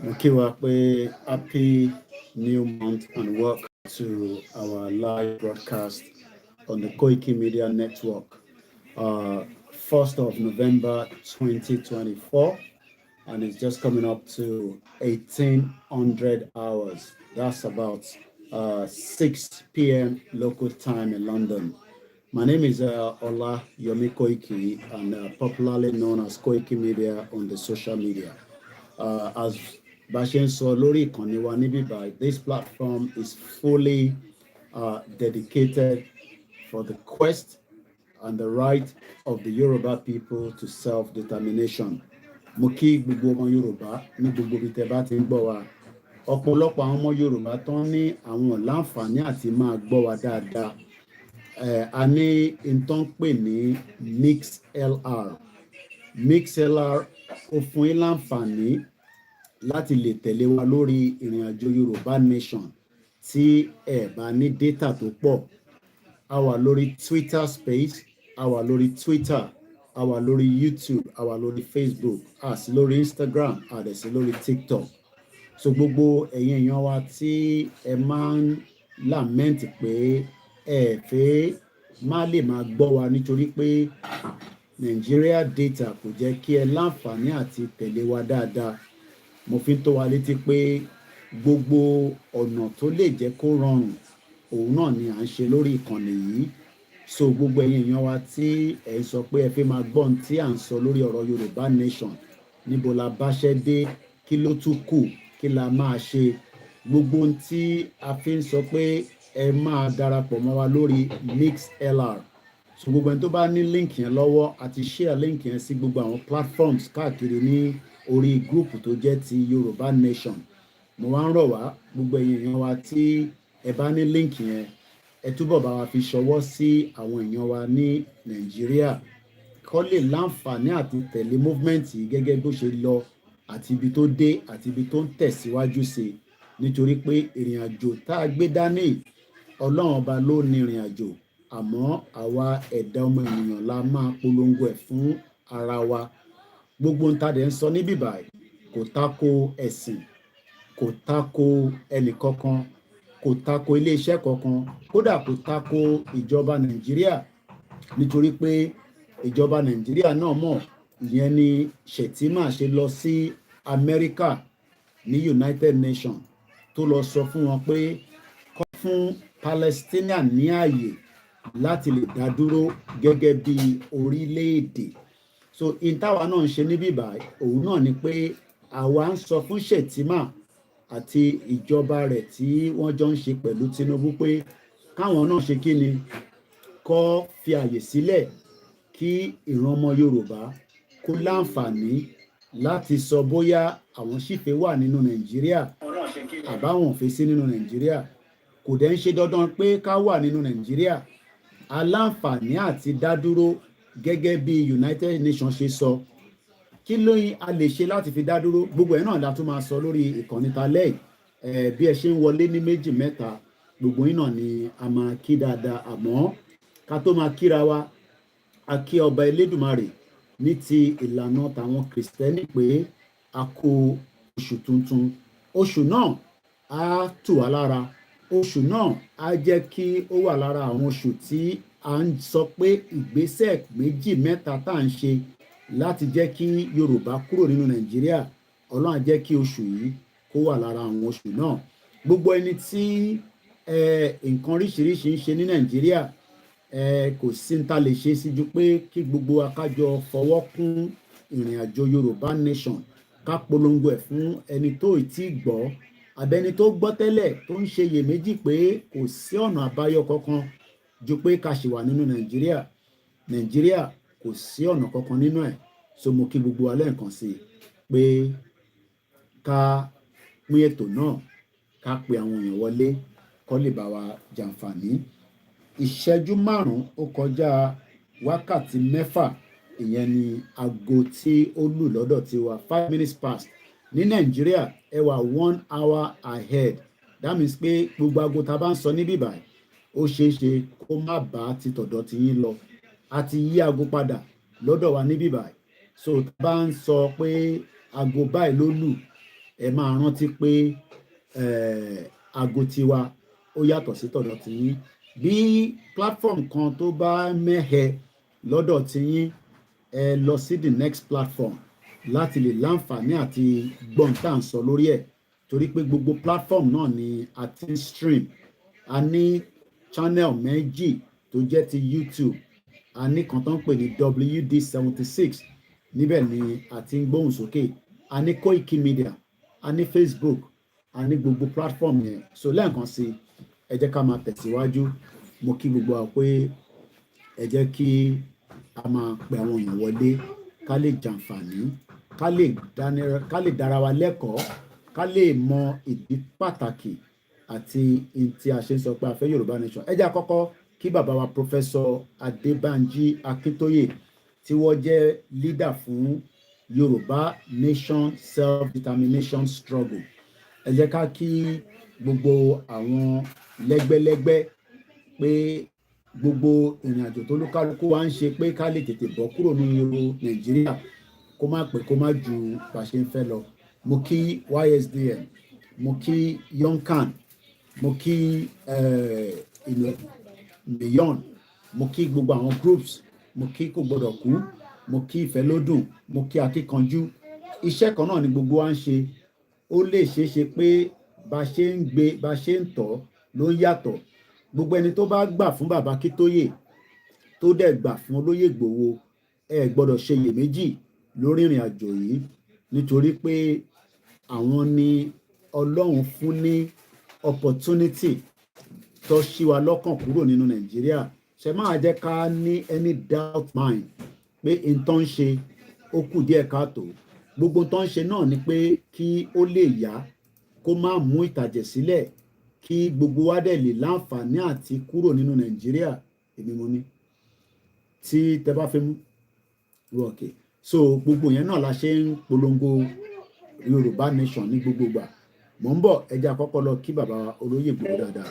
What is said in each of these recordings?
Okay, well, happy new month and welcome to our live broadcast on the Koikimedia network. 1st of November 2024, and it's just coming up to 1800 hours. That's about 6 p.m. local time in London. My name is OLAYOMI KOIKI, and popularly known as Koikimedia on the social media. As Bashen sọ lórí ìkànnì wa níbí báyìí, this platform is fully dedicated for the quest and the right of the Yoruba people to self-determination. Mo kí gbogbo ọmọ Yorùbá ní gbogbo ibi tẹ́ bá ti ń gbọ́ wa. Ọ̀pọ̀lọpọ̀ àwọn ọmọ Yorùbá tó ń ní àwọn láǹfààní àti máa gbọ́ wa dáadáa. A ní nǹkan pè ní MixLR. MixLR ó fún yín láǹfààní láti lè tẹ̀lé wa lórí ìrìn àjò Yorùbá Nation tí ẹ bá ní data tó pọ̀. A wà lórí Twitter space, a wà lórí Twitter, a wà lórí YouTube, a wà lórí Facebook, a sì lórí Instagram, a dẹ̀ sí lórí TikTok. So gbogbo ẹ̀yin èèyàn wa tí ẹ máa ń lament pé ẹ fẹ́ má lè máa gbọ́ wa nítorí pé Nigeria data kò jẹ́ kí ẹ láǹfààní àti tẹ̀lé wa dáadáa. Mo fi ń tó wa létí pé gbogbo ọ̀nà tó lè jẹ́ kó rọrùn òun náà ni à ń ṣe lórí ìkànnì yìí. So gbogbo ẹ̀yin èèyàn wa tí ẹ sọ pé ẹ fẹ́ máa gbọ́ ohun tí à ń sọ lórí ọ̀rọ̀ Yorùbá Nation, níbo la báṣẹ́ dé, kí ló tún kù, kí la máa ṣe, gbogbo ohun tí a fi ń sọ pé ẹ máa darapọ̀ mọ́ wa lórí MixLR. So gbogbo ẹni tó bá ní link yẹn lọ́wọ́ àti share link yẹn sí gbogbo àwọn platforms káàkiri ní orí group tó jẹ́ ti Yorùbá Nation. Mo wá ń rọ̀ wá gbogbo ẹ̀yin èèyàn wa tí ẹ bá ní link yẹn, ẹ túbọ̀ bá wa fi ṣọwọ́ sí àwọn èèyàn wa ní Nàìjíríà kó lè láǹfààní àti tẹ̀lé movement yìí gẹ́gẹ́ bó ṣe lọ àti ibi tó dé àti ibi tó ń tẹ̀síwájú sí, nítorí pé ìrìn àjò tá a gbé dání Ọlọ́run ọba ló ní ìrìn àjò, àmọ́ àwa ẹ̀dá ọmọ ènìyàn la máa polongo ẹ̀ fún ara wa. Gbogbo ń ta dẹ̀ ń sọ níbí báyìí kò tako ẹ̀sìn, kò tako ẹnì kankan, kò tako iléeṣẹ́ kankan, kódà kò tako ìjọba Nàìjíríà, nítorí pé ìjọba Nàìjíríà náà mọ̀. Ìyẹn ni Shettima ṣe lọ sí Amẹ́ríkà ní United Nations tó lọ sọ fún wọn pé kó fún Palestinian ní ààyè láti lè dá dúró gẹ́gẹ́ bí orílẹ̀-èdè. So ìtawà náà ń ṣe níbí báyìí òun náà ni pé àwa ń sọ fún Shettima àti ìjọba rẹ̀ tí wọ́n jọ ń ṣe pẹ̀lú Tinubu pé káwọn náà ṣe kí ni, kó fi àyè sílẹ̀ kí ìran ọmọ Yorùbá kó láǹfààní láti sọ bóyá àwọn sì fẹ́ wà nínú Nàìjíríà àbáwọn fẹ́ sí nínú Nàìjíríà. Kò dẹ̀ ń ṣe dandan pé ká wà nínú Nàìjíríà. Aláǹfààní àti dádúró gẹ́gẹ́ bí United Nations ṣe sọ. Kí ló a lè ṣe láti fi dádúró? Gbogbo ẹ̀ náà la tún máa sọ lórí ìkànnì talẹ́ yìí. Bí ẹ ṣe ń wọlé ní méjì mẹ́ta, gbogbo yín náà ni a máa kí dáadáa. Àmọ́ ká tó máa kíra wa, a kí ọba Elédùmarè ní ti ìlànà tàwọn Kìrìsìtẹ́nì pé a kó oṣù tuntun. Oṣù náà á tù wá lára. Oṣù náà á jẹ́ kí ó wà lára àwọn oṣù tí a ń sọ pé ìgbésẹ̀ méjì mẹ́ta tá à ń ṣe láti jẹ́ kí Yorùbá kúrò nínú Nàìjíríà. Ọlọ́run á jẹ́ kí oṣù yìí kó wà lára àwọn oṣù náà. Gbogbo ẹni tí nǹkan oríṣiríṣi ń ṣe ní Nàìjíríà, kò sí ní ta lè ṣe sí ju pé kí gbogbo akájọ fọwọ́ kún ìrìn àjò Yorùbá Nation, ká polongo ẹ̀ fún ẹni tó ì tí gbọ́ àbẹ́ni tó gbọ́ tẹ́lẹ̀ tó ń ṣe iyèméjì pé kò sí ọ̀nà àbáyọ kankan ju pé ká ṣì wà nínú Nàìjíríà. Nàìjíríà kò sí ọ̀nà kankan nínú ẹ̀. So mo kí gbogbo wa lẹ́ẹ̀kan sí pé ká pín ètò náà, ká pe àwọn èèyàn wọlé kó lè bá wa jàǹfààní. Ìṣẹ́jú 5 ó kọjá wákàtí 6, ìyẹn ni aago tí ó lù lọ́dọ̀ tiwa, 5 minutes past. Ní Nàìjíríà ẹ wà 1 hour ahead. That means pé gbogbo aago tá a bá ń sọ níbí báyìí ó ṣeé ṣe kó má bá ti tọ̀dọ̀ ti yín lọ. A ti yí aago padà lọ́dọ̀ wa níbí báyìí. So tá a bá ń sọ pé aago báyìí ló lù, ẹ máa rántí pé aago tiwa ó yàtọ̀ sí tọ̀dọ̀ tiyín. Bí platform kan tó bá mẹ́hẹ lọ́dọ̀ tiyín, ẹ lọ sí the next platform láti lè láǹfààní àti gbọ́n tá à ń sọ lórí ẹ̀, torí pé gbogbo platform náà ni a ti ń stream. A ní channel méjì tó jẹ́ ti YouTube, a ní kan tó ń pè ní WD76, níbẹ̀ ni a ti ń gbóhùn sókè. A ní Koikimedia, a ní Facebook, a ní gbogbo platform yẹn. So lẹ́ẹ̀kan sí ẹ jẹ́ ká máa tẹ̀síwájú. Mo kí gbogbo wa pé ẹ jẹ́ kí a máa pe àwọn èèyàn wọlé ká lè jàǹfààní, ká lè dára wa lẹ́kọ̀ọ́, ká lè mọ ìdí pàtàkì àti in tí a ṣe ń sọ pé a fẹ́ Yorùbá nation. Ẹ jẹ́ àkọ́kọ́ kí bàbá wa Professor Adébánjí Akíntóyè tí wọ́n jẹ́ leader fún Yorùbá nation self-determination struggle. Ẹ jẹ́ ká kí gbogbo àwọn lẹ́gbẹ́lẹ́gbẹ́ pé gbogbo ìrìn àjò tó lúkálùkù wa ń ṣe pé ká lè tètè bọ́ kúrò nínú Nàìjíríà kó má pẹ́ kó má ju bá ṣe ń fẹ́ lọ. Mo kí YSDM, mo kí Yonkan, mo kí Mayon, mo kí gbogbo àwọn groups, mo kí Kò Gbọdọ̀ Kú, mo kí Ìfẹ́lódùn, mo kí Akíkanjú. Iṣẹ́ kan náà ni gbogbo wa ń ṣe. Ó lè ṣeé ṣe pé bá ṣe ń gbé bá ṣe ń tọ́ ló ń yàtọ̀. Gbogbo ẹni tó bá gbà fún bàbá Akíntóyè tó dẹ̀ gbà fún olóyè Ìgbòho, ẹ gbọ́dọ̀ ṣe iyèméjì lórí ìrìn àjò yìí, nítorí pé àwọn ni Ọlọ́run fún ní opportunity tó ṣí wa lọ́kàn kúrò nínú Nàìjíríà. Ṣé máa jẹ́ ká ní any doubt mind pé nǹkan ń ṣe ó kù díẹ̀ káàtó. Gbogbo tó ń ṣe náà ni pé kí ó lè yá, kó má mú ìtàjẹ̀ sílẹ̀, kí gbogbo wa dẹ̀ lè láǹfààní àti kúrò nínú Nàìjíríà. Èmi mo ní tí tẹ bá fẹ́ mú wọ́ọ̀kì. So gbogbo yẹn náà la ṣe ń polongo Yorùbá nation ní gbogbo ìgbà. Mò ń bọ̀, ẹ jẹ́ àkọ́kọ́ lọ kí bàbá olóyè Ìgbòho dáadáa.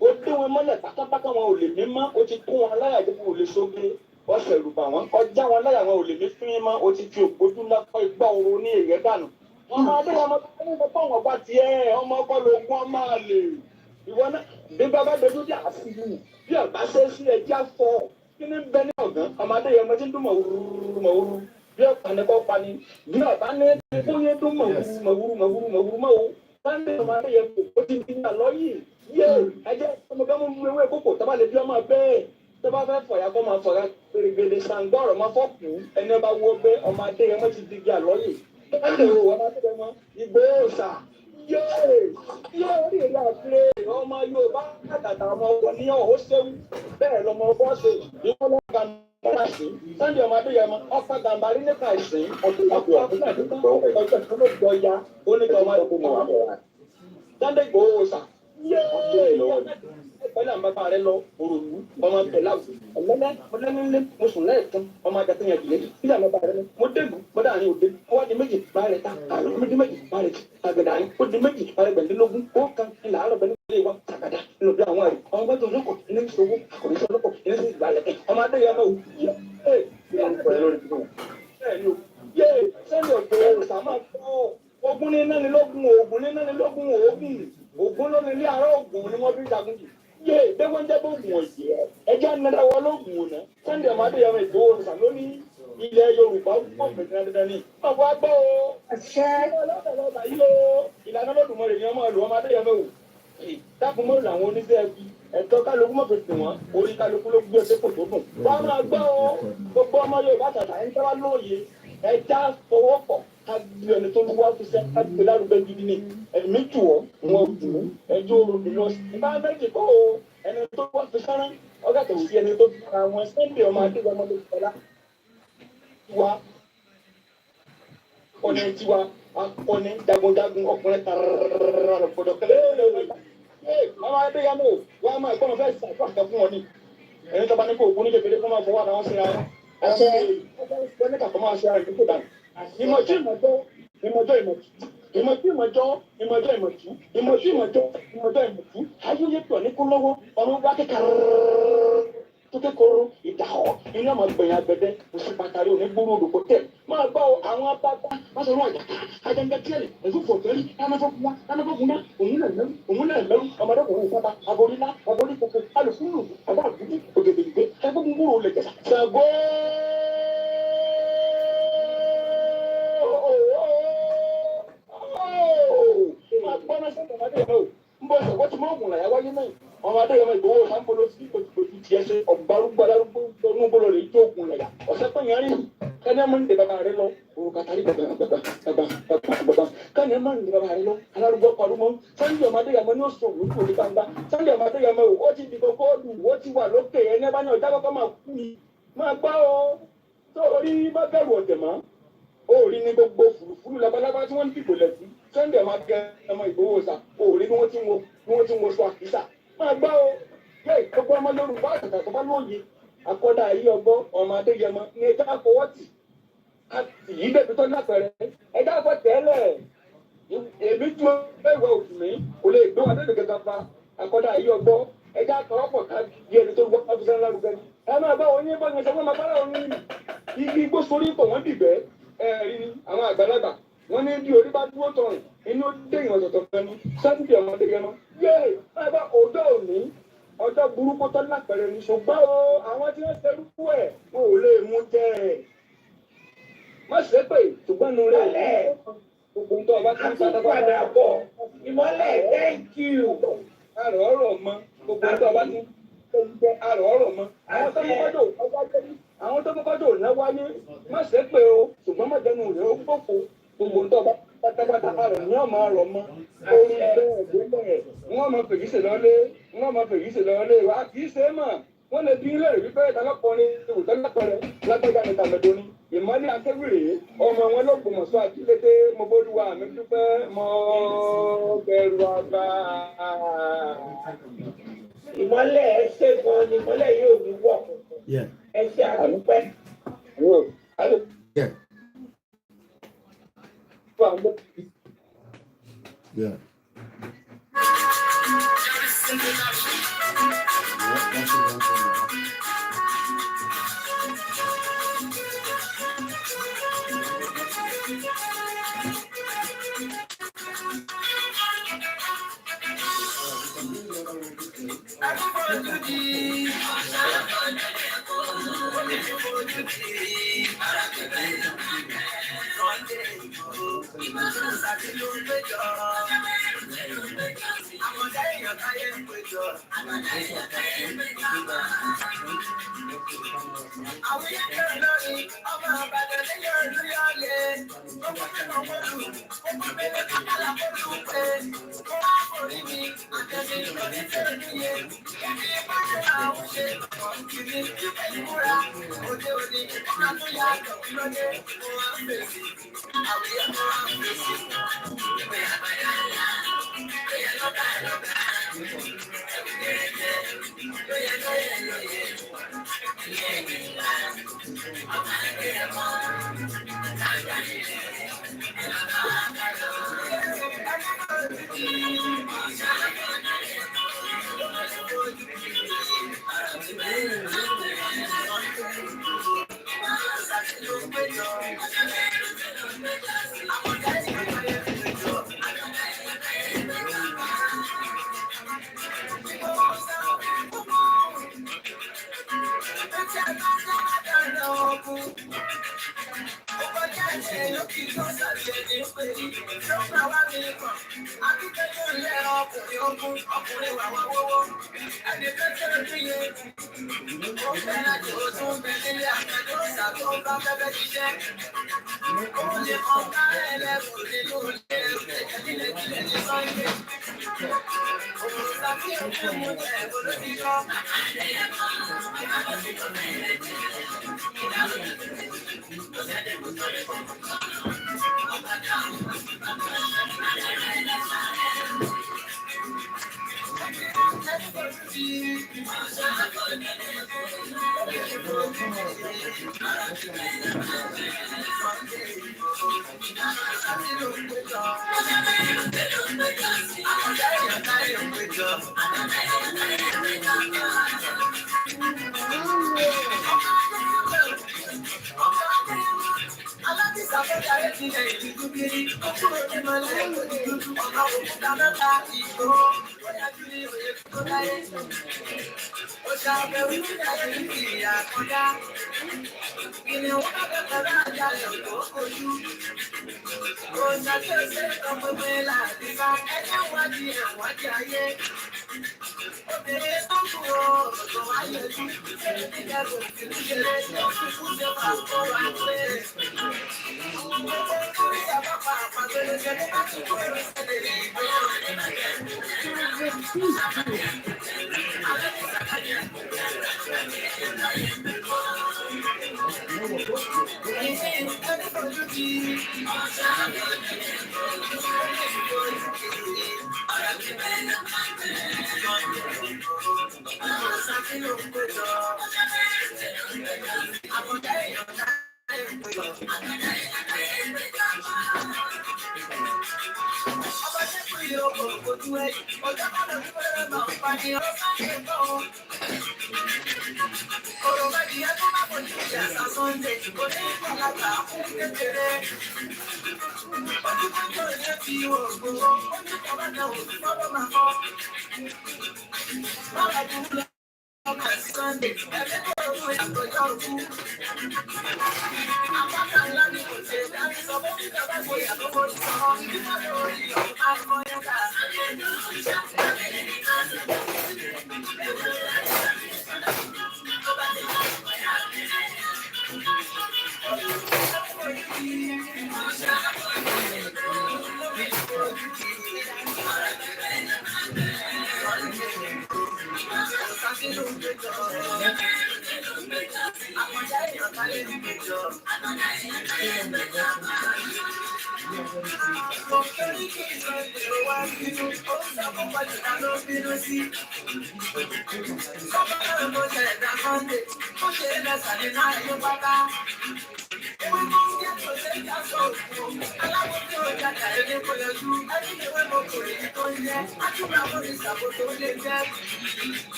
Ó dé wọn mọ́lẹ̀ pátápátá, wọn ò lè mí mọ́, ó ti kó wọn láyà jẹ́ kó lè sóge, wọ́n ṣẹ̀rù bà wọ́n, ọjà wọn láyà wọn ò lè mí fín mọ́, ó ti fi ògbójú lọ́kọ́ igbá oró ní èrè dànù. Ọmọ adé ọmọ tó ń bọ́ wọn bá tiẹ̀, ọmọ ọkọ lóògùn ọmọ àlè. Ìwọ náà bí bàbá dojú dé àfihù bí ọ̀bá ṣe sí ẹjẹ́ fọ kí ní bẹ ní ọ̀gán. Ọmọ adé ọmọ tí ń dún mọ̀wúrú bí ọ̀pá ní kọ́ pani bí ọ̀bá ní kóyé dún mọ̀wúrú. Sáńdé ọmọ adé yẹn kò ti di àlọ́ yìí. Yé ẹjẹ́ ọmọ bá mú ewé kókò tó bá lè bí ọmọ bẹ́ẹ̀ tó bá fẹ́ fọ̀yà kó máa fọ̀yà gbèrègbèrè sàǹgbọ̀rọ̀ máa fọ́ọ̀kù ẹni ọba wo pé ọmọ adé yẹn mọ́ ti di di àlọ́ yìí. Sáńdé ọmọ adé yẹn mọ́ Ìgbòho ṣà yóò rí ìlà pé ọmọ Yorùbá àtàtà ọmọ ọkọ ní ọ̀hún ṣéwú bẹ́ẹ̀ lọmọ ọkọ ṣe ìwọ́n gàmbàrà sí. Sáńdé ọmọ adé yẹn mọ́ ọ̀pá gàmbàrí nípa ìsìn ọ̀pọ̀ ọ̀pọ̀ tó ló gbọ́ ya oníkà ọmọ Sáńdé Ìgbòho ṣà pẹ̀lú àwọn bàbá rẹ lọ òròlù ọmọ tẹ̀lá ọ̀lẹ́lẹ́lẹ́ mo sùn lẹ́ẹ̀kan ọmọ àjàtọ̀ yẹn jìlẹ̀ bí àwọn bàbá rẹ lọ mo dégù mo dà ní òde ọwọ́ di méjì bá rẹ ta àlọ́ mi di méjì bá rẹ àgàdà yín ó di méjì bá rẹ gbẹ̀ndínlógún ó kan ilà àárọ̀ bẹ́ẹ̀ ní ilé wa àgàdà lòdì àwọn ẹ̀rọ ọmọ gbẹ́jọ olóko ilé ní sọ́wọ́ àkọ́rẹ́sọ olóko ilé ní ìgbàlẹ̀ ọmọ adé yẹn Ògún ló ní ilé àárọ̀ Ògún ni wọ́n fi jagun jù. Yé bẹ́ẹ̀ jẹ́ bó gùn ọ̀jì ẹjẹ́ nira wọn ló gùn ọ̀nà. Sunday ọmọ Adéyẹmọ Ìgbòho Òrìṣà ló ní ilẹ̀ Yorùbá pọ̀ pẹ̀lú dandan ní. Ọ̀pọ̀ agbọ́ o. Ọlọ́dọ̀lọ́dà yìí o. Ìlànà Olódùmarè ni ọmọ ìlú ọmọ Adéyẹmọ wò. Dákun mọ́ làwọn oníṣẹ́ ẹbí. Ẹ̀tọ́ kálukú mọ̀ fèsì wọn. Orí kálukú ló gbé ọdẹ́kùn tó dùn. Wọ́n máa gbọ́ o. Gbogbo ọmọ Yorùbá tàtà ń tẹ́wá lóye. Ẹja fọwọ́pọ̀ kájú ẹni tó lúwọ́ fi sẹ́ kájú lárugẹ gidi ni ẹ̀mí jù ọ́ wọn jù ú ẹjọ́ orògbè lọ sí ibà méjì kọ́ o ẹni tó wọ́n fi sẹ́rán ọgá tó sí ẹni tó fi ra wọn Sunday ọmọ Adéyẹmọ ọmọdé ìfọlá wa ọ̀nà tiwa akọni jagunjagun ọkùnrin tààrà gbọdọ̀ kẹlẹ́ Mama Adéyẹmọ wọ́n máa gbọ́n fẹ́ ṣàkóso fún wọn ni ẹni tó bá ní kó òkú ní kékeré kó máa fọwọ́ àwọn síra wọn. Wọ́n ní kàkọ́ máa ṣe ara ìdíkò dànù. Ìmọ̀jú ìmọ̀jọ́ ìmọ̀jọ́ ìmọ̀jú ìmọ̀jú ìmọ̀jọ́ ìmọ̀jọ́ ìmọ̀jú ìmọ̀jú ìmọ̀jọ́ ìmọ̀jọ́ ìmọ̀jú ayé pọ̀ ní kó lọ́wọ́ ọ̀run wá kékeré tó kékeré ìdáhọ́ iná máa gbẹ̀yìn agbẹ̀dẹ oṣù pàtàkì òní gbúrú òdòkó tẹ̀ máa gbọ́ àwọn abábá wọ́n sọ wọ́n àjàkà ajẹ́ńdẹ́kẹ́lẹ̀ ẹ̀fọ́ fòtẹ́lì kánáfọ́kúnmá òun náà lẹ́rú ọmọdékùnrin sábà abolílá abolíkòkò alùpùpù àbá àbúdí ògèdègbè ẹgbẹ́ gbúrú olè jẹ̀sà. Ṣàgó agbọ́nà sọ́kọ̀ ọmọdé yẹn o ń bọ̀ ṣọ̀gbọ́ tí mo gùn láyà wáyé náà ọmọdé yẹn ìgbowó sáńpolo sí kòtìkòtì tiẹ̀ ṣe ọ̀gbárùgbàlárúgbó lọ́nùbọ̀lọ̀ rẹ̀ tó gùn láyà ọ̀sẹ̀ pé yẹn rí kẹ́ni ẹ̀ máa ń de bàbá rẹ lọ òrùkàtàrí bàbá kẹ́ni ẹ̀ máa ń de bàbá rẹ lọ alárúgbó parúmọ́ Sunday ọmọdé yẹn ní oṣù òwú kò ní gbangba Sunday ọmọdé yẹn ó ti di gbogbo ọdún ó ti wà lókè ẹ̀ ní ẹ bá ní ọjà kọ́kọ́ máa kú ni máa gbá o tó orí má bẹ̀rù ọ̀tẹ̀ mọ́ orí ní gbogbo fùrùfùrù labalábá tí wọ́n ń dìbò lẹ̀ sí Sunday ọmọ akẹ́ ọmọ Ìgbòho sà orí bí wọ́n ti ń wo sọ àkísà máa gbá o yẹ ìkọ́gbọ́ ọmọ Yorùbá àtàtà tó bá lóye akọ́dà ayé ọgbọ́ ọmọ Adéyẹmọ ní ẹja àfọwọ́tì àti yìí bẹ̀bí tó lápẹ̀rẹ̀ ẹja àfọ tẹ́lẹ̀ èmi ju ẹ̀wọ̀ òsì mi kò lè gbé wa lóde gẹ́gẹ́ fa akọ́dà ayé ọgbọ́ ẹja àtọwọ́pọ̀ ká di ẹni tó gbọ́ ọdún sẹ́ńlá lárugẹ ni ẹ máa bá wọn ní bá wọn sọ fún ọmọ bára wọn ní igi igbó sórí pọ̀ wọ́n dìgbẹ́ ẹ̀rí àwọn àgbàlagbà wọ́n ní bí orí bá dúró tọrùn inú dé ìwọ̀n tọ̀tọ̀ kan ní Sunday ọmọdé yẹn mọ́ yé ẹ̀bá ọjọ́ òní ọjọ́ burúkú tó lápẹ̀rẹ̀ ní ṣùgbọ́n o àwọn tí wọ́n ṣerú fún ẹ̀ wọn ò lè mú jẹ́ ẹ̀ má ṣe pé ṣùgbọ́n nu rẹ̀ gbogbo nǹkan ọba tó ń padà bọ̀ ìmọ́lẹ̀ thank you àrò ọ̀rọ̀ mọ́ gbogbo nǹkan ọba tó ń gbẹ àrò ọ̀rọ̀ mọ́ àwọn tó kọ́kọ́ dò náà wáyé má ṣe pé o ṣùgbọ́n má jẹnu rẹ̀ ó gbòfò gbogbo nǹkan ọba pátápátá àrò ní ọmọ àrọ̀ mọ́ orí bẹ́ẹ̀ gbẹ́lẹ̀ wọ́n mọ fèyíṣẹ́ lọ́lé wa kì í ṣe é mọ̀ wọ́n lè bí ilé ìwé bẹ́ẹ̀ tálọ́pọ̀rin ìwòtálọ́pọ̀rẹ́ lágbẹ́gbẹ́ ní tàmẹ́dọ́ni ìmọ̀lẹ́ akẹ́wìrì ọmọ wọn lọ́gbọ̀mọ̀ṣọ́ àkílété mo bóluwa mi dúpẹ́ mo bẹ̀rù àgbà. Ìmọ̀lẹ̀ ẹ̀ṣẹ̀ gan ni ìmọ̀lẹ̀ yóò ní wọ̀ ẹ̀ṣẹ̀ àdúpẹ́. Yeah.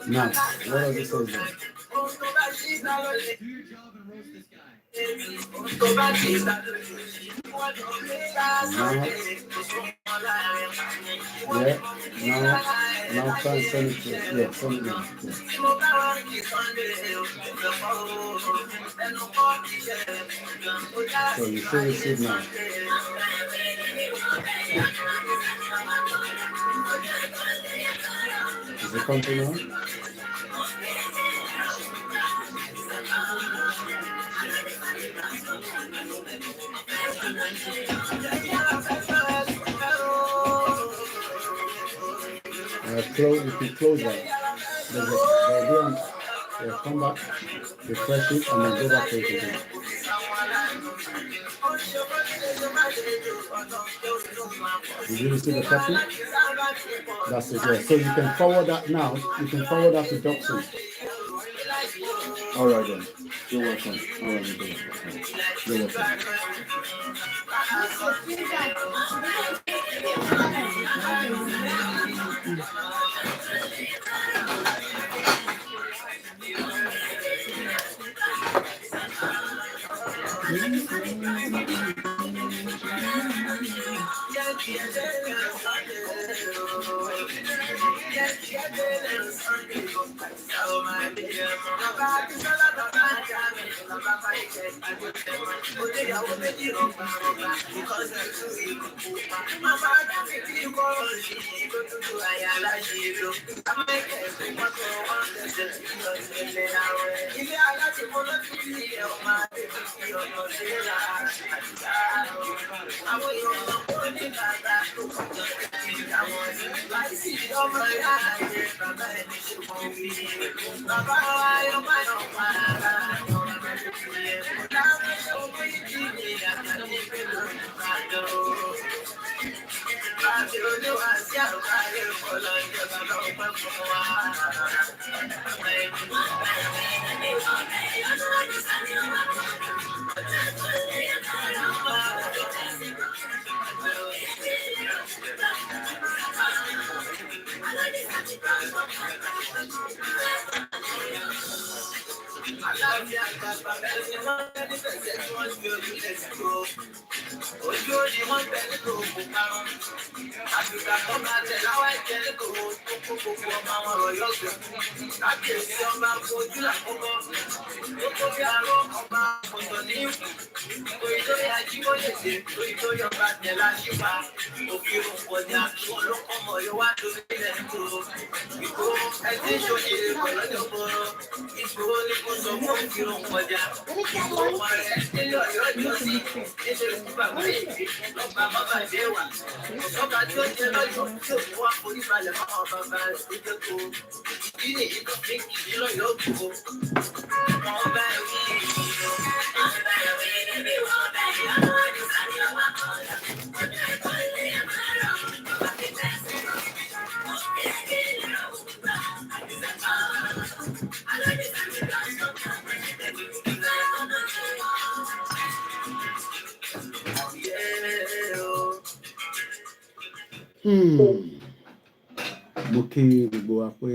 Now, what does it say there? Now try and send it to send it now. So you should receive now. Is it coming now? If you close that, come back, refresh it, and then go back to it again. Did you receive a copy? That's it, yeah. So you can forward that now. You can forward that to Dobson. All right then. You're welcome. All right, you're welcome. Mo kí gbogbo wa pé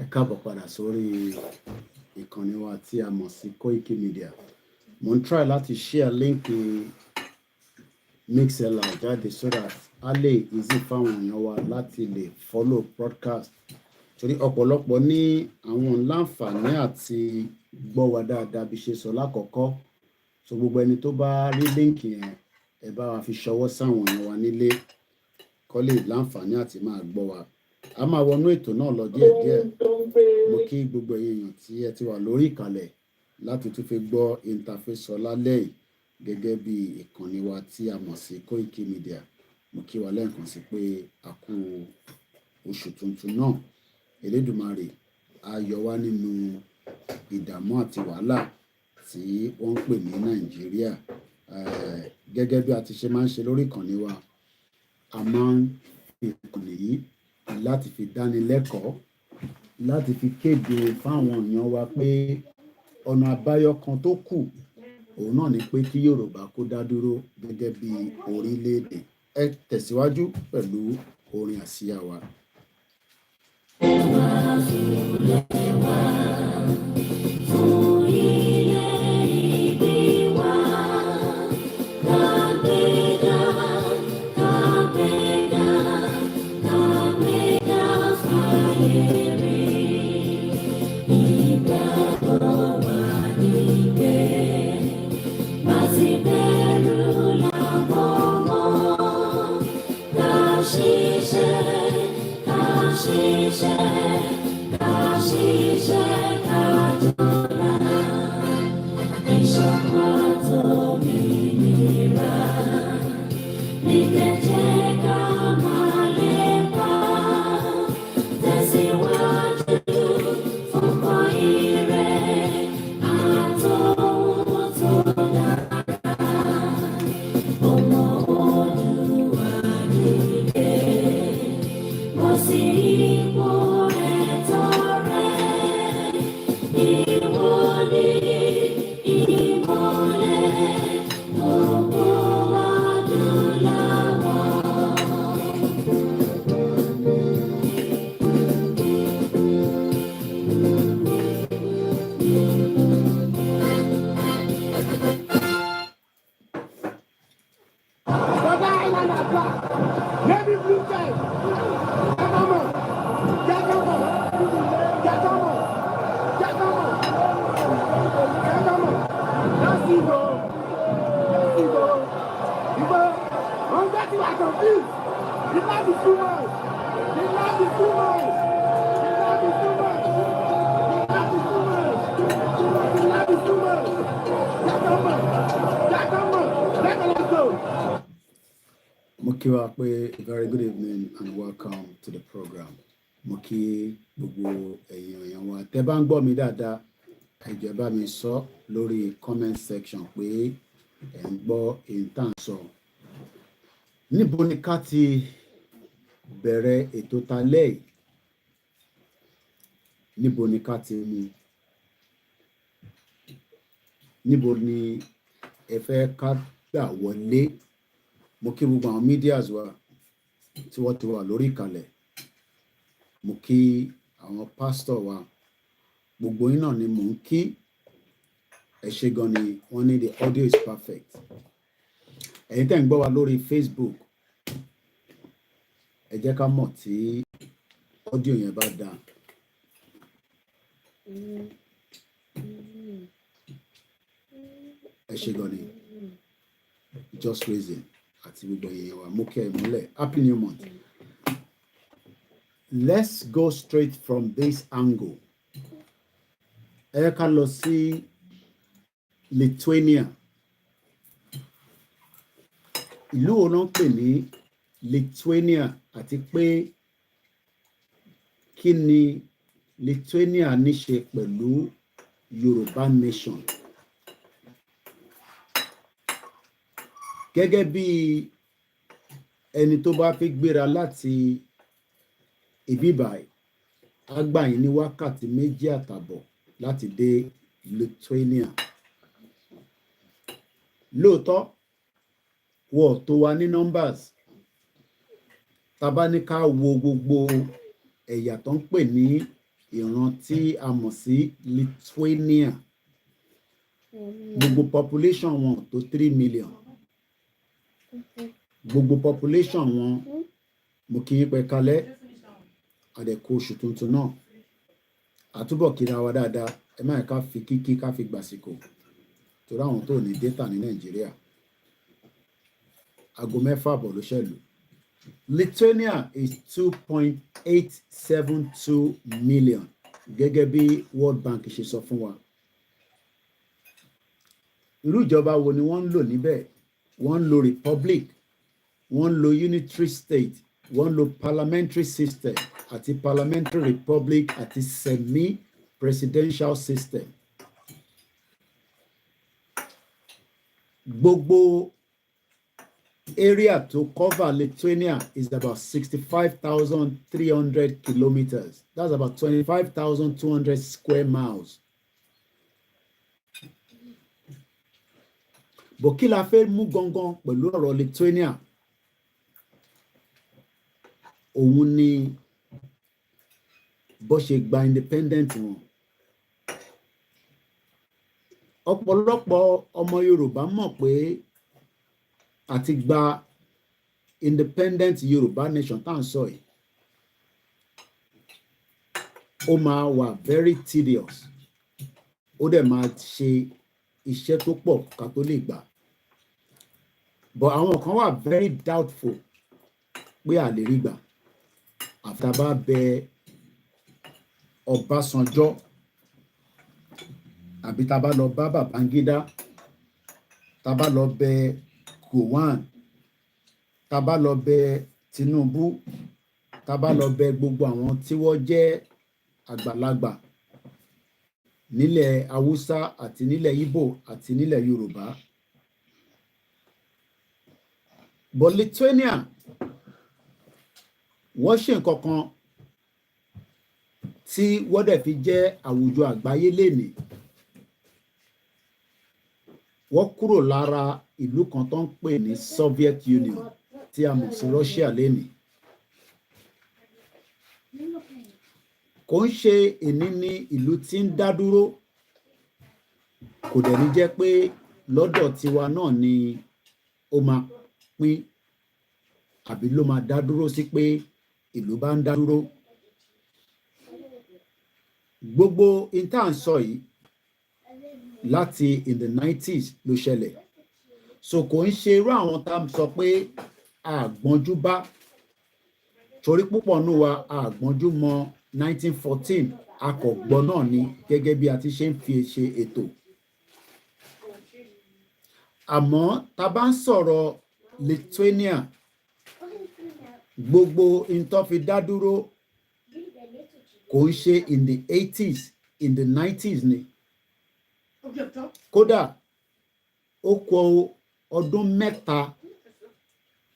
ẹ káàbọ̀ padà sórí ìkànnì wa tí a mọ̀ sí Koikimedia. Mo ń try láti share link Mixlr jáde so that a lè easy fáwọn èèyàn wa láti lè follow broadcast. Torí ọ̀pọ̀lọpọ̀ ní àwọn láǹfààní àti gbọ́ wa dáadáa bí ṣe sọ lákọ̀ọ́kọ́. So gbogbo ẹni tó bá rí link yẹn ẹ bá wa fi ṣọwọ́ sáwọn èèyàn wa nílé kó lè láǹfààní àti máa gbọ́ wa. A máa wọnú ètò náà lọ díẹ̀díẹ̀. Mo kí gbogbo èèyàn tí ẹ ti wà lórí ìkàlẹ̀ láti tún fi gbọ́ interface lálẹ́ yìí gẹ́gẹ́ bí ìkànnì wa tí a mọ̀ sí Koikimedia. Mo kí wa lẹ́ẹ̀kan sí pé a kú oṣù tuntun náà. Elédùmarè á yọ wá nínú ìdààmú àti wàhálà tí wọ́n ń pè ní Nàìjíríà. Gẹ́gẹ́ bí a ti ṣe máa ń ṣe lórí ìkànnì wa, a máa ń fi ìkànnì yìí láti fi dánilẹ́kọ̀ọ́, láti fi kéde fáwọn èèyàn wa pé ọ̀nà àbáyọ kan tó kù òun náà ni pé kí Yorùbá kó dá dúró gẹ́gẹ́ bí orílẹ̀-èdè. Ẹ tẹ̀síwájú pẹ̀lú orin àsíá wa. Mo kí wa pé a very good evening and welcome to the program. Mo kí gbogbo èèyàn wa tẹ́ bá ń gbọ́ mi dáadáa, ẹ jọ̀ọ́ bá mi sọ lórí comment section pé ẹ ń gbọ́ ìtàn sọ. Níbo ni ká ti bẹ̀rẹ̀ ètò talẹ́ yìí? Níbo ni ká ti mú? Níbo ni ẹ fẹ́ ká gbà wọlé? Mo kí gbogbo àwọn medias wa tí wọ́n ti wà lórí ìkàlẹ̀. Mo kí àwọn pastor wa. Gbogbo yín náà ni mò ń kí. Ẹ ṣé gan ni wọ́n ní the audio is perfect. Ẹ̀yin tẹ́ ń gbọ́ wa lórí Facebook, ẹ jẹ́ ká mọ̀ tí audio yẹn bá dáa. Ẹ ṣé gan ni. Just raising. Àti gbogbo èèyàn wa, mo kí ẹ mọ́lẹ̀. Happy new month. Let's go straight from this angle. Ẹ ká lọ sí Lithuania. Ìlú wo náà ń pè ní Lithuania àti pé kí ni Lithuania ní ṣe pẹ̀lú Yorùbá nation? Gẹ́gẹ́ bí ẹni tó bá fi gbéra láti ibi báyìí, á gbà yín ní wákàtí 2 àtàbọ̀ láti dé Lithuania. Lóòótọ́, wọ́n tó wà ní numbers. Tá bá ní ká wo gbogbo ẹ̀yà tó ń pè ní ìran tí a mọ̀ sí Lithuania. Gbogbo population wọn tó 3 million. Gbogbo population wọn, mo kí yín pẹ́ kalẹ̀, àdẹ̀kù oṣù tuntun náà. Àtúbọ̀ kíra wa dáadáa, ẹ má ká fi kíkí ká fi gbàsìkò. Torí àwọn tó ní data ní Nàìjíríà. Aago 6 ló ṣẹ̀lú. Lithuania is 2.872 million gẹ́gẹ́ bí World Bank ṣe sọ fún wa. Irú ìjọba wo ni wọ́n ń lò níbẹ̀? Wọ́n ń lo republic, wọ́n ń lo unitary state, wọ́n ń lo parliamentary system àti parliamentary republic àti semi-presidential system. Gbogbo area to cover Lithuania is about 65,300 kilometers. That's about 25,200 square miles. bó kí la fẹ́ mú gangan pẹ̀lú ọ̀rọ̀ Lithuania òun ni bó ṣe gba independent wọn. Ọ̀pọ̀lọpọ̀ ọmọ Yorùbá mọ̀ pé àti gba independent Yorùbá nation tá à ń sọ yìí ó máa wà very tedious, ó dẹ̀ máa ṣe iṣẹ́ tó pọ̀ ká tó lè gbà. But àwọn kan wà very doubtful pé a lè rí gbà àfi tá bá bẹ Ọbásanjọ́ àbí tá bá lọ bá Babangida, tá bá lọ bẹ Gowon, tá bá lọ bẹ Tinubu, tá bá lọ bẹ gbogbo àwọn tí wọ́n jẹ́ àgbàlagbà nílẹ̀ Haúsá àti nílẹ̀ Ìgbò àti nílẹ̀ Yorùbá. But Lithuania wọ́n ṣe nǹkan kan tí wọ́n dẹ̀ fi jẹ́ àwùjọ àgbáyé lénìí. Wọ́n kúrò lára ìlú kan tó ń pè ní Soviet Union tí a mọ̀ sí Russia lénìí. Kò ń ṣe ìní ní ìlú tí ń dá dúró, kò dẹ̀ ní jẹ́ pé lọ́dọ̀ tiwa náà ni ó máa pín àbí ló máa dá dúró sí pé ìlú bá ń dá dúró. Gbogbo intern sọ yìí láti in the 90s ló ṣẹlẹ̀. So kò ń ṣe irú àwọn tá a sọ pé àgbọ́njú bá, torí púpọ̀ nù wa àgbọ́njú mọ 1914 akọ̀gbọ́ náà ni gẹ́gẹ́ bí a ti ṣe ń fi ṣe ètò. Àmọ́ tá bá ń sọ̀rọ̀ Lithuania, gbogbo nǹkan fi dá dúró kò ń ṣe in the 80s, in the 90s ni. Kódà ó kù ọdún mẹ́ta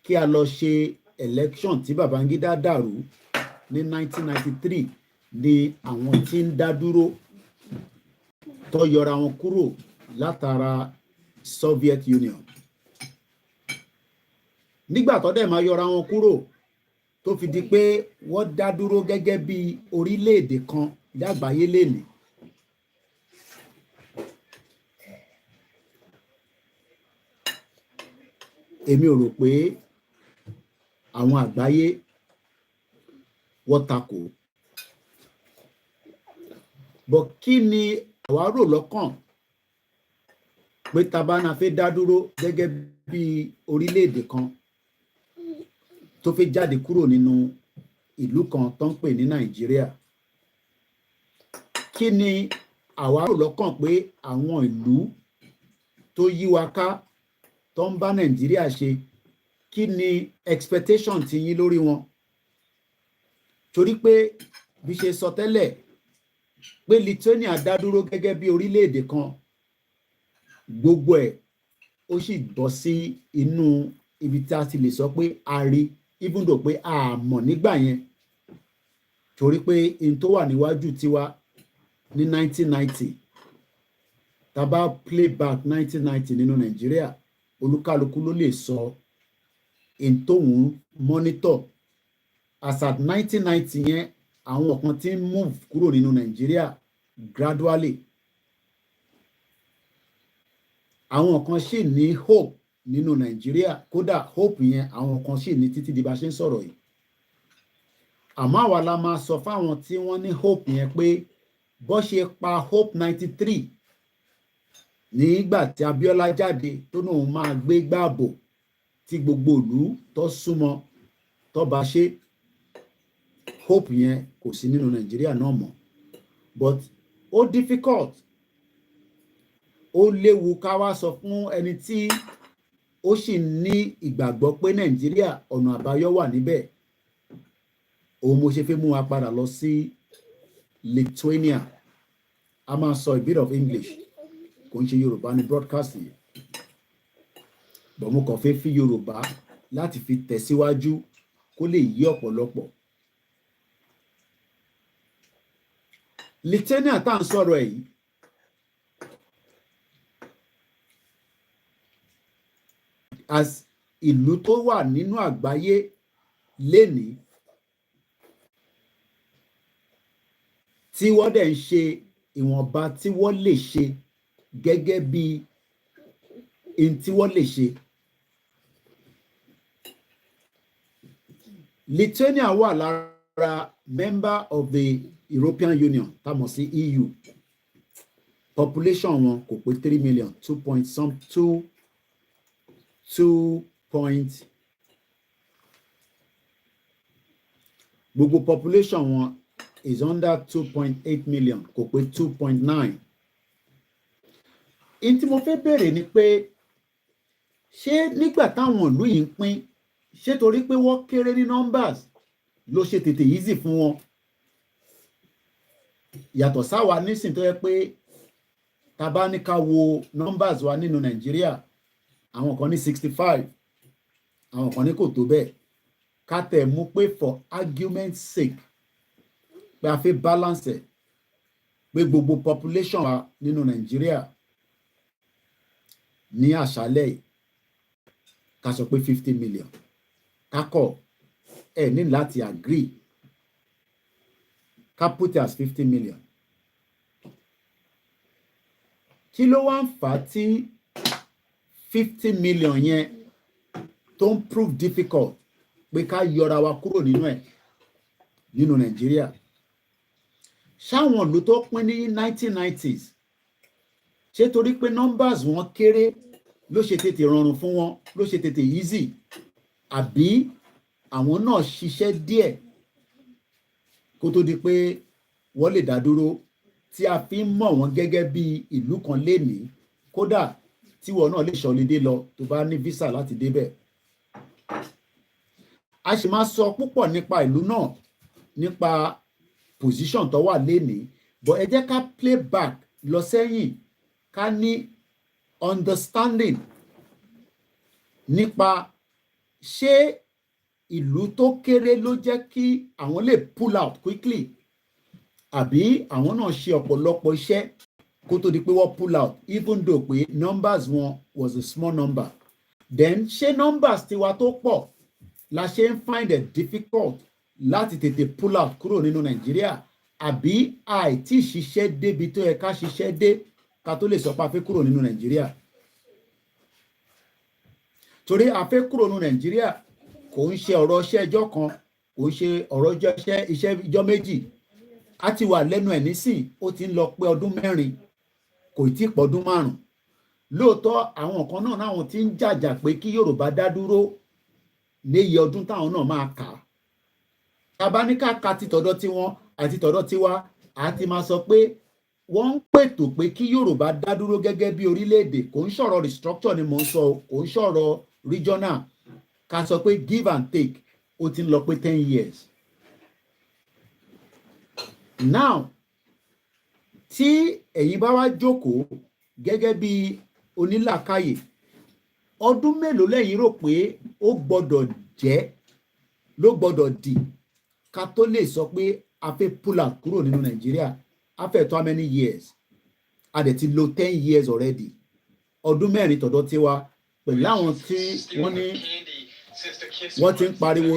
kí a lọ ṣe election tí Babangida dàrú ní 1993 ni àwọn tí ń dá dúró tó yọra wọn kúrò látara Soviet Union. Nígbà tó dẹ̀ máa yọra wọn kúrò tó fi di pé wọ́n dá dúró gẹ́gẹ́ bí orílẹ̀-èdè kan lágbàáyé lénìí. Èmi ò rò pé àwọn àgbáyé wọ́n takò. But kí ni àwa rò lọ́kàn pé tá bá náà fẹ́ dá dúró gẹ́gẹ́ bí orílẹ̀-èdè kan tó fẹ́ jáde kúrò nínú ìlú kan tó ń pè ní Nàìjíríà? Kí ni àwa rò lọ́kàn pé àwọn ìlú tó yí wa ká tó ń bá Nàìjíríà ṣe, kí ni expectation ti yín lórí wọn? Torí pé bí ṣe sọ tẹ́lẹ̀ pé Lithuania dá dúró gẹ́gẹ́ bí orílẹ̀-èdè kan, gbogbo ẹ̀ ó sì bọ́ sí inú ibi tí a ti lè sọ pé a rí, even though pé a mọ̀ nígbà yẹn, torí pé in tó wà níwájú tiwa ní 1990 tá bá play back 1990 nínú Nàìjíríà, olúkálukú ló lè sọ in tóun monitor. As at 1990 yẹn àwọn kan tí ń move kúrò nínú Nàìjíríà gradually. Àwọn kan sì ní hope nínú Nàìjíríà, kódà hope yẹn àwọn kan sì ní títí di bá ṣe ń sọ̀rọ̀ yìí. Àmọ́ àwa la máa sọ fáwọn tí wọ́n ní hope yẹn pé bó ṣe pa hope 93 nígbà tí Abíọ́lá jáde tó náà máa gbé gbààbò tí gbogbo ìlú tó súnmọ́ tó bá ṣe, hope yẹn kò sí nínú Nàìjíríà náà mọ́. But ó difficult, ó léwu ká wá sọ fún ẹni tí ó sì ní ìgbàgbọ́ pé Nàìjíríà ọ̀nà àbáyọ wà níbẹ̀. Òun mo ṣe fẹ́ mú wa padà lọ sí Lithuania. A máa sọ a bit of English, kò ń ṣe Yorùbá ní broadcast yìí, but mo kàn fẹ́ fi Yorùbá láti fi tẹ̀síwájú kó lè yí ọ̀pọ̀lọpọ̀. Lithuania tá à ń sọ̀rọ̀ ẹ̀ yìí, as ìlú tó wà nínú àgbáyé lénìí tí wọ́n dẹ̀ ń ṣe ìwọ̀nba tí wọ́n lè ṣe gẹ́gẹ́ bí in tí wọ́n lè ṣe. Lithuania wà lára member of the European Union tá mọ̀ sí EU. Population wọn kò pé 3 million, 2 point gbogbo population wọn is under 2.8 million, kò pé 2.9. In tí mo fẹ́ bèèrè ni pé ṣé nígbà táwọn ìlú yìí ń pín, ṣé torí pé wọ́n kéré ní numbers ló ṣe tètè easy fún wọn? Yàtọ̀ sáwa nísìn tó yẹ pé tá bá ní ká wo numbers wa nínú Nàìjíríà, àwọn kan ní 65, àwọn kan ní kò tó bẹ́ẹ̀. Ká tẹ̀ mú pé for argument's sake pé a fẹ́ balance ẹ̀, pé gbogbo population wa nínú Nàìjíríà ní àṣálẹ́ yìí ká sọ pé 50 million. Kákọ̀ ẹ̀ ní láti agree ká put it as 50 million. Kí ló wá ń fà á tí 50 million yẹn tó ń prove difficult pé ká yọra wa kúrò nínú ẹ̀ nínú Nàìjíríà? Ṣáwọn ìlú tó pín ní 1990s ṣé torí pé numbers wọn kéré ló ṣe tètè rọrùn fún wọn, ló ṣe tètè easy, àbí àwọn náà ṣiṣẹ́ díẹ̀ kó tó di pé wọ́n lè dá dúró tí a fi ń mọ̀ wọ́n gẹ́gẹ́ bí ìlú kan lénìí, kódà tí wọ́n náà lè ṣọlidé lọ tó bá ní visa láti débẹ̀. A sì máa sọ púpọ̀ nípa ìlú náà, nípa position tó wà lénìí, but ẹ jẹ́ ká play back lọ sẹ́yìn ká ní understanding nípa ṣé ìlú tó kéré ló jẹ́ kí àwọn lè pull out quickly, àbí àwọn náà ṣe ọ̀pọ̀lọpọ̀ iṣẹ́ kó tó di pé wọ́n pull out even though pé numbers wọn was a small number. Then ṣé numbers tiwa tó pọ̀ la ṣe ń find it difficult láti tètè pull out kúrò nínú Nàìjíríà, àbí àìtí ṣiṣẹ́ débi tó yẹ ká ṣiṣẹ́ dé ká tó lè sọ pé a fẹ́ kúrò nínú Nàìjíríà? Torí a fẹ́ kúrò nínú Nàìjíríà kò ń ṣe ọ̀rọ̀ iṣẹ́ ẹjọ́ kan, kò ń ṣe ọ̀rọ̀ iṣẹ́ ìjọ́ méjì. A ti wà lẹ́nu ẹ̀ nísìn, ó ti ń lọ pé ọdún 4, kò tí ì pọ̀dún 5. Lóòótọ́ àwọn kan náà náwọn ti ń jàjà pé kí Yorùbá dá dúró léye ọdún táwọn náà máa kà á. Tàbá ní ká ka ti tọ̀dọ̀ tiwọn àti tọ̀dọ̀ tiwa, a ti máa sọ pé wọ́n ń pètò pé kí Yorùbá dá dúró gẹ́gẹ́ bí orílẹ̀-èdè. Kò ń sọ̀rọ̀ restructure ni mò ń sọ, kò ń sọ̀rọ̀ regional. Ká sọ pé give and take, ó ti ń lọ pé 10 years. Now, tí ẹ̀yin bá wá jókòó gẹ́gẹ́ bí onílàákàyè, ọdún mélòó lẹ́yìn rò pé ó gbọ́dọ̀ jẹ́ ló gbọ́dọ̀ dì ká tó lè sọ pé a fẹ́ pull out kúrò nínú Nàìjíríà? A fẹ́ tó how many years? A dẹ̀ ti lò 10 years already. Ọdún 4 tọ̀dọ̀ tiwa pẹ̀lú àwọn tí wọ́n ní wọ́n ti ń pariwo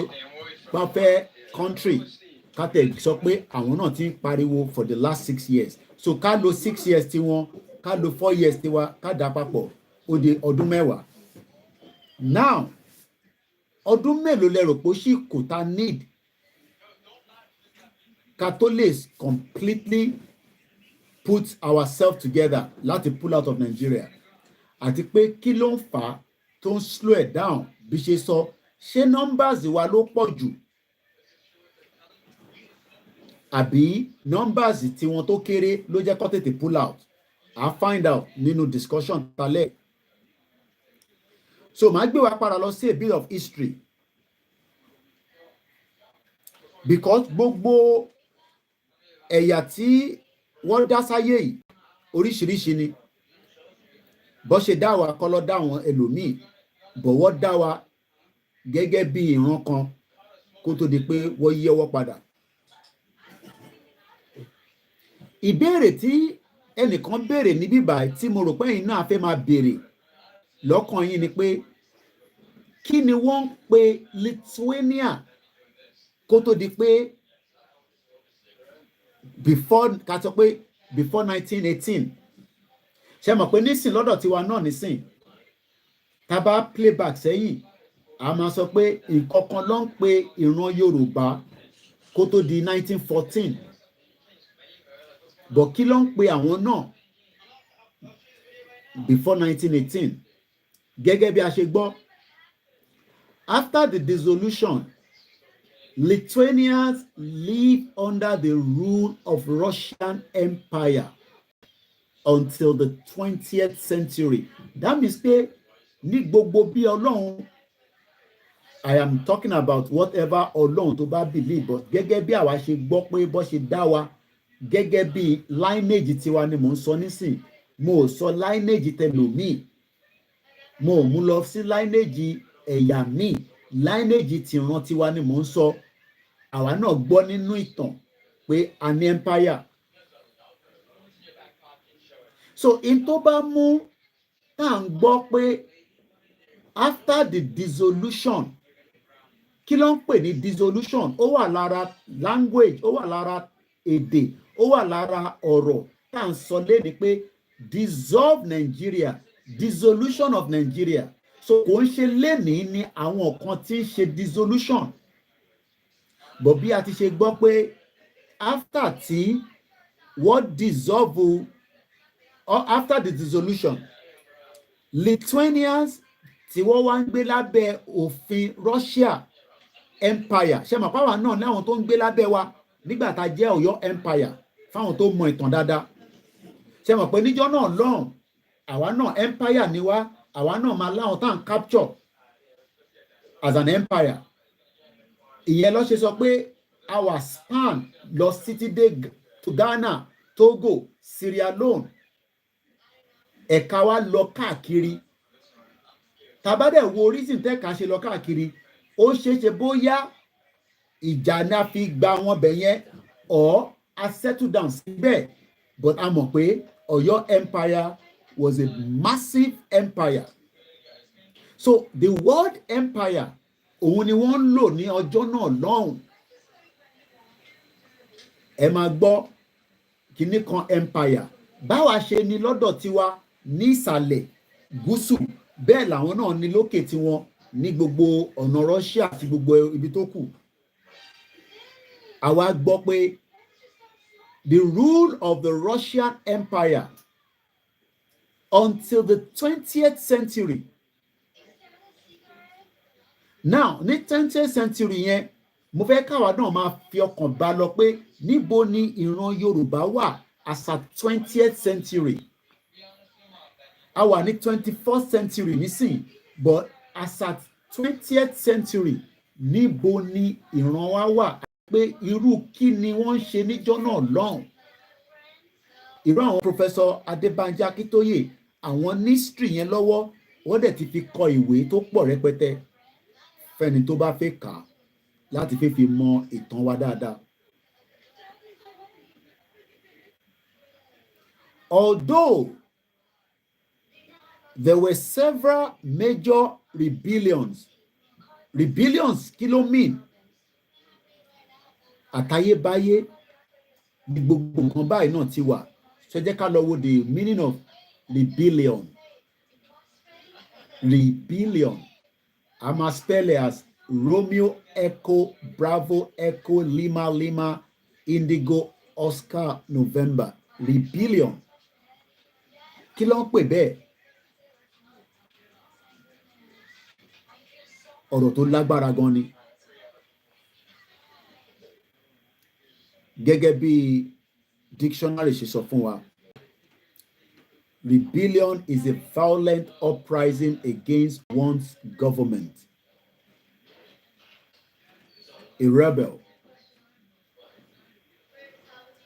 wọ́n fẹ́ country, ká tẹ̀ sọ pé àwọn náà ti ń pariwo for the last 6 years. So ká lo 6 years tiwọn, ká lo 4 years tiwa, ká dà papọ̀, ó di ọdún 10. Now, ọdún mélòó lẹ rò pé ó ṣì kù tá need ká tó lè completely put ourselves together láti pull out of Nigeria? Àti pé kí ló ń fà á tó ń slow it down? Bí ṣe sọ, ṣé numbers wa ló pọ̀ jù, àbí numbers tí wọn tó kéré ló jẹ́ kó tètè pull out? I find out nínú discussion talẹ̀. So màá gbé wa padà lọ sí a bit of history, because gbogbo ẹ̀yà tí wọ́n dá sáyé yìí oríṣiríṣi ni. Bó ṣe dá wa kọ́ ló dá wọn ẹlòmíì, bọ̀ wọ́n dá wa gẹ́gẹ́ bí ìran kan kó tó di pé wọ́n yí ọwọ́ padà. Ìbéèrè tí ẹnìkan béèrè ní bíbá tí mo rò pé ẹ̀yin náà fẹ́ máa béèrè lọ́kàn yín ni pé kí ni wọ́n ń pe Lithuania kó tó di pé before ká sọ pé before 1918 ṣe mọ̀ pé nísìn lọ́dọ̀ tiwa náà nísìn tá a bá playback sẹ́yìn a máa sọ pé nǹkan kan ló ń pe ìran Yorùbá kó tó di 1914 but kí ló ń pe àwọn náà before 1918 gẹ́gẹ́ bí a ṣe gbọ́ after the dissolution Lithuanians lived under the rule of Russian Empire until the 20th century. That means pé ní gbogbo bí Ọlọ́run, I am talking about whatever Ọlọ́run tó bá believe, but gẹ́gẹ́ bí àwa ṣe gbọ́ pé bó ṣe dá wa gẹ́gẹ́ bí lineage tiwa ni mò ń sọ nísìn, mo ò sọ lineage tẹlòmíì, mo ò mú lọ sí lineage ẹ̀yà míì, lineage tìran tiwa ni mò ń sọ. Àwa náà gbọ́ nínú ìtàn pé a ní empire. So in tó bá mú tá à ń gbọ́ pé after the dissolution, kí ló ń pè ní dissolution? Ó wà lára language, ó wà lára èdè, ó wà lára ọ̀rọ̀ tá à ń sọ léde pé dissolve Nigeria, dissolution of Nigeria. So kò ń ṣe lénìí ni àwọn kan tí ń ṣe dissolution. But bí a ti ṣe gbọ́ pé after tí wọ́n dissolve or after the dissolution, Lithuanians tí wọ́n wá ń gbé lábẹ́ òfin Russia Empire, ṣe mọ̀ pàwọn náà ní àwọn tó ń gbé lábẹ́ wa nígbà tá a jẹ́ Ọ̀yọ́ Empire fáwọn tó mọ ìtàn dáadáa. Ṣe mọ̀ pé níjọ́ náà lọ́hùn àwa náà Empire ni wá, àwa náà máa láwọn tá à ń capture as an empire. Ìyẹn ló ṣe sọ pé our span lọ títí dé to Ghana, Togo, Sierra Leone, ẹ̀ka wa lọ káàkiri. Tàbádẹ̀ wo reason tẹ́ka ṣe lọ káàkiri, ó ṣeéṣe bóyá ìjà ni a fi gba wọn bẹ̀ yẹn or a settle down síbẹ̀, but a mọ̀ pé Ọ̀yọ́ Empire was a massive empire. So the word empire òun ni wọ́n ń lò ní ọjọ́ náà lọ́hùn. Ẹ máa gbọ́ kinní kan empire. Báwa ṣe ni lọ́dọ̀ tiwa ní ìsàlẹ̀ gúúsù, bẹ́ẹ̀ làwọn náà ní lókè tiwọn ní gbogbo ọ̀nà Russia àti gbogbo ibi tó kù. Àwa gbọ́ pé the rule of the Russian Empire until the 20th century. Now ní 20th century yẹn mo fẹ́ káwa náà máa fi ọkàn bá lọ pé níbo ni ìran Yorùbá wà as at 20th century. A wà ní 21st century nísìn, but as at 20th century níbo ni ìran wa wà, pé irú kí ni wọ́n ń ṣe níjọ́ náà lọ́hùn. Irú àwọn Professor Adébánjí Akíntóyè àwọn ní history yẹn lọ́wọ́, wọ́n dẹ̀ ti fi kọ ìwé tó pọ̀ rẹpẹtẹ fẹ́ni tó bá fẹ́ kà á láti fi mọ ìtàn wa dáadáa. Although there were several major rebellions kí ló mean? Àtayébáyé ní gbogbo nǹkan báyìí náà ti wà. Ṣé jẹ́ ká lọ wo the meaning of rebellion. Rebellion, a máa spell it as Romeo Echo Bravo Echo Lima Lima Indigo Oscar November. Rebellion. Kí ló ń pè bẹ́ẹ̀? Ọ̀rọ̀ tó lágbára gan ni. Gẹ́gẹ́ bí dictionary ṣe sọ fún wa, rebellion is a violent uprising against one's government. A rebel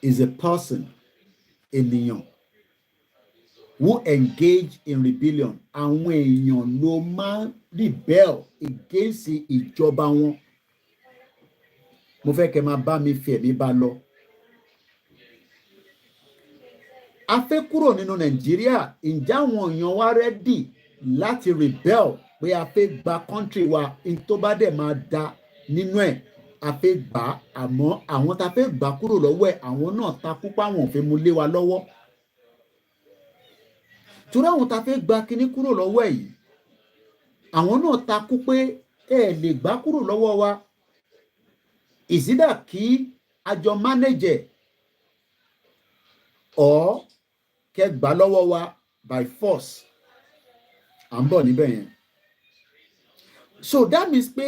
is a person, ènìyàn, who engage in rebellion. Àwọn èèyàn ló máa rebel against ìjọba wọn. Mo fẹ́ kẹ́ máa bá mi fi ẹ̀mí bá lọ. A fẹ́ kúrò nínú Nàìjíríà, ǹjẹ́ àwọn èèyàn wa ready láti rebel pé a fẹ́ gba country wa in tó bá dẹ̀ máa da nínú ẹ̀ a fẹ́ gbà á, àmọ́ àwọn tá a fẹ́ gbà kúrò lọ́wọ́ ẹ̀ àwọn náà takú páwọn ò fẹ́ mú lé wa lọ́wọ́. Torí àwọn tá a fẹ́ gba kinní kúrò lọ́wọ́ ẹ̀ yìí àwọn náà takú pé ẹ lè gbà kúrò lọ́wọ́ wa, ìsídà kí a jọ manage or kẹ́ gbà lọ́wọ́ wa by force. À ń bọ̀ níbẹ̀ yẹn. So that means pé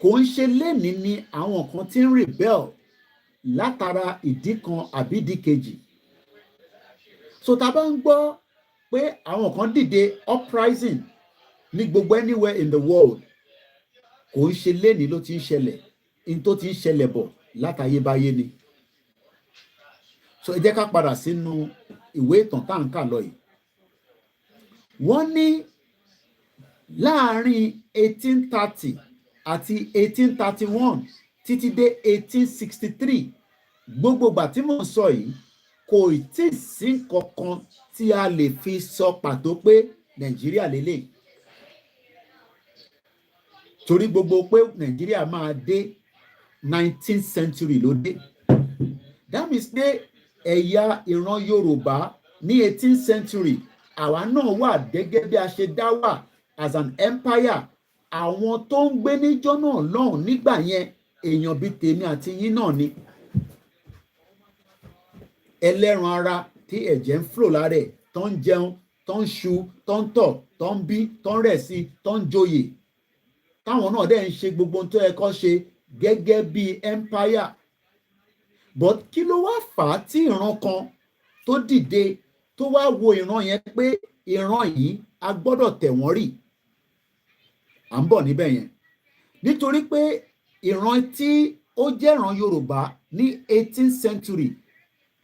kò ń ṣe lénìí ni àwọn kan ti ń rebel látara ìdí kan àbí ìdí kejì. So tá a bá ń gbọ́ pé àwọn kan dìde uprising ní gbogbo anywhere in the world, kò ń ṣe lénìí ló ti ń ṣẹlẹ̀, in tó ti ń ṣẹlẹ̀ bọ̀ látayébáyé ni. So ẹ jẹ́ ká padà sínú ìwé ìtàn tá à ń kà lọ yìí. Wọ́n ní láàárín 1830 àti 1831 títí dé 1863 gbogbo ìgbà tí mò ń sọ yìí kò tí ì sí kankan tí a lè fi sọ pàtó pé Nàìjíríà lélẹ̀. Torí gbogbo pé Nàìjíríà máa dé 19th century ló dé. That means pé ẹ̀yà ìran Yorùbá ní 18th century àwa náà wà gẹ́gẹ́ bí a ṣe dá wà as an empire. Àwọn tó ń gbé níjọ́ náà lọ́hùn nígbà yẹn èèyàn bíi tèmi àti yín náà ni. Ẹlẹ́ran ara tí ẹ̀jẹ̀ ń flow lára ẹ̀, tó ń jẹun, tó ń ṣu, tó ń tọ̀, tó ń bí, tó ń rẹ̀ sí, tó ń joyè. Táwọn náà dẹ̀ ń ṣe gbogbo ohun tó yẹ kó ṣe gẹ́gẹ́ bí empire. But kí ló wá fà á tí ìran kan tó dìde tó wá wo ìran yẹn pé ìran yìí a gbọ́dọ̀ tẹ̀ wọ́n rì? À ń bọ̀ níbẹ̀ yẹn. Nítorí pé ìran tí ó jẹ́ ìran Yorùbá ní 18th century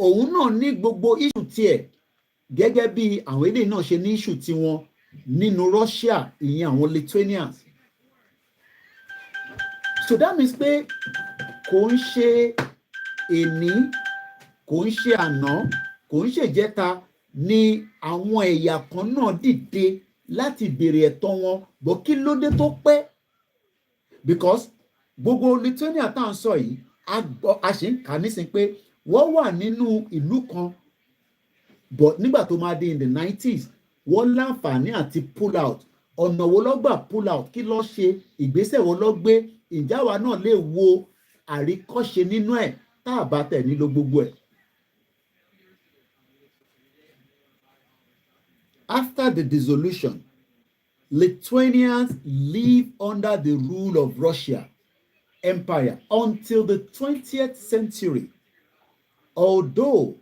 òun náà ní gbogbo issue tiẹ̀ gẹ́gẹ́ bí àwọn eléyìí náà ṣe ní issue tiwọn nínú Russia, ìyẹn àwọn Lithuanians. So that means pé kò ń ṣe èní, kò ń ṣe àná, kò ń ṣèjẹta ni àwọn ẹ̀yà kan náà dìde láti béèrè ẹ̀tọ́ wọn. Bó kí ló dé tó pẹ́? Because gbogbo Lithuania tá à ń sọ yìí a ṣe ń kà nísìnyí pé wọ́n wà nínú ìlú kan, but nígbà tó máa dé in the 90s wọ́n láǹfààní àti pull out. Ọ̀nà wo ló gbà pull out? Kí ló ṣe? Ìgbésẹ̀ wo ló gbé? Ìjáwa náà lè wo àríkọ́ṣe nínú ẹ̀ tá a bá tẹ̀ nílò gbogbo ẹ̀. After the dissolution, Lithuanians live under the rule of Russia Empire until the 20th century. Although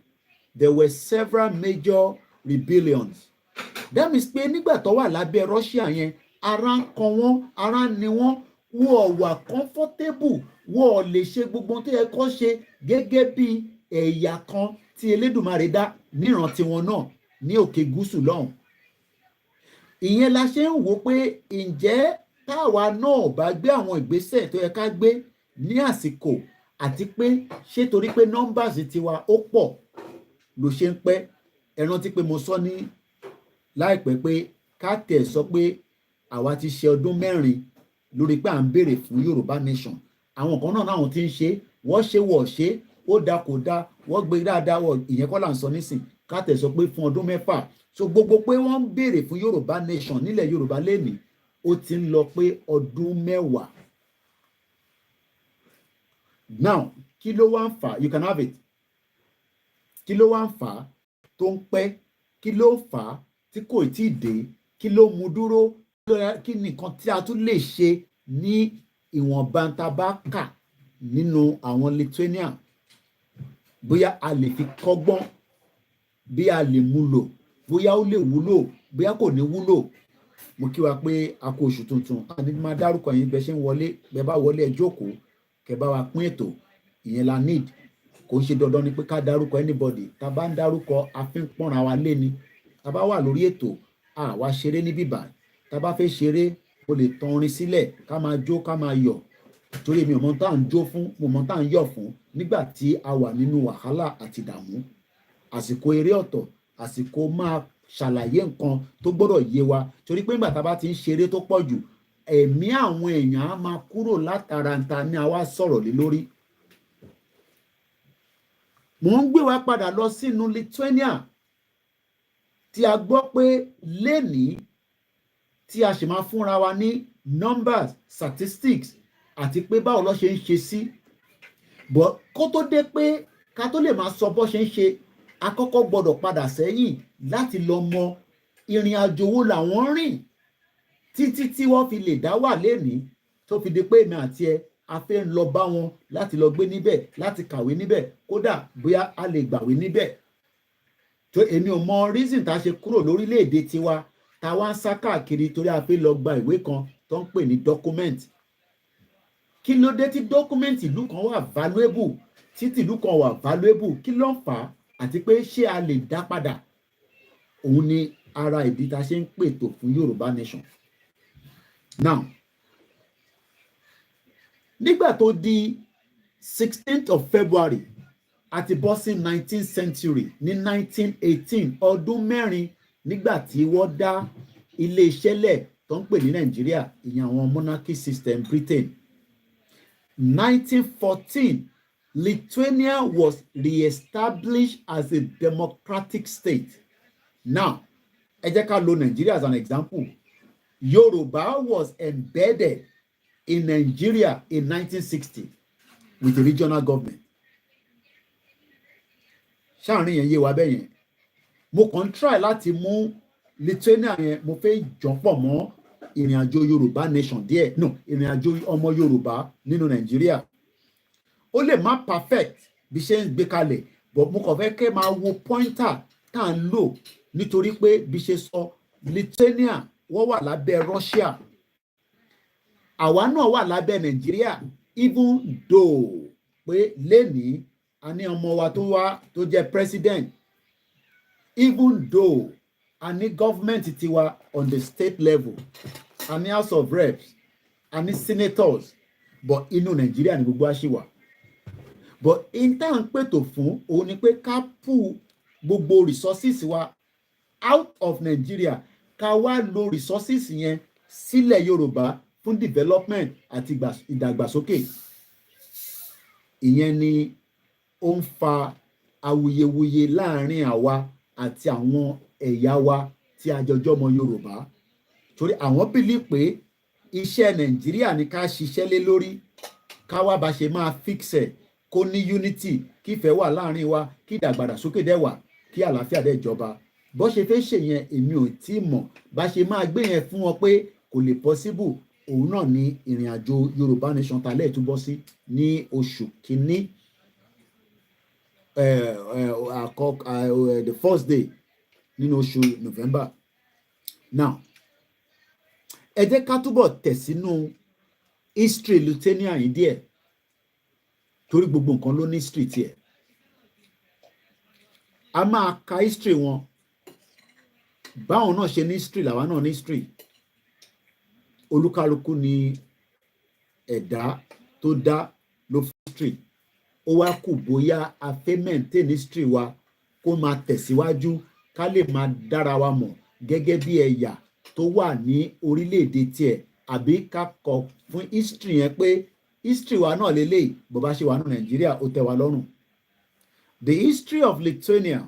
there were several major rebellions. That means pé nígbà tó wà lábẹ́ Russia yẹn, ara ń kan wọ́n, ara ń ni wọ́n, wọ́n wà comfortable, wọ́n lè ṣe gbogbo tó yẹ kó ṣe gẹ́gẹ́ bí ẹ̀yà kan tí Elédùmarè dá níran tiwọn náà ní òkè gúúsù lọ́hùn. Ìyẹn la ṣe ń wò pé ǹjẹ́ táwa náà bá gbé àwọn ìgbésẹ̀ tó yẹ ká gbé ní àsìkò, àti pé ṣé torí pé numbers tiwa ó pọ̀ ló ṣe ń pẹ́. Ẹ rántí pé mo sọ ní láìpẹ́ pé ká tẹ̀ sọ pé àwa ti ṣe ọdún 4 lórí pé à ń béèrè fún Yorùbá nation. Àwọn kan náà náà ti ń ṣe, wọ́n ṣe wọ̀ ṣe, ó dá kò dá, wọ́n gbé dáadáa wọ̀, ìyẹn kọ́ là ń sọ nísìn. Ká tẹ̀ sọ pé fún ọdún 6. So gbogbo pé wọ́n ń béèrè fún Yorùbá nation nílẹ̀ Yorùbá lénìí ó ti ń lọ pé ọdún 10. Now kí ló wá ń fà? You can have it. Kí ló wá ń fà tó ń pẹ́? Kí ló ń fà tí kò tí ì dé? Kí ló mú dúró? Kí nìkan tí a tún lè ṣe ní ìwọ̀nba tá bá kà nínú àwọn Lithuania? Bóyá a lè fi kọ́gbọ́n, bí a lè mú lò, bóyá ó lè wúlò, bóyá kò ní wúlò. Mo kí wa pé a kú oṣù tuntun. A ní máa dárúkọ yín bẹ́ẹ̀ ṣe ń wọlé, bẹ́ẹ̀ bá wọlé ẹ jókòó, kẹ́ bá wa pín ètò. Ìyẹn la need. Kò ń ṣe dandan ni pé ká dárúkọ anybody. Tá bá ń dárúkọ a fi ń pọ́nra wa lé ni. Tá bá wà lórí ètò àwa ṣeré ní bíbà. Tá bá fẹ́ ṣeré o lè tan orin sílẹ̀ ká máa jó ká máa yọ̀. Torí mi ò mọ tá à ń jó fún, mo mọ tá à ń yọ̀ fún nígbà tí a wà nínú wàhálà àti ìdààmú. Àsìkò eré ọ̀tọ̀, àsìkò máa ṣàlàyé nǹkan tó gbọ́dọ̀ yé wa torí pé nígbà tá a bá ti ń ṣeré tó pọ̀ jù ẹ̀mí àwọn èèyàn á máa kúrò látara ta ní àwa sọ̀rọ̀ lé lórí. Mò ń gbé wa padà lọ sínú Lithuania tí a gbọ́ pé lénìí tí a sì máa fúnra wa ní numbers statistics àti pé báwo ló ṣe ń ṣe sí. But kó tó dé pé ká tó lè máa sọ bó ṣe ń ṣe a kọ́kọ́ gbọ́dọ̀ padà sẹ́yìn láti lọ mọ ìrìn àjò wo làwọn rìn títí tí wọ́n fi lè dá wà lénìí tó fi di pé èmi àti ẹ a fẹ́ lọ bá wọn láti lọ gbé níbẹ̀ láti kàwé níbẹ̀ kódà bóyá a lè gbàwé níbẹ̀. tó èmi ò mọ reason tá a ṣe kúrò lórílẹ̀‐èdè tiwa tá a wá ń sá káàkiri torí a fẹ́ lọ gba ìwé kan tó ń pè ní document. Kí ló dé tí document ìlú kan wà valuable tí tìlú kan wà valuable kí ló ń fà á àti pé ṣé a lè dá padà? Òun ni ara ìdí tá a ṣe ń pètò fún Yorùbá nation. Now nígbà tó di 16th of February àti bọ́ sí 19th century ní 1918 ọdún mẹ́rin nígbà tí wọ́n dá ilé iṣẹ́ lẹ̀ tó ń pè ní Nàìjíríà ìyẹn àwọn monarchy system Britain. 1914 Lithuania was re-established as a democratic state. Now ẹ jẹ́ ká lo Nigeria as an example. Yoruba was embedded in Nigeria in 1960 with the regional government. Ṣáàrin yẹn yé wa bẹ́ẹ̀ yẹn. Mo kàn ń try láti mú Lithuania yẹn mo fẹ́ jọpọ̀ mọ́ ìrìn àjò Yorùbá nation díẹ̀. No, ìrìn àjò ọmọ Yorùbá nínú Nàìjíríà. Ó lè má perfect bí ṣe ń gbé kalẹ̀ but mo kàn fẹ́ kẹ́ máa wo pointer tá à ń lò nítorí pé bí ṣe sọ Lithuania wọ́n wà lábẹ́ Russia. Àwa náà wà lábẹ́ Nàìjíríà even though pé lénìí a ní ọmọ wa tó jẹ́ president, even though a ní government tiwa on the state level, a ní house of reps, a ní senators, but inú Nàìjíríà ni gbogbo àṣì wà. But in tá à ń pètò fún òun ni pé ká pull gbogbo resources wa out of Nigeria ká wá lo resources yẹn sílẹ̀ Yorùbá fún development àti ìdàgbàsókè. Ìyẹn ni ó ń fa awuyewuye láàrin àwa àti àwọn ẹ̀yà wa tí a jọjọ́ ọmọ Yorùbá. Torí àwọn believe pé iṣẹ́ Nàìjíríà ni ká ṣiṣẹ́ lé lórí ká wá bá ṣe máa fix ẹ̀ kó ní unity kí ìfẹ́ wà láàrin wa kí ìdàgbàsókè dẹ̀ wà kí àlàáfíà dẹ̀ jọba. Bó ṣe fẹ́ ṣe yẹn èmi ò tí mọ̀ bá ṣe máa gbé yẹn fún wọn pé kò lè possible. Òun náà ni ìrìn àjò Yorùbá nation ta lẹ́ẹ̀ túbọ̀ sí ní oṣù kìíní the first day nínú oṣù November. Now ẹ jẹ́ ká túbọ̀ tẹ̀ sínú history Lithuania yìí díẹ̀ torí gbogbo nǹkan ló ní history tiẹ̀. A máa ka history wọn báwọn náà ṣe ní history làwa náà ní history. Olúkálùkù ni ẹ̀dá tó dá ló fún history. Ó wá kù bóyá a fẹ́ maintain history wa kó máa tẹ̀síwájú ká lè máa dára wa mọ̀ gẹ́gẹ́ bí ẹ̀yà tó wà ní orílẹ̀-èdè tiẹ̀ àbí ká kọ fún history yẹn pé history wa náà lélẹ̀ bó bá ṣe wà ní Nàìjíríà ó tẹ́ wa lọ́rùn. The history of Lithuania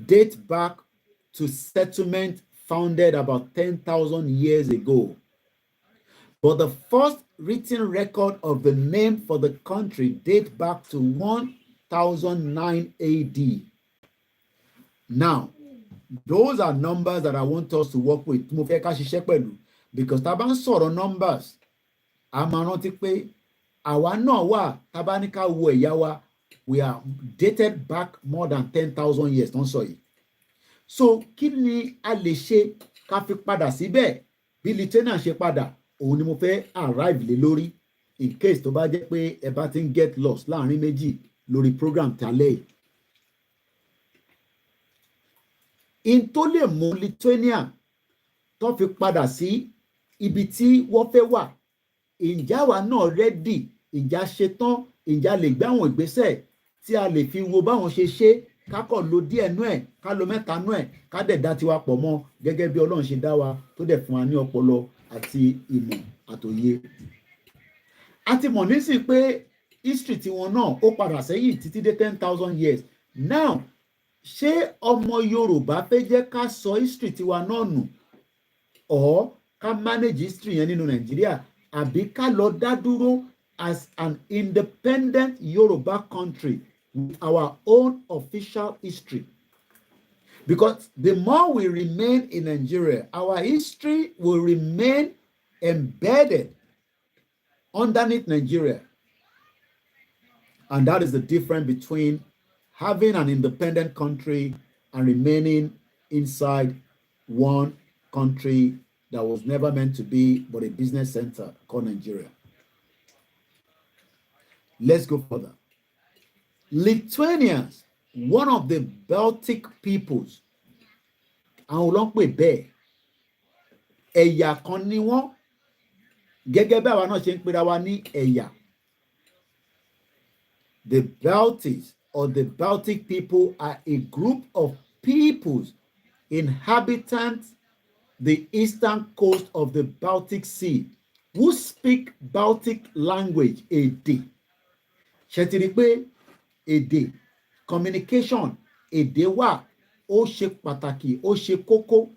dates back to settlement founded about 10,000 years ago. But the first written record of the name for the country dates back to 1009 AD. Now, those are numbers that I want us to work with. Mo fẹ́ ká ṣiṣẹ́ pẹ̀lú because tá a bá ń sọ̀rọ̀ numbers, a máa rántí pé àwa náà wà tá a bá ní ká wo ẹ̀yà wa, we are dated back more than 10,000 years tó ń sọ yìí. So kí ni a lè ṣe ká fi padà síbẹ̀ bí Lithuania ṣe padà? Òun ni mo fẹ́ arrive lé lórí in case tó bá jẹ́ pé ẹ bá ti ń get lost láàrin méjì lórí program tálẹ̀ yìí. In tó lè mú Lithuania tó fi padà sí ibi tí wọ́n fẹ́ wà, ǹjẹ́ àwa náà ready, ìjà ṣetán, ìjà lè gbé àwọn ìgbésẹ̀ tí a lè fi wo báwọn ṣe ṣe ká kọ̀ lo díẹ̀ nú ẹ̀ ká lo mẹ́ta nú ẹ̀ ká dẹ̀ dá tiwa pọ̀ mọ́ gẹ́gẹ́ bí Ọlọ́run ṣe dá wa tó dẹ̀ fún wa ní ọpọlọ àti ìmọ̀ àtòye. A ti mọ̀ nísìn pé history tiwọn náà ó padà sẹ́yìn títí dé 10,000 years. Now ṣé ọmọ Yorùbá fẹ́ jẹ́ ká sọ history tiwa náà nù or ká manage history yẹn nínú Nàìjíríà àbí ká lọ dá dúró as an independent Yoruba country with our own official history? Because the more we remain in Nigeria, our history will remain embedded underneath Nigeria. And that is the difference between having an independent country and remaining inside one country that was never meant to be but a business center called Nigeria. Let's go further. Lithuanians, one of the Baltic peoples, àwọn ló ń pè bẹ́ẹ̀, ẹ̀yà kan ni wọ́n, gẹ́gẹ́ bí àwa náà ṣe ń pera wa ní ẹ̀yà. The Baltics or the Baltic people are a group of peoples inhabitants the eastern coast of the Baltic Sea who speak Baltic language, èdè. Ṣé ti rí pé èdè, communication, èdè wà, ó ṣe pàtàkì, ó ṣe kókó.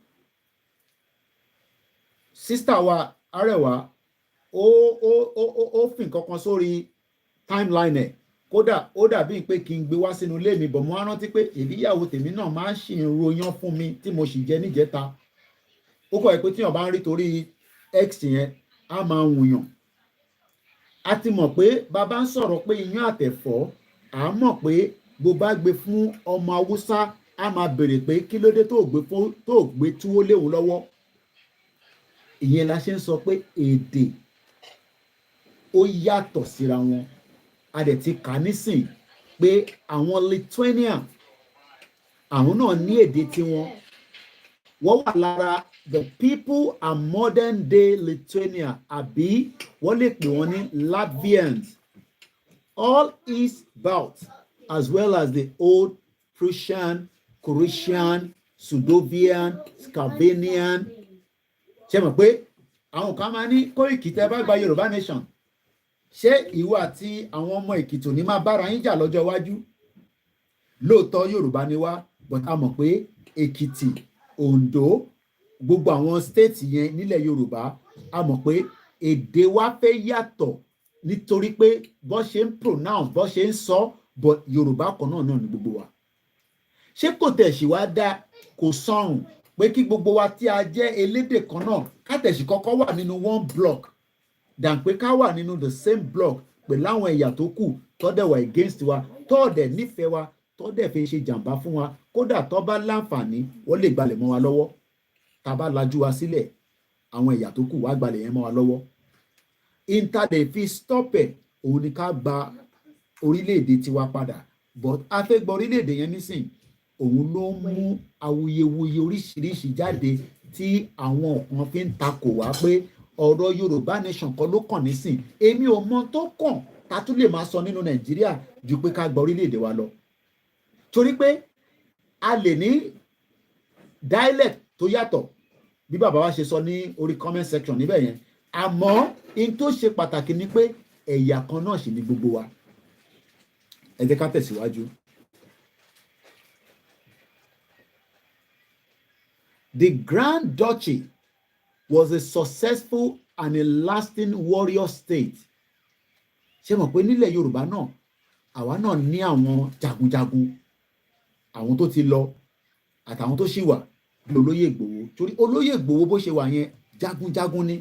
Sister wa Arẹwà, ó fi nǹkan kan sórí timeline ẹ̀. Kódà ó dàbí pé kí n gbé wá sínú ilé mi, bọ̀ mo rántí pé ìyàwó tèmi náà máa ń ṣì ń royán fún mi tí mo sì jẹ níjẹta. Ó kọ̀ pé tíyàn bá ń rí torí x yẹn á máa wùyàn. A ti mọ̀ pé bàbá ń sọ̀rọ̀ pé iyán àtẹ̀fọ́, à ń mọ̀ pé bó bá gbé fún ọmọ Haúsá á máa béèrè pé kí ló dé tó gbé túwó léwu lọ́wọ́. Ìyẹn la ṣe ń sọ pé èdè ó yàtọ̀ síra wọn. A dẹ̀ ti kà nísìn pé àwọn Lithuania, àwọn náà ní èdè tiwọn. Wọ́n wà lára the people and modern day Lithuania, àbí wọ́n lè pè wọ́n ní Latvians. All East Balt as well as the old Prussian, Croatian, Sudovian, Scandinavian. Ṣé mọ̀ pé àwọn kan máa ní Kóìkì tẹ́ bá gba Yorùbá nation, ṣé ìwọ àti àwọn ọmọ Èkìtì ní máa bára yín jà lọ́jọ́ iwájú? Lóòótọ́ Yorùbá ni wá, but a mọ̀ pé Èkìtì, Oǹdó, gbogbo àwọn state yẹn nílẹ̀ Yorùbá, a mọ̀ pé èdè wa fẹ́ yàtọ̀ nítorí pé bó ṣe ń pronounce, bó ṣe ń sọ, but Yorùbá kan náà ní gbogbo wa. Ṣé kò tẹ̀sí wá dá, kò sọ̀rùn pé kí gbogbo wa tí a jẹ́ elédè kan náà ká tẹ̀sí kọ́kọ́ wà nínú one block than pé ká wà nínú the same block pẹ̀lú àwọn ẹ̀yà tó kù tó dẹ̀ wà against wa, tó dẹ̀ nífẹ̀ẹ́ wa, tó dẹ̀ fi ṣe jàǹbá fún wa, kódà tó bá láǹfààní wọ́n lè gbalẹ̀ mọ́ wa lọ́wọ́. Tá bá lajú wa sílẹ̀, àwọn ẹ̀yà tó kù wá gbalẹ̀ yẹn mọ́ wa lọ́wọ́. Intade fi stop ẹ̀, òun ni ká gba orílẹ̀-èdè tiwa padà, but a fẹ́ gba orílẹ̀-èdè yẹn nísìn, òun ló ń mú awuyewuye oríṣiríṣi jáde tí àwọn kan fi ń takò wá pé ọ̀rọ̀ Yorùbá nation kan ló kàn nísìn. Èmi ò mọ tó kàn tá tún lè máa sọ nínú Nàìjíríà ju pé ká gba orílẹ̀-èdè wa lọ. Torí pé a lè ní dialect tó yàtọ̀ bí bàbá wa ṣe sọ ní orí comment section níbẹ̀ yẹn, àmọ́ in tó ṣe pàtàkì ni pé ẹ̀yà kan náà sì ni gbogbo wa. Ẹ jẹ́ ká tẹ̀síwájú. The Grand Duchy was a successful and a lasting warrior state. Ṣé mọ̀ pé nílẹ̀ Yorùbá náà, àwa náà ní àwọn jagunjagun, àwọn tó ti lọ àtàwọn tó ṣì wà bí Olóyè Ìgbòho. Torí Olóyè Ìgbòho bó ṣe wà yẹn, jagunjagun ni.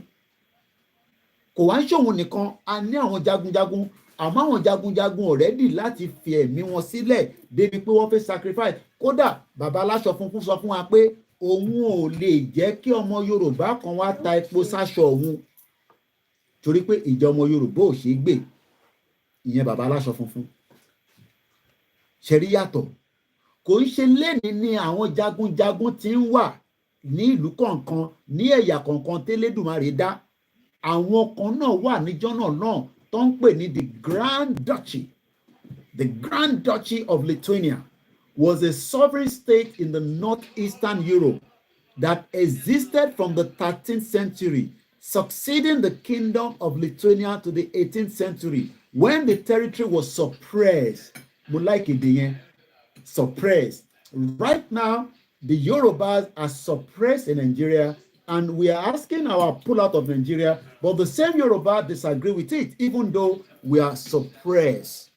Kò wá ń ṣòwò nìkan, a ní àwọn jagunjagun, àmọ́ àwọn jagunjagun already láti fi ẹ̀mí wọn sílẹ̀ débi pé wọ́n fẹ́ sacrifice. Kódà bàbá aláṣọ funfun sọ fún wa pé òun ò lè jẹ́ kí ọmọ Yorùbá kan wá ta epo sáṣọ òun torí pé ìjà ọmọ Yorùbá ò ṣeé gbè. Ìyẹn bàbá aláṣọ funfun. Ṣẹ̀rí yàtọ̀. Kò ń ṣe lẹ́ni ni àwọn jagunjagun ti ń wà ní ìlú kọ̀ọ̀kan, ní ẹ̀yà kọ̀ọ̀kan tẹ́lẹ́dùmarè dá. Àwọn kan náà wà níjọ́ náà tó ń pè ní the Grand Duchy of Lithuania. was a sovereign state in the northeastern Europe that existed from the 13th century, succeeding the kingdom of Lithuania to the 18th century, when the territory was suppressed. Mo like èdè yẹn, suppressed. Right now, the Yorubas are suppressed in Nigeria, and we are asking our pull out of Nigeria, but the same Yoruba disagree with it, even though we are suppressed.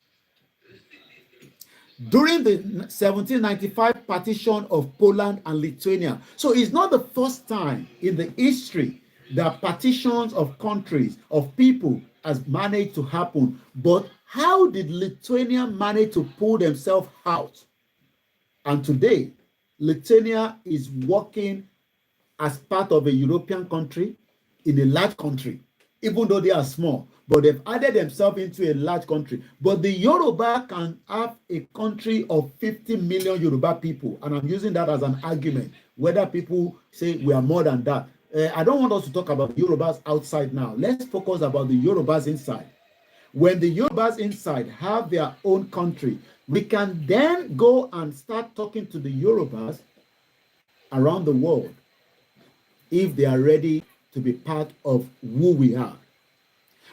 During the 1795 partition of Poland and Lithuania. So it's not the first time in the history that partitions of countries, of people, has managed to happen. But how did Lithuania manage to pull themselves out? And today, Lithuania is working as part of a European country in a large country, even though they are small, but they've added themselves into a large country. But the Yoruba can have a country of 50 million Yoruba people, and I'm using that as an argument, whether people say we are more than that. I don't want us to talk about Yorubas outside now. Let's focus about the Yorubas inside. When the Yorubas inside have their own country, we can then go and start talking to the Yorubas around the world if they are ready to be part of who we are.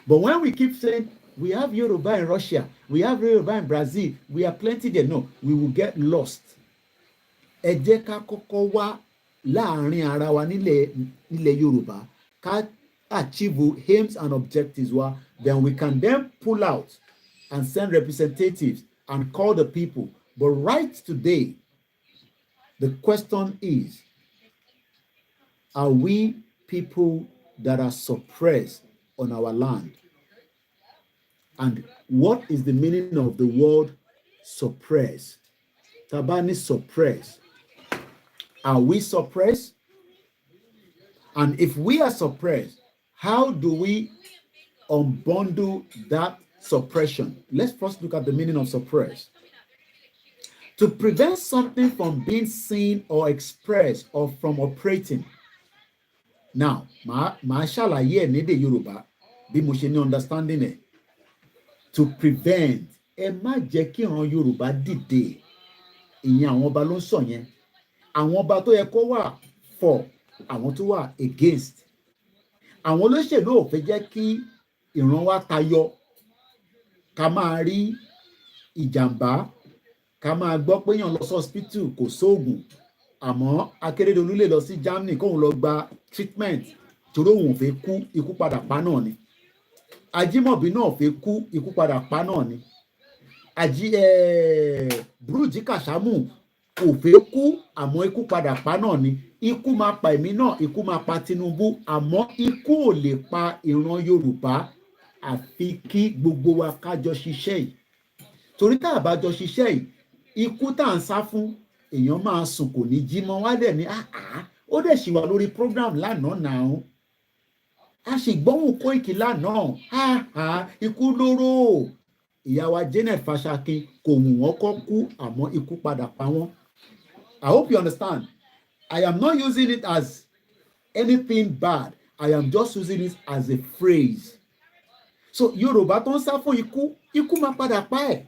But when we keep saying we have Yoruba in Russia, we have Yoruba in Brazil, we are plenty there, no, we will get lost. Ẹ jẹ́ ká kọ́kọ́ wá láàrin ara wa nílẹ̀ Yorùbá ká achieve aims and objectives wa, then we can then pull out and send representatives and call the people. But right today, the question is, are we people that are suppressed on our land? And what is the meaning of the word suppress? Tabani suppress. Are we suppressed? And if we are suppressed, how do we unbundle that suppression? Let's first look at the meaning of suppress. To prevent something from being seen or expressed or from operating. Now, màá ṣàlàyé ẹ̀ nídè Yorùbá bí mo ṣe ní understanding ẹ̀. To prevent, ẹ má jẹ́ kí ìran Yorùbá dìde. Ìyẹn àwọn ọba ló ń sọ yẹn. Àwọn ọba tó yẹ kó wà for, àwọn tó wà against. Àwọn olóṣèlú ò fẹ́ jẹ́ kí ìran wa tayọ. Ká máa rí ìjàmbá, ká máa gbọ́ pé èèyàn lọ sí hospital kò sóògùn. Àmọ́ Akérédolú lè lọ sí Germany kóun lọ gba treatment torí òun ò fẹ́ kú, ikú padà pa náà ni. Ajímọ̀bí náà fẹ́ kú, ikú padà pa náà ni. Bùrújì Kàṣámù kò fẹ́ kú, àmọ́ ikú padà pa náà ni. Ikú máa pa èmi náà, ikú máa pa Tinubu, àmọ́ ikú ò lè pa ìran Yorùbá àfi kí gbogbo wa ká jọ ṣiṣẹ́ yìí. Torí tá a bá jọ ṣiṣẹ́ yìí, ikú tá à ń sá fún, èèyàn máa sùn kò ní jí mọ́, wá dẹ̀ ní ó dẹ̀ ṣì wà lórí program lánàá náà. A sì gbọ́hùn Kóìkì lánàá, ikú lóró. Ìyá wa Janet Fashakin kò wù wọ́n kọ́ kú, àmọ́ ikú padà pa wọ́n. I hope you understand. I am not using it as anything bad. I am just using it as a phrase. So Yorùbá tó ń sá fún ikú, ikú máa padà pa ẹ̀.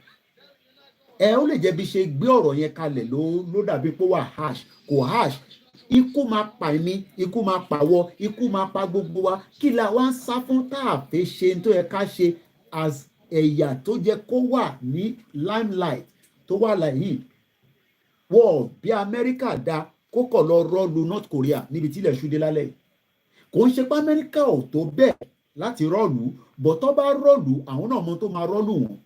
Ó lè jẹ́ bí ṣe gbé ọ̀rọ̀ yẹn kalẹ̀ ló dàbí pé wà harsh, kò harsh. Ikú máa pa èmi, ikú máa pa wọ́, ikú máa pa gbogbo wa. Kí la wá ń sá fún tá a fẹ́ ṣe tó yẹ ká ṣe as ẹ̀yà tó jẹ́ kó wà ní limelight tó wà láyìí. Wọ́n bí Amẹ́ríkà dá kó kọ̀ lọ rọ́ọ̀lù North Korea níbi tí ilẹ̀ ṣúdé lálẹ́ yìí. Kò ń ṣe pé Amẹ́ríkà ò tó bẹ́ẹ̀ láti rọ́ọ̀lù, bọ̀ tó bá rọ́ọ̀lù àwọn náà mọ tó máa rọ́ọ̀lù wọn.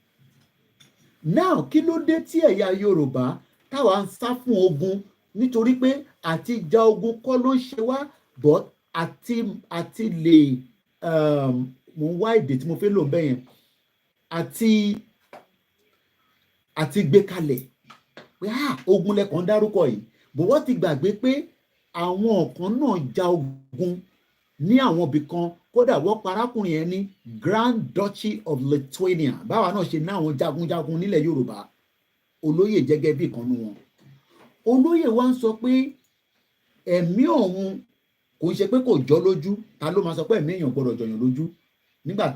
Now kí ló dé tí ẹ̀yà Yorùbá táwa ń sá fún ogun? Nítorí pé àti ja ogun kọ́ ló ń ṣe wá, but àti lè mo ń wá èdè tí mo fẹ́ lò bẹ́ẹ̀ yẹn, àti gbé kalẹ̀ pé ogun lẹ́kàn dárúkọ yìí, but wọ́n ti gbàgbé pé àwọn kan náà ja ogun ní àwọn ibì kan, kódà wọ́n parákùnrin yẹn ní Grand Duchy of Lithuania. Báwa náà ṣe ní àwọn jagunjagun nílẹ̀ Yorùbá, olóyè jẹ́gẹ́ bí ìkànnì wọn. Olóyè wa ń sọ pé ẹ̀mí òun kò ń ṣe pé kò jọ lójú. Ta ló máa sọ pé ẹ̀mí èèyàn gbọ́dọ̀ jọyàn lójú nígbà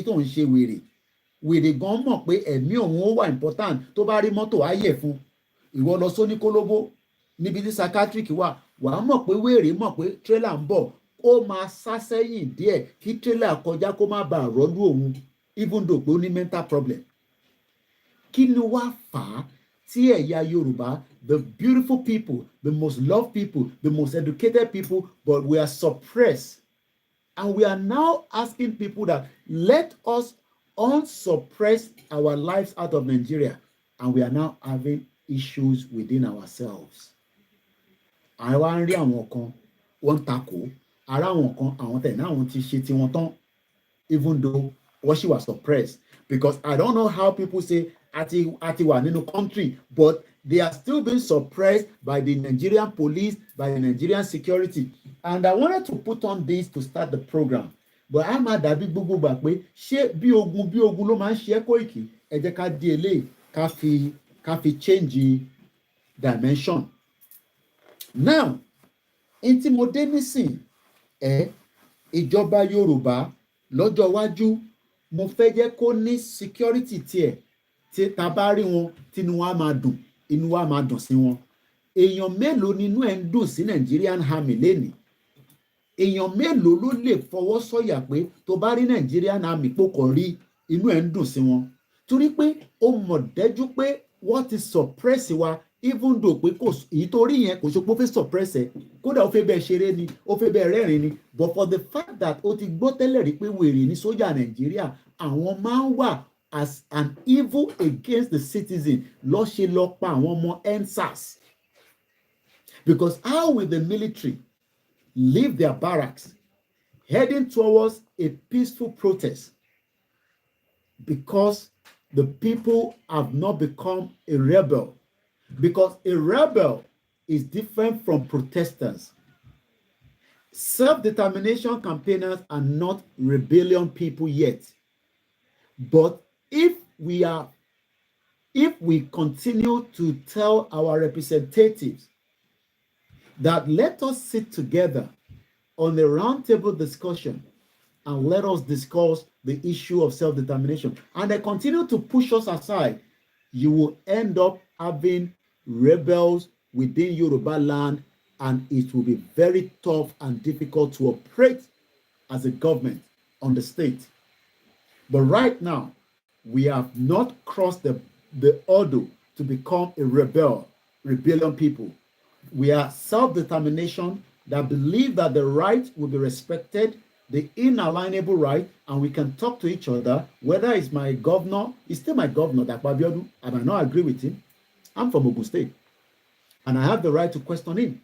tó ń ṣe wèrè gan mọ̀ pé ẹ̀mí òun ó wà important. Tó bá rí mọ́tò á yẹ̀ fún, ìwọ lọ sóní kólóbó níbi tí psychiatric wà, wàá mọ̀ pé wèrè mọ̀ pé trailer ń bọ̀, ó máa sá sẹ́yìn díẹ̀ kí trailer kọjá kó má bàa rọ́lú òun, even though pé ó ní mental problem. Kí ni wá fà á tí ẹ̀yà Yorùbá, the beautiful people, the most loved people, the most educated people, but we are suppressed. And we are now asking people that let us unsuppress our lives out of Nigeria. And we are now having issues within ourselves. Àwa ń rí àwọn kan wọ́n ń takò, ara àwọn kan àwọn tẹ̀ náà wọ́n ti ṣe tiwọn tán, even though wọ́n ṣì wà suppressed. Because I don't know how people say àti wà nínú country, but they are still being suppressed by the Nigerian police, by the Nigerian security. And I wanted to put on this to start the program. But a máa dàbí gbogbo gbà pé ṣé bí ogun ló máa ń ṣe é Koiki, ẹ jẹ́ ká di eléyìí ká fi change dimension. Now, in tí mo dé nísìn ìjọba Yorùbá lọ́jọ́ iwájú, mo fẹ́ jẹ́ kó ní security tiẹ̀, tí ta bá rí wọn tínú wa máa dùn, inú wa máa dùn sí wọn. Èèyàn mélòó nínú ẹ̀ ń dùn sí Nigerian Army lénìí? Èèyàn mélòó ló lè fọwọ́ sọ̀yà pé tó bá rí Nigerian Army pòkàn rí inú ẹ̀ ń dùn sí wọn? Torí pé ó mọ̀ dájú pé wọ́n ti suppress wa, even though pé kò èyí tó rí yẹn kò ṣe pé ó fẹ́ suppress ẹ̀, kódà ó fẹ́ bẹ́ẹ̀ ṣeré ni, ó fẹ́ bẹ́ẹ̀ rẹ́rìn ni, but for the fact that ó ti gbọ́ tẹ́lẹ̀ rí pé wèrè ní sójà Nàìjíríà, àwọn máa ń wà as an evil against the citizen lọ́ ṣe lọ pa àwọn ọmọ EndSARS. Because how will the military leave their barracks heading towards a peaceful protest because the people have not become a rebel? Because a rebel is different from protesters. Self-determination campaigners are not rebellion people yet. But if we continue to tell our representatives that let us sit together on a roundtable discussion and let us discuss the issue of self-determination, and they continue to push us aside, you will end up having rebels within Yoruba land, and it will be very tough and difficult to operate as a government on the state. But right now, we have not crossed the hurdle to become a rebellion people. We are self-determination that believe that the right will be respected, the inalienable right, and we can talk to each other. Whether it's my governor, he's still my governor, Dapo Abiodun. I might not agree with him. I'm from Ogun State, and I have the right to question him.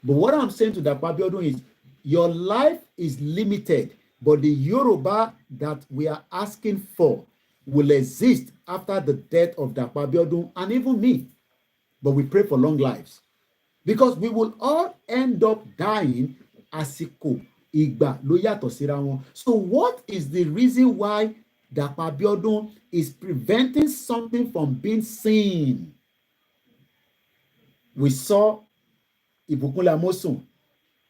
But what I'm saying to Dapo Abiodun is, your life is limited, but the Yoruba that we are asking for will exist after the death of Dapo Abiodun and even me. But we pray for long lives, because we will all end up dying àsìkò ìgbà ló yàtọ̀ síra wọn. So what is the reason why Dapo Abiodun is preventing something from being seen? We saw Ìbùkúnlé Amósùn,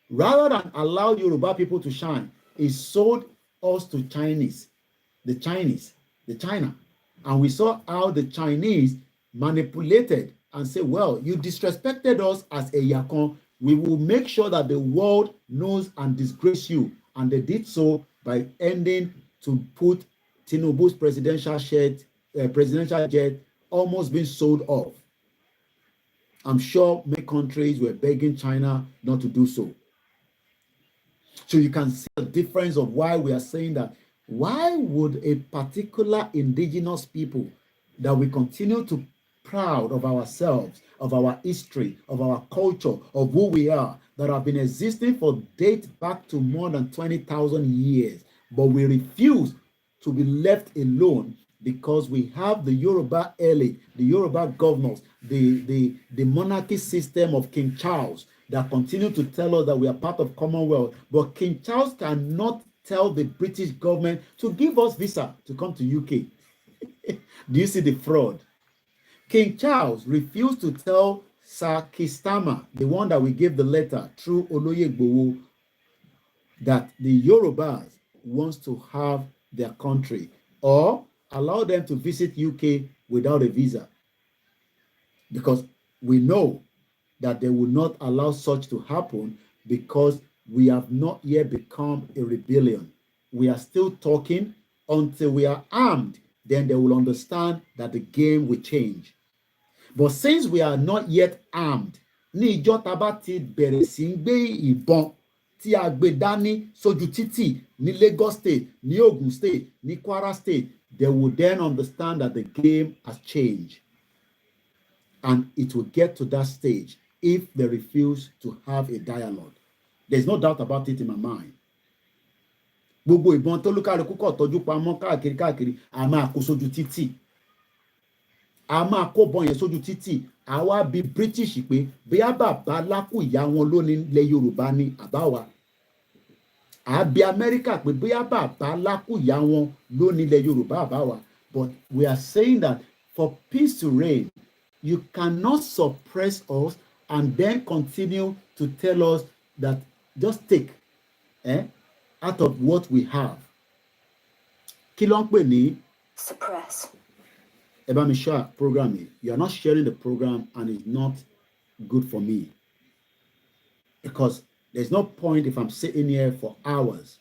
rather than allow Yoruba people to shine, he sold us to China. And we saw how the Chinese manipulated and say, well, you disrespected us as a Yakon. We will make sure that the world knows and disgrace you. And they did so by ending to put Tinubu's presidential jet almost being sold off. I'm sure many countries were begging China not to do so. So you can see the difference of why we are saying that. Why would a particular indigenous people that we continue to proud of ourselves, of our history, of our culture, of who we are, that have been existing for date back to more than 20,000 years, but we refuse to be left alone because we have the Yoruba elite, the Yoruba governors, the monarchy system of King Charles that continue to tell us that we are part of Commonwealth, but King Charles cannot tell the British government to give us visa to come to UK. Do you see the fraud? King Charles refused to tell Sir Kistama, the one that we gave the letter through Oloyegbowo, that the Yorubas wants to have their country or allow them to visit UK without a visa. Because we know that they will not allow such to happen because we have not yet become a rebellion. We are still talking until we are armed. Then they will understand that the game will change. But since we are not yet armed, ní ìjọ́ tá bá ti bẹ̀rẹ̀ sí ń gbé ìbọn tí a gbé dání sójú títì ní Lagos State, ní Ogun State, ní Kwara State, they will then understand that the game has changed. And it will get to that stage if they refuse to have a dialogue. There's no doubt about it in my mind. Gbogbo ìbọn tó lúkàlùkù kọ̀ tọ́jú pamọ́ káàkiri a máa kó sójú títì. A máa kó bọ́n yẹn sójú títì. A wá bi British pé bóyá bàbá lákù ìyá wọn ló ní ilẹ̀ Yorùbá ní àbáwa. A bi America pé bóyá bàbá lákù ìyá wọn ló ní ilẹ̀ Yorùbá àbáwa. But we are saying that for peace to reign, you cannot suppress us and then continue to tell us that just take out of what we have. Kí ló ń pè ní suppress? Ẹ bá mi share program yìí. You are not sharing the program and it's not good for me. Because there's no point if I'm sitting here for hours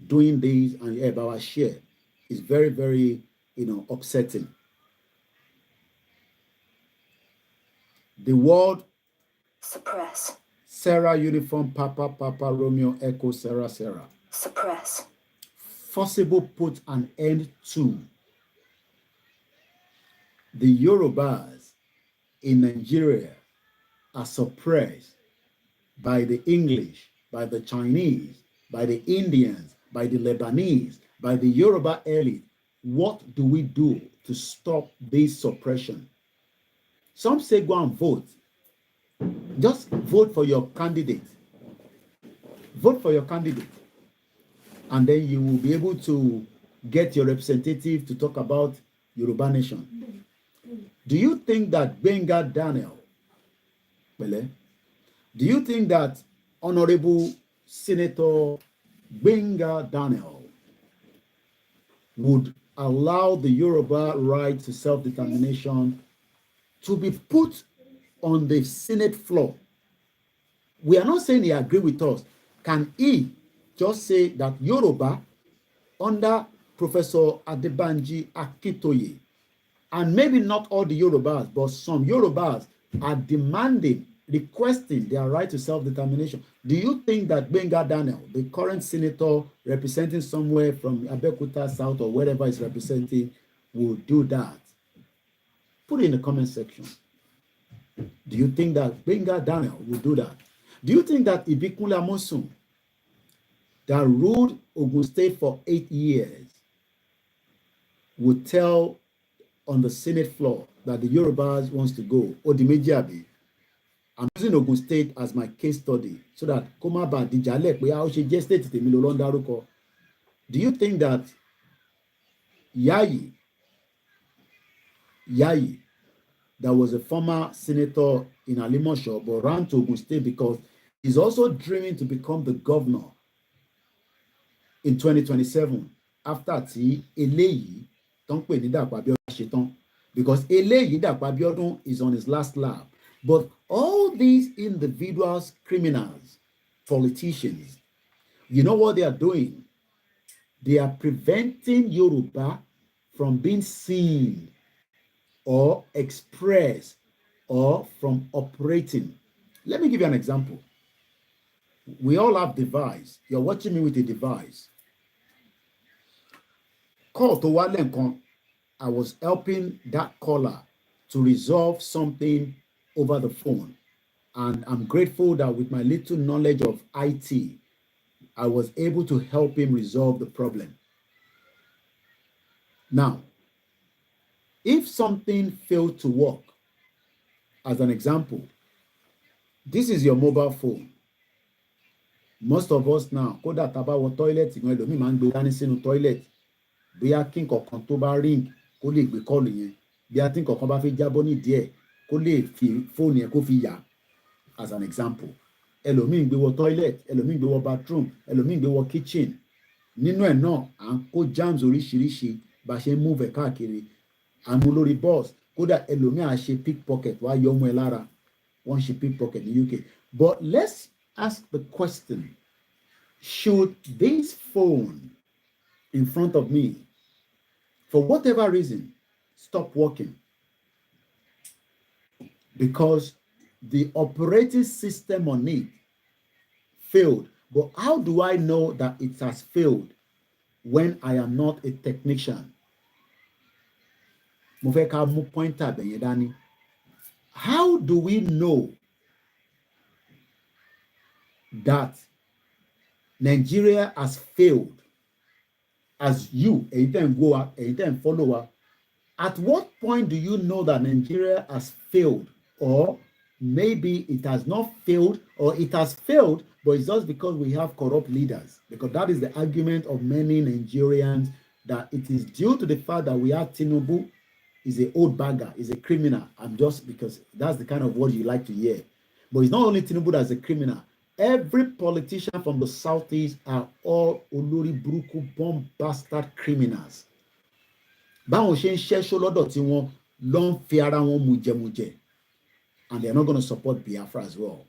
doing this and ẹ bá wa share. It's very, very, upsetting. The word suppress. Sarah uniform Papa Romeo Echo Sarah. Suppress. Forcible put an end to. The Yorubas in Nigeria are suppressed by the English, by the Chinese, by the Indians, by the Lebanese, by the Yoruba elite. What do we do to stop this suppression? Some say go and vote. Just vote for your candidate. Vote for your candidate. And then you will be able to get your representative to talk about Yoruba nation. Do you think that Benga Daniel, do you think that Honorable Senator Benga Daniel would allow the Yoruba right to self-determination to be put on the Senate floor? We are not saying he agree with us. Can he just say that Yoruba under Professor Adebanji Akintoye, and maybe not all the Yorubas, but some Yorubas are demanding, requesting their right to self-determination? Do you think that Benga Daniel, the current senator representing somewhere from Abeokuta South or wherever he's representing, will do that? Put it in the comment section. Do you think that Benga Daniel will do that? Do you think that Ibikunle Amosun, that ruled Ogun State for 8 years, would tell on the Senate floor that the Yorubas wants to go? Odimeji Abi, I'm using Ogun State as my case study so that Komaba Dijale pe how she just state tèmi ló lọ ń dárúkọ. Do you think that Yayi, that was a former senator in Alimosho but ran to Ogun State because he's also dreaming to become the governor in 2027 after tí eléyìí tó ń pè ní Dàpọ̀ Abíọ́dún ṣetán, because eléyìí Dàpọ̀ Abíọ́dún is on his last lap. But all these individuals, criminals, politicians, you know what they are doing? They are preventing Yoruba from being seen or expressed or from operating. Let me give you an example. We all have device. You're watching me with a device. Call to Walenkan. I was helping that caller to resolve something over the phone. And I'm grateful that with my little knowledge of IT, I was able to help him resolve the problem. Now, if something failed to work, as an example, this is your mobile phone. Most of us now, kódà tá bá wọ toilet, ìgbọ́n ẹlòmíì máa ń gbé dání sínú toilet. Bóyá kí nǹkan tó bá ring kó lè gbé kọ́ọ̀lù yẹn. Bóyá tí nǹkan bá fẹ́ jábọ́ nídìí ẹ̀ kó lè fi fóònù yẹn kó fi yà, as an example. Ẹlòmíì ń gbé wọ toilet, ẹlòmíì ń gbé wọ bathroom, ẹlòmíì ń gbé wọ kitchen. Nínú ẹ̀ náà, à ń kó germs oríṣiríṣi bá ṣe ń move ẹ̀ káàkiri. À ń mú lórí bus, kódà ẹlòmíì á ṣe pickpocket wá yọ ọmọ ẹ lára. one ṣe pickpocket in the UK. But let's ask the question, should this phone in front of me, for whatever reason, stop working? Because the operating system on it failed. But how do I know that it has failed when I am not a technician? Mo fẹ́ ká mú pointer bẹ̀yẹn dání. How do we know that Nigeria has failed? As you, èyí tẹ́ ń go wa, èyí tẹ́ ń follow wa, at what point do you know that Nigeria has failed? Or maybe it has not failed, or it has failed, but it's just because we have corrupt leaders. Because that is the argument of many Nigerians, that it is due to the fact that we have Tinubu, is an old bagger, is a criminal. I'm just because that's the kind of word you like to hear. But it's not only Tinubu that's a criminal. Every politician from the southeast are all olórí burúkú bomb bastard criminals. Báwọn ṣe ń ṣẹ́ṣó lọ́dọ̀ tí wọ́n lọ ń fi ara wọn mujẹmujẹ, and they're not going to support Biafra as well.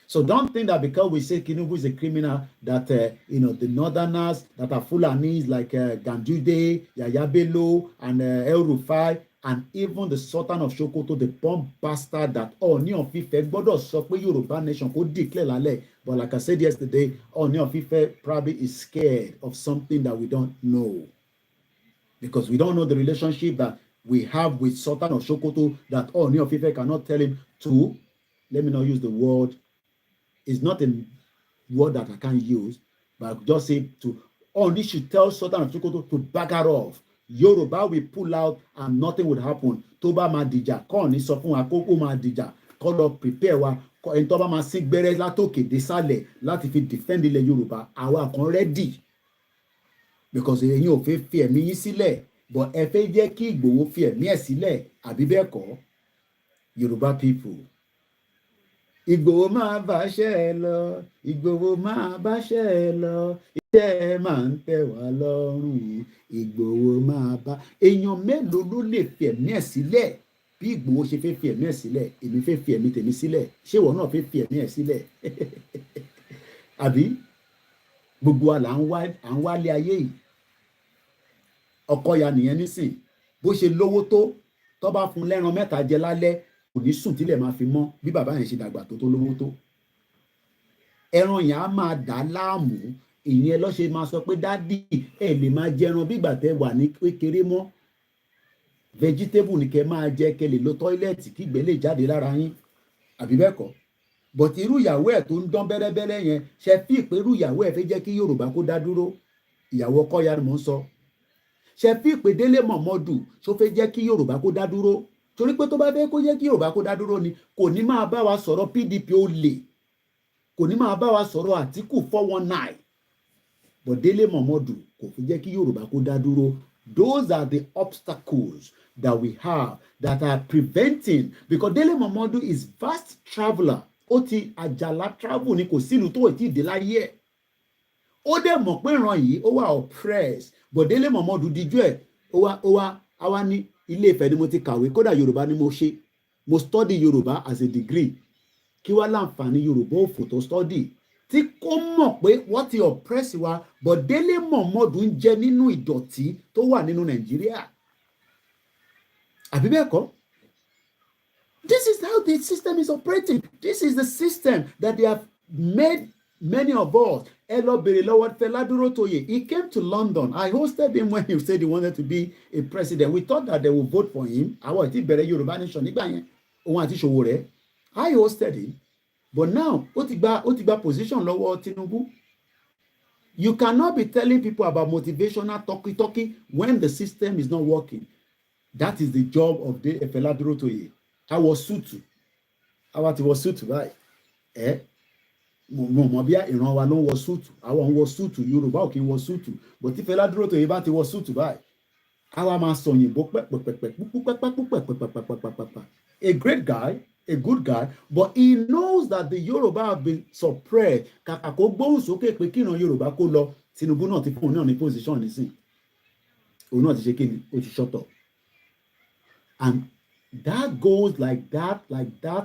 So don't think that because we say Tinubu is a criminal, that the northerners that are Fulanis like Ganduje, Yaya Bello, and El Rufai, and even the Sultan of Sokoto, the bomb bastard that Ooni of Ife gbọ́dọ̀ sọ pé Yoruba nation kó declare lálẹ́. But like I said yesterday, Ooni of Ife probably is scared of something that we don't know. Because we don't know the relationship that we have with Sultan of Sokoto, that Ooni of Ife cannot tell him to, let me not use the word, it's not a word that I can't use, but I just say to, Ooni should tell Sultan of Sokoto to back her off. Yoruba will pull out and nothing would happen. Tó bá máa dìjà, Ooni sọ fún wa kó máa dìjà, kó lọ prepare wa, ẹni tó bá máa sí gbẹ́rẹ́ látòkè désàlẹ̀ láti fi defend ilẹ̀ Yorùbá, àwa kan ready. Because ẹ̀yin ò fẹ́ fi ẹ̀mí yín sílẹ̀, but ẹ fẹ́ jẹ́ kí Ìgbòho fi ẹ̀mí ẹ̀ sílẹ̀, àbí bẹ́ẹ̀ kọ́? Yoruba people. Ìgbòho máa báṣẹ́ ẹ lọ, Ìgbòho máa báṣẹ́ ẹ lọ, iṣẹ́ ẹ máa ń tẹ́ wá lọ́rùn, Ìgbòho máa bá. Èèyàn mélòó ló lè fi ẹ̀mí ẹ̀ sílẹ̀ bí Ìgbòho ṣe fẹ́ fi ẹ̀mí ẹ̀ sílẹ̀? Èmi fẹ́ fi ẹ̀mí tèmi sílẹ̀, ṣé ìwọ náà fẹ́ fi ẹ̀mí ẹ̀ sílẹ̀? Àbí gbogbo wa là ń wálé ayé yìí. Ọkọ̀yà nìyẹn nísìn, bó ṣe lówó tó bá fún lẹ́ran mẹ́ta jẹ lálẹ́, kò ní sùn tílẹ̀ máa fi mọ́ bí bàbá yẹn ṣe dàgbà tó lówó tó. Ẹran yẹn á máa dà á láàmú, ìyẹn ló ṣe máa sọ pé dádì ẹ lè máa jẹran bí ìgbà tẹ́ wà ní kékeré mọ́. Vegetable ni kẹ́ máa jẹ, kẹ́ lè lo tọ́ílẹ̀tì kí ìgbẹ́ lè jáde lára yín, àbí bẹ́ẹ̀ kọ́? But irú ìyàwó ẹ̀ tó ń dán bẹ́rẹ́bẹ́rẹ́ yẹn, ṣe fi pé irú ìyàwó ẹ̀ fẹ́ jẹ́ kí Yorùbá kó dá dúró? Ìyàwó Ọkọ̀yà ni mò ń sọ. Ṣe fi pé Délé Mọ̀mọ́dù ṣó fẹ́ jẹ́ kí Yorùbá kó dá dúró? Torí pé tó bá fẹ́ kó jẹ́ kí Yorùbá kó dá dúró ni, kò ní máa bá wa sọ̀rọ̀ PDP ó lè, kò ní máa bá wa sọ̀rọ̀ Àtíkù 419. But Délé Mọ̀mọ́dù kò fi jẹ́ kí Yorùbá kó dá dúró. Those are the obstacles that we have that are preventing, because Délé Mọ̀mọ́dù is vast traveller. Ó ti àjàlá travel ni, kò sílùú tó ti dé láyé ẹ̀. Ó dẹ̀ mọ̀ pé ìran yìí ó wà oppressed, but Délé Mọ̀mọ́dù díjú ẹ̀, ó wá ní Ilé Ifẹ̀ ni mo ti kàwé, kódà Yorùbá ni mo ṣe, mo study Yorùbá as a degree. Kí wá láǹfààní Yorùbá òfò tó study tí kò mọ̀ pé wọ́n ti oppress wa, but Délé Mọ̀mọ́dù ń jẹ nínú ìdọ̀tí tó wà nínú Nàìjíríà, àbí bẹ́ẹ̀ kọ́? This is how the system is operating. This is the system that they have made many of us. Ẹ lọ bèrè lọ́wọ́ Fẹlá Dúrótoyè. He came to London. I hosted him when he said he wanted to be a president. We thought that they would vote for him. Àwọn àti ìbẹ̀rẹ̀ Yorùbá nation nígbà yẹn. Òun àti Ṣòwòrẹ́. I hosted him. But now, ó ti gba position lọ́wọ́ Tinubu. You cannot be telling people about motivational talky when the system is not working. That is the job of Fẹlá Dúrótoyè. I was suitu. Àwa ti wọ suitu báyìí. Mo mọ̀ bí ìran wa ló ń wọ súùtù, àwọn ń wọ súùtù, Yorùbá ò kí ń wọ súùtù, but tí Fẹlá Dúrótoyè bá ti wọ súùtù báyìí, àwa máa sọ òyìnbó pẹ́pẹ́pẹ́pẹ́. A great guy, a good guy, but he knows that the Yoruba have been suppressed. Kàkà kó gbóhùn sókè pé kí ìran Yorùbá kó lọ, Tinubu náà ti fún òun náà ní position nísìn. Òun náà ti ṣe kí ni, ó ti shut up. And That goes like that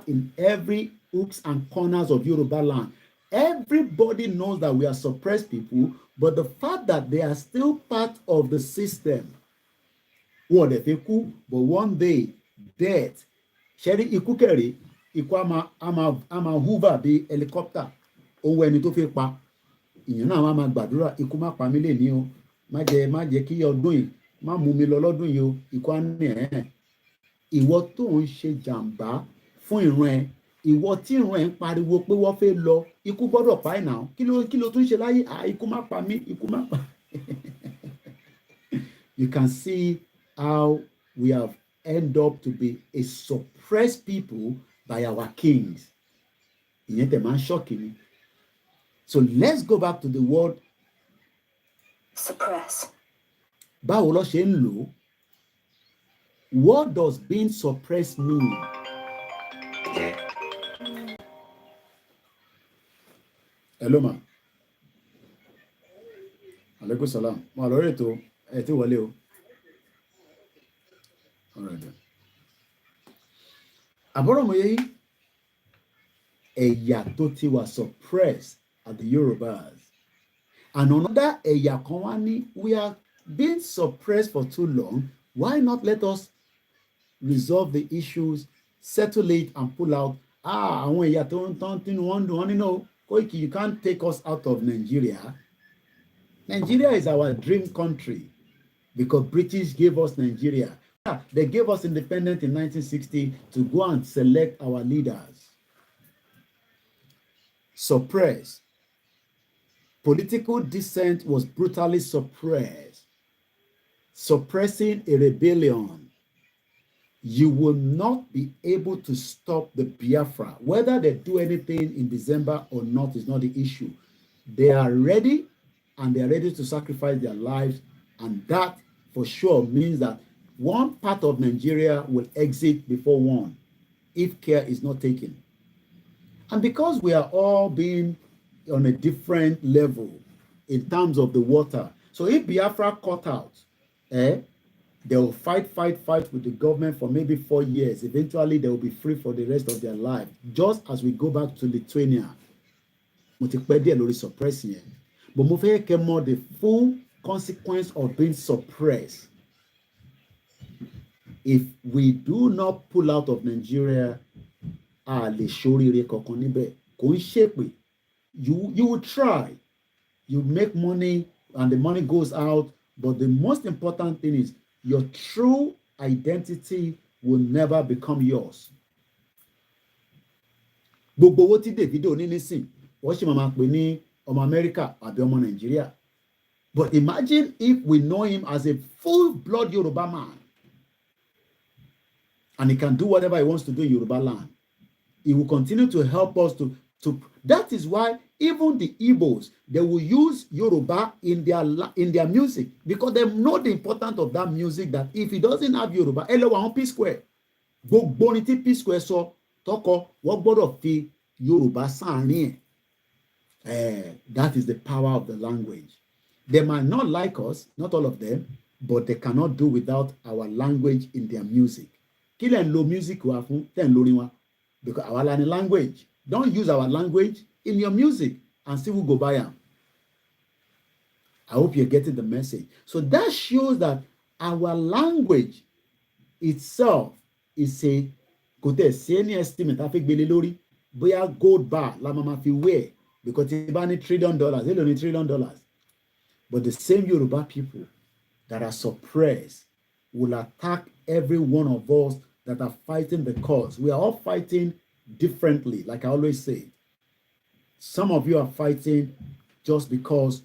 in every hooks and corners of Yoruba land. Everybody knows that we are suppressed people, but the fact that they are still part of the system. Wọ́n dẹ̀ fi kú, but one day death. Ṣẹ́rí ikú kẹ̀rí, ikú a máa hoover bí helicopter. Owó ẹni tó fi pa. Ìyẹn náà wá máa gbàdúrà, ikú má pa mí lè ní o. Má jẹ́ kí ọdún yìí, má mú mi lọ lọ́dún yìí o. Ikú á ní ẹ̀. Ìwọ tó ń ṣe jàǹbá fún ìran ẹ, ìwọ tí ìran ẹ ń pariwo pé wọ́n fẹ́ lọ, ikú gbọ́dọ̀ pa ẹ̀ náà. Kí ló tún ṣe láyé? Ikú má pa mí, ikú má pa. You can see how we have end up to be a suppressed people by our kings. Ìyẹn tẹ̀ máa ń ṣọ́ọ̀kì mi. So let's go back to the word suppress. Báwo ló ṣe ń lò ó? What does being suppressed mean? Hello, ma. Alaikum salam. Mo àlọ́ rẹ̀ tó ẹ ti wọlé o. Àbúrò mo yẹ yí, ẹ̀yà tó ti wà suppressed are the Yorubas. And another ẹ̀yà kan wá ní, we are being suppressed for too long. Why not let us resolve the issues, settle it, and pull out? Àwọn ẹ̀yà tó ń tán tí wọ́n ń dùn wọ́n nínú Koiki, you can't take us out of Nigeria. Nigeria is our dream country because British gave us Nigeria. They gave us independence in 1960 to go and select our leaders. Suppressed. Political dissent was brutally suppressed. Suppressing a rebellion. You will not be able to stop the Biafra. Whether they do anything in December or not is not the issue. They are ready, and they are ready to sacrifice their lives, and that for sure means that one part of Nigeria will exit before one if care is not taken. And because we are all being on a different level in terms of the water, so if Biafra cut out, they will fight with the government for maybe 4 years. Eventually, they will be free for the rest of their life. Just as we go back to Lithuania, suppressing it. But mo fẹ́ kẹ́ mọ̀ the full consequence of being suppressed. If we do not pull out of Nigeria, lè ṣoríire kankan níbẹ̀. Kò ń ṣèpè. You will try. You make money and the money goes out. But the most important thing is your true identity will never become yours. Gbogbo owó tí Davido ní nísìn, wọ́n ṣì máa pè ní ọmọ America àbí ọmọ Nigeria. But imagine if we know him as a full-blood Yoruba man. And he can do whatever he wants to do in Yoruba land. He will continue to help us to that is why even the Igbos, they will use Yoruba in their music because they know the importance of that music, that if he doesn't have Yoruba, hello, on P Square. Gbogbo ní tí P Square sọ tọkọ wọ́n gbọ́dọ̀ fi Yoruba sáàrin ẹ̀. That is the power of the language. They might not like us, not all of them, but they cannot do without our language in their music. Kí lẹ̀ ń lo music wa fún tẹ̀ ń lórí wa? Because our language. Don't use our language in your music and see who go buy them. I hope you're getting the message. So that shows that our language itself is a kò tẹ̀ sí any estimate a fi gbélé lórí bóyá gold bar la máa fi wear because tí bá ní $1 trillion èlò ní $1 trillion. But the same Yoruba people that are suppressed will attack every one of us that are fighting the cause. We are all fighting differently, like I always say. Some of you are fighting just because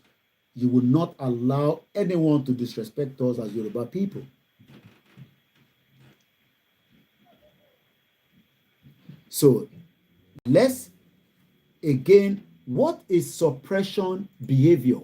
you will not allow anyone to disrespect us as Yoruba people. So let's again, what is suppression behavior?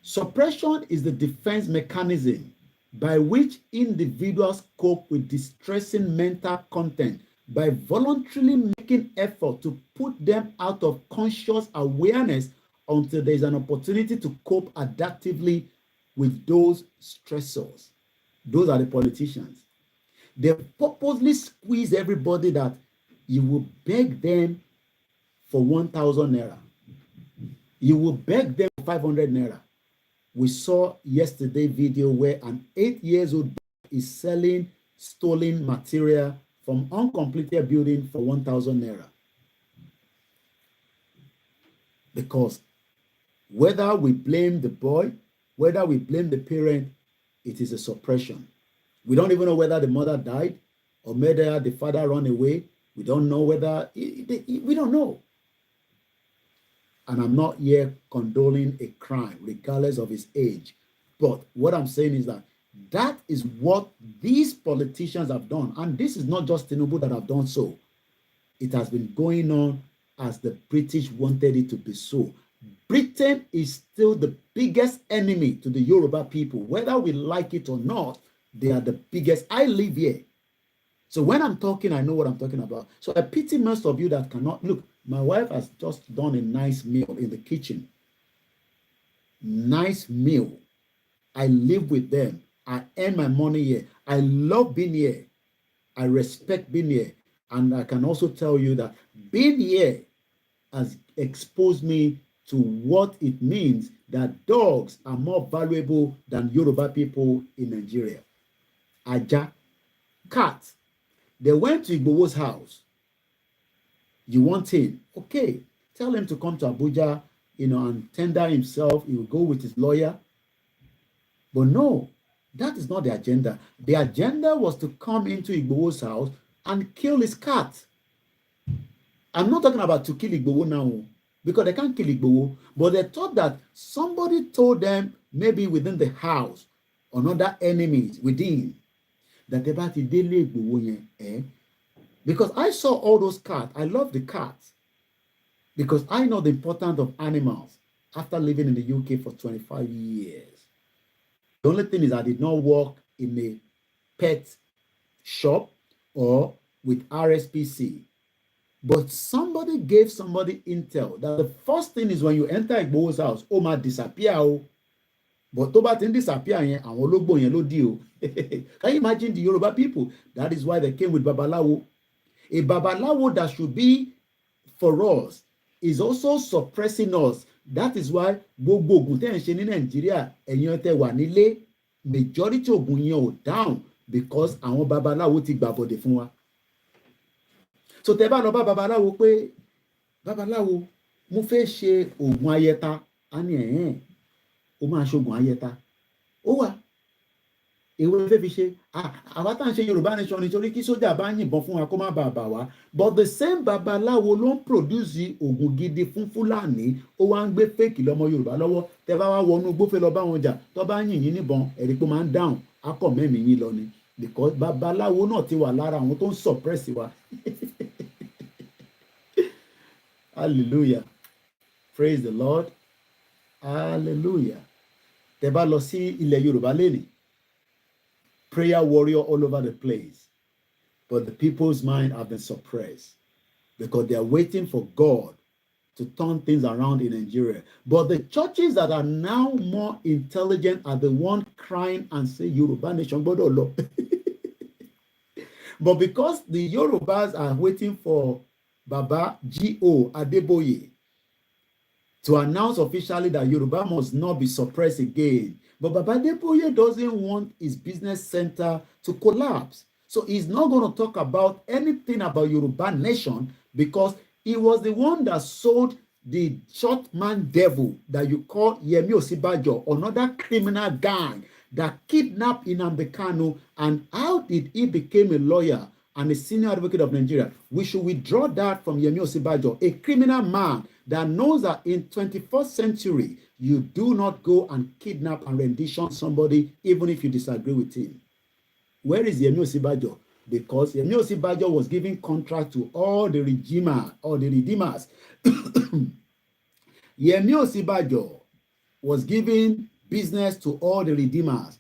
Suppression is the defense mechanism by which individuals cope with distressing mental content by voluntarily making effort to put them out of conscious awareness until there is an opportunity to cope adaptively with those stressors. Those are the politicians. They purposely squeeze everybody that you will beg them for 1,000 naira. You will beg them for 500 naira. We saw yesterday video where an 8-year-old is selling stolen material from uncompleted building for 1,000 naira. Because whether we blame the boy, whether we blame the parent, it is a suppression. We don't even know whether the mother died or whether the father ran away. We don't know whether, we don't know. And I'm not here condoning a crime, regardless of his age. But what I'm saying is that that is what these politicians have done. And this is not just Tinubu that have done so. It has been going on as the British wanted it to be so. Britain is still the biggest enemy to the Yoruba people. Whether we like it or not, they are the biggest. I live here. So when I'm talking, I know what I'm talking about. So I pity most of you that cannot. Look, my wife has just done a nice meal in the kitchen. Nice meal. I live with them. I earn my money here. I love being here. I respect being here. And I can also tell you that being here has exposed me to what it means that dogs are more valuable than Yoruba people in Nigeria. Aja, cat. They went to Igbowo's house. You want him? Okay. Tell him to come to Abuja, and tender himself. He will go with his lawyer. But no, that is not the agenda. The agenda was to come into Igbowo's house and kill his cat. I'm not talking about to kill Igbowo now, because they can't kill Igbowo. But they thought that somebody told them, maybe within the house, or other enemies within, that they about to delay Igbowo. Because I saw all those cats. I love the cats. Because I know the importance of animals after living in the UK for 25 years. The only thing is I did not work in a pet shop or with RSPC. But somebody gave somebody intel that the first thing is when you enter Igbowo's house, ó máa disappear o. But tó bá ti disappear yẹn, àwọn ológbò yẹn ló dí o. Can you imagine the Yoruba people? That is why they came with Babalawo. A Babalawo that should be for us is also suppressing us. That is why gbogbo ogun tẹ́ ń ṣe ní Nàìjíríà, ẹ̀yin tẹ́ wà nílé, majority ogun yẹn ò down because àwọn Babalawo ti gbàbọ̀dẹ̀ fún wa. So tẹ́ bá lọ bá babaláwo pé babaláwo mo fẹ́ ṣe oògùn ayẹta, á ní ó máa ṣoògùn ayẹta. Ó wà. Èwo fẹ́ fi ṣe? Àwa tá à ń ṣe Yorùbá nation nítorí kí sójà bá yìnbọn fún wa kó má bàa bà wá. But the same babaláwo ló ń produce oògùn gidi fún Fúlàní. Ó wá ń gbé fake lọ́mọ Yorùbá lọ́wọ́. Tẹ́ bá wá wọnú gbófẹ́ lọ bá wọn jà, tó bá yìn yín níbọn, ẹ̀rí pé máa ń dáhùn. Á kọ̀ mẹ́mìí yín lọ ni. Because babaláwo náà ti wà lára àwọn tó ń suppress wa. Hallelujah. Praise the Lord. Hallelujah. Tẹ́ bá lọ sí ilẹ̀ Yorùbá lénìí, prayer warrior all over the place. But the people's mind have been suppressed because they are waiting for God to turn things around in Nigeria. But the churches that are now more intelligent are the ones crying and say, Yoruba nation, gbọ́dọ̀ lọ. But because the Yorubas are waiting for Baba G.O. Adeboye to announce officially that Yoruba must not be suppressed again. But Baba Adeboye doesn't want his business center to collapse. So he's not going to talk about anything about Yoruba nation because he was the one that sold the short man devil that you call Yemi Osibajo, another criminal gang that kidnapped Nnamdi Kanu. And how did he become a lawyer and a senior advocate of Nigeria? We should withdraw that from Yemi Osibajo, a criminal man that knows that in 21st century, you do not go and kidnap and rendition somebody, even if you disagree with him. Where is Yemi Osibajo? Because Yemi Osibajo was giving contract to all the redeemers. Yemi Osibajo was giving business to all the redeemers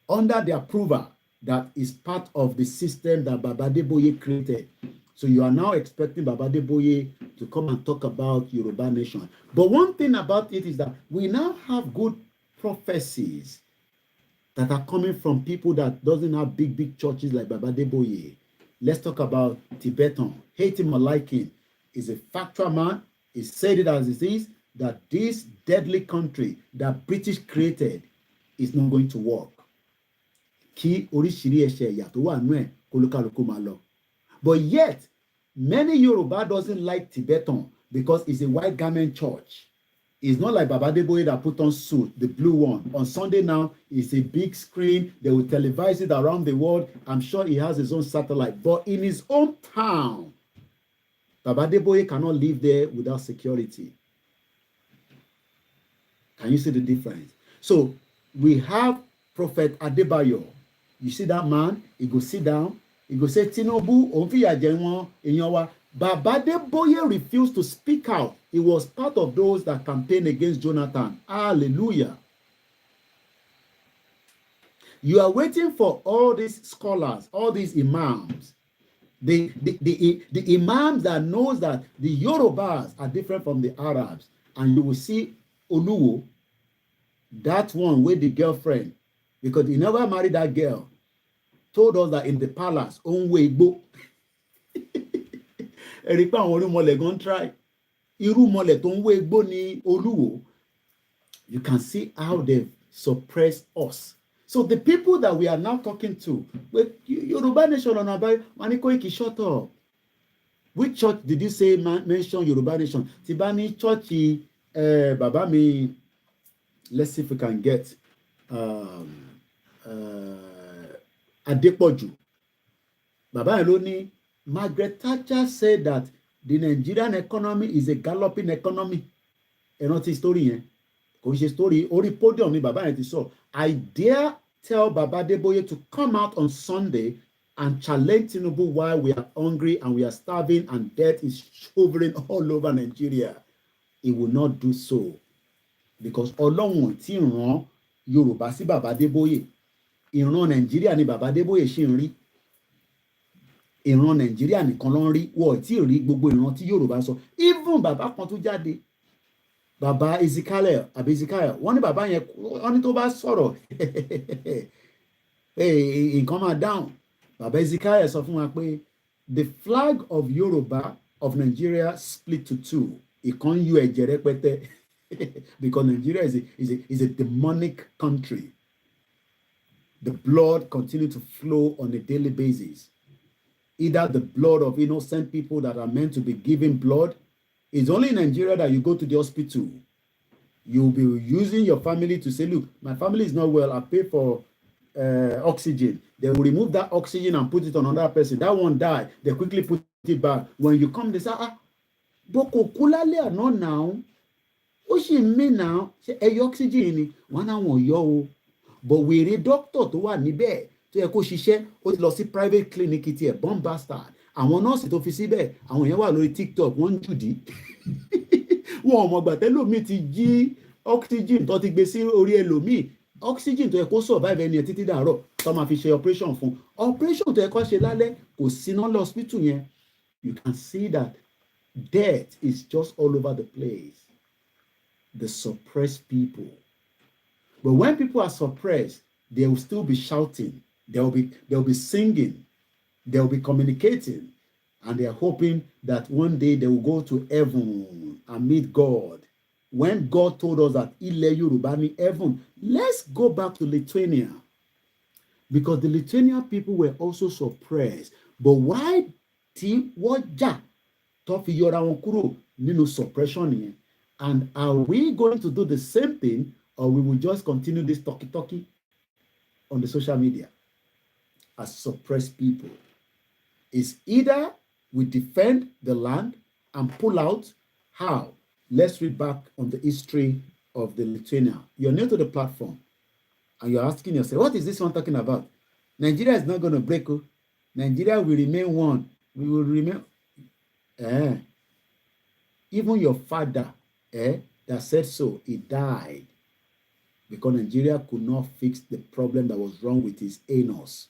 under the approval that is part of the system that Baba Adeboye created. So you are now expecting Baba Adeboye to come and talk about Yoruba nation. But one thing about it is that we now have good prophecies that are coming from people that doesn't have big churches like Baba Deboye. Let's talk about Tibetan. Hate him or like him, is a factual man. He said it as it is, that this deadly country that British created is not going to work. Kí oríṣiríṣi ẹ̀yà tó wà nú ẹ̀ kó lúkálùkù máa lọ. But yet, many Yoruba doesn't like Tibetan because it's a white garment church. It's not like Baba Deboye that put on suit, the blue one. On Sunday now, it's a big screen. They will televise it around the world. I'm sure he has his own satellite. But in his own town, Baba Deboye cannot live there without security. Can you see the difference? So we have Prophet Adebayo. You see that man? He go sit down. He go say, Tinubu, òun fìyà jẹ wọ́n èèyàn wa. Baba Deboye refused to speak out. He was part of those that campaigned against Jonathan. Hallelujah. You are waiting for all these scholars, all these imams, the imams that knows that the Yorubas are different from the Arabs. And you will see Oluwo, that one with the girlfriend, because he never married that girl, told us that in the palace, own way go. Ẹ̀rí pé àwọn olúmọlẹ̀ gan try. Irúmọlẹ̀ tó ń wé gbó ní Olúwo. You can see how they suppress us. So the people that we are now talking to, with Yoruba Nation on our Mani Koiki, shut up. Which church did you say mention Yoruba Nation? Tibani church, Baba mi. Let's see if we can get Adepoju. Baba Eloni. Margaret Thatcher said that the Nigerian economy is a galloping economy. Ẹ rántí story yẹn. Kò ṣe story orí podium ni bàbá yẹn ti sọ. I dare tell Baba Deboye to come out on Sunday and challenge Tinubu while we are hungry and we are starving and death is hovering all over Nigeria. He will not do so because Ọlọ́run tí rán Yorùbá sí Baba Deboye. Ìran Nàìjíríà ni Baba Deboye ṣì ń rí. Ìran Nàìjíríà nìkan ló ń rí wọ́n tí rí gbogbo ìran tí Yorùbá sọ. Even bàbá kan tó jáde, bàbá Ezekiel wọ́n ní bàbá yẹn wọ́n ní tó bá sọ̀rọ̀ nǹkan máa dáhùn. Bàbá Ezekiel sọ fún wa pé the flag of Yoruba of Nigeria split to two. Ìkan yọ ẹ̀jẹ̀ rẹpẹtẹ because Nigeria is a demonic country. The blood continue to flow on a daily basis. Either the blood of innocent people that are meant to be giving blood. It's only in Nigeria that you go to the hospital. You'll be using your family to say, look, my family is not well. I pay for oxygen. They will remove that oxygen and put it on another person. That one died. They quickly put it back. When you come, they say, Boko kulale àná now. Ó sì mí now. Ṣé ẹ yọ oxygen ni? Wọ́n náà wọ́n yọ o. But wèrè doctor tó wà níbẹ̀ tó yẹ kó ṣiṣẹ́ ó ti lọ sí private clinic tiẹ̀ bomb bastard. Àwọn nọ́ọ̀sì tó fi síbẹ̀ àwọn yẹn wà lórí TikTok wọ́n ń jùdí. Wọn ò mọ̀ gbà tẹ́lòmíì ti jí oxygen tó ti gbé sí orí ẹlòmíì. Oxygen tó yẹ kó survive ẹni ẹ̀ títí dàárọ̀ tó máa fi ṣe operation fún. Operation tó yẹ kó ṣe lálẹ́ kò síná lọ hospital yẹn. You can see that death is just all over the place. The suppressed people. But when people are suppressed, they will still be shouting. They'll be singing. They'll be communicating. And they are hoping that one day they will go to heaven and meet God. When God told us that Ilẹ̀ Yorùbá ni heaven, let's go back to Lithuania. Because the Lithuanian people were also suppressed. But why tí wọ́n jà tó fi yọra wọn kúrò nínú suppression yẹn? And are we going to do the same thing, or we will just continue this talky on the social media as suppressed people? It's either we defend the land and pull out. How? Let's read back on the history of the Lithuania. You're new to the platform and you're asking yourself, what is this one talking about? Nigeria is not going to break. Nigeria will remain one. We will remain. Even your father that said so, he died because Nigeria could not fix the problem that was wrong with his anus.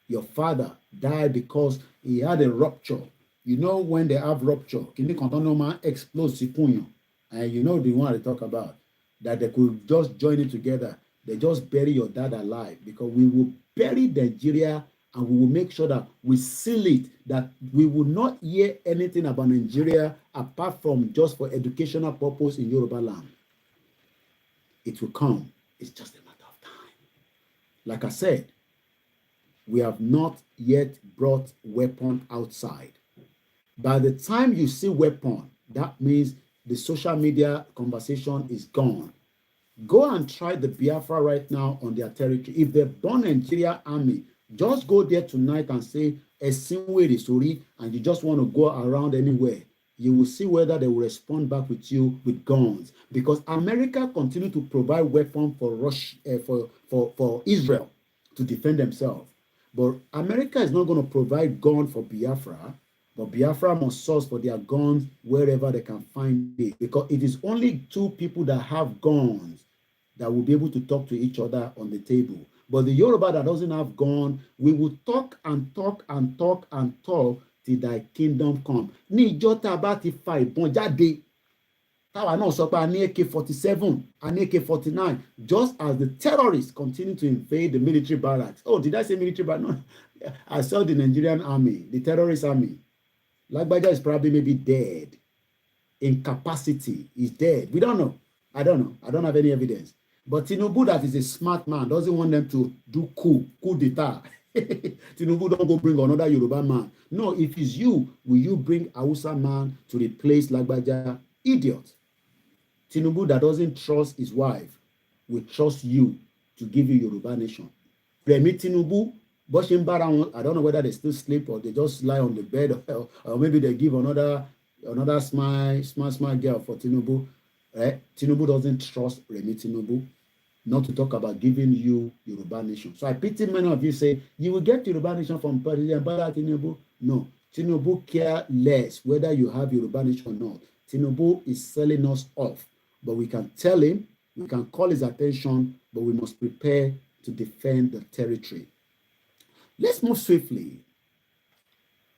Your father died because he had a rupture. You know when they have rupture, kidney contaminant explodes, and you know the one I talk about, that they could just join it together. they just bury your dad alive, because we will bury Nigeria and we will make sure that we seal it, that we will not hear anything about Nigeria apart from just for educational purpose in Yoruba land. It will come. It's just a matter of time. Like I said, we have not yet brought weapon outside. By the time you see weapon, that means the social media conversation is gone. Go and try the Biafra right now on their territory. If they burn Nigeria army, just go there tonight and say, Esinwere sorry, and you just want to go around anywhere. You will see whether they will respond back with you with guns. Because America continue to provide weapons for Russia, for Israel to defend themselves. But America is not going to provide guns for Biafra. But Biafra must source for their guns wherever they can find it. Because it is only two people that have guns that will be able to talk to each other on the table. But the Yoruba that doesn't have gun, we will talk and talk and talk and talk till thy kingdom come. Ní ìjọ tá a bá ti fa ìbọn jáde, táwa náà sọ pé a ní AK-47, a ní AK-49, just as the terrorists continue to invade the military barracks. Oh, did I say military barracks? No, I saw the Nigerian army, the terrorist army. Lagbaja is probably maybe dead. Incapacity is dead. We don't know. I don't know. I don't have any evidence. But Tinubu, that is a smart man, doesn't want them to do coup d'etat. Tinubu don't go bring another Yoruba man. No, if it's you, will you bring Hausa man to replace Lagbaja? Idiot. Tinubu that doesn't trust his wife will trust you to give you Yoruba nation. Remi Tinubu, I don't know whether they still sleep or they just lie on the bed, or maybe they give another smart girl for Tinubu. Right? Tinubu doesn't trust Remi Tinubu, not to talk about giving you Yoruba nation. So I pity many of you say, you will get Yoruba nation from President Bola Tinubu. No, Tinubu care less whether you have Yoruba nation or not. Tinubu is selling us off. But we can tell him, we can call his attention, but we must prepare to defend the territory. Let's move swiftly,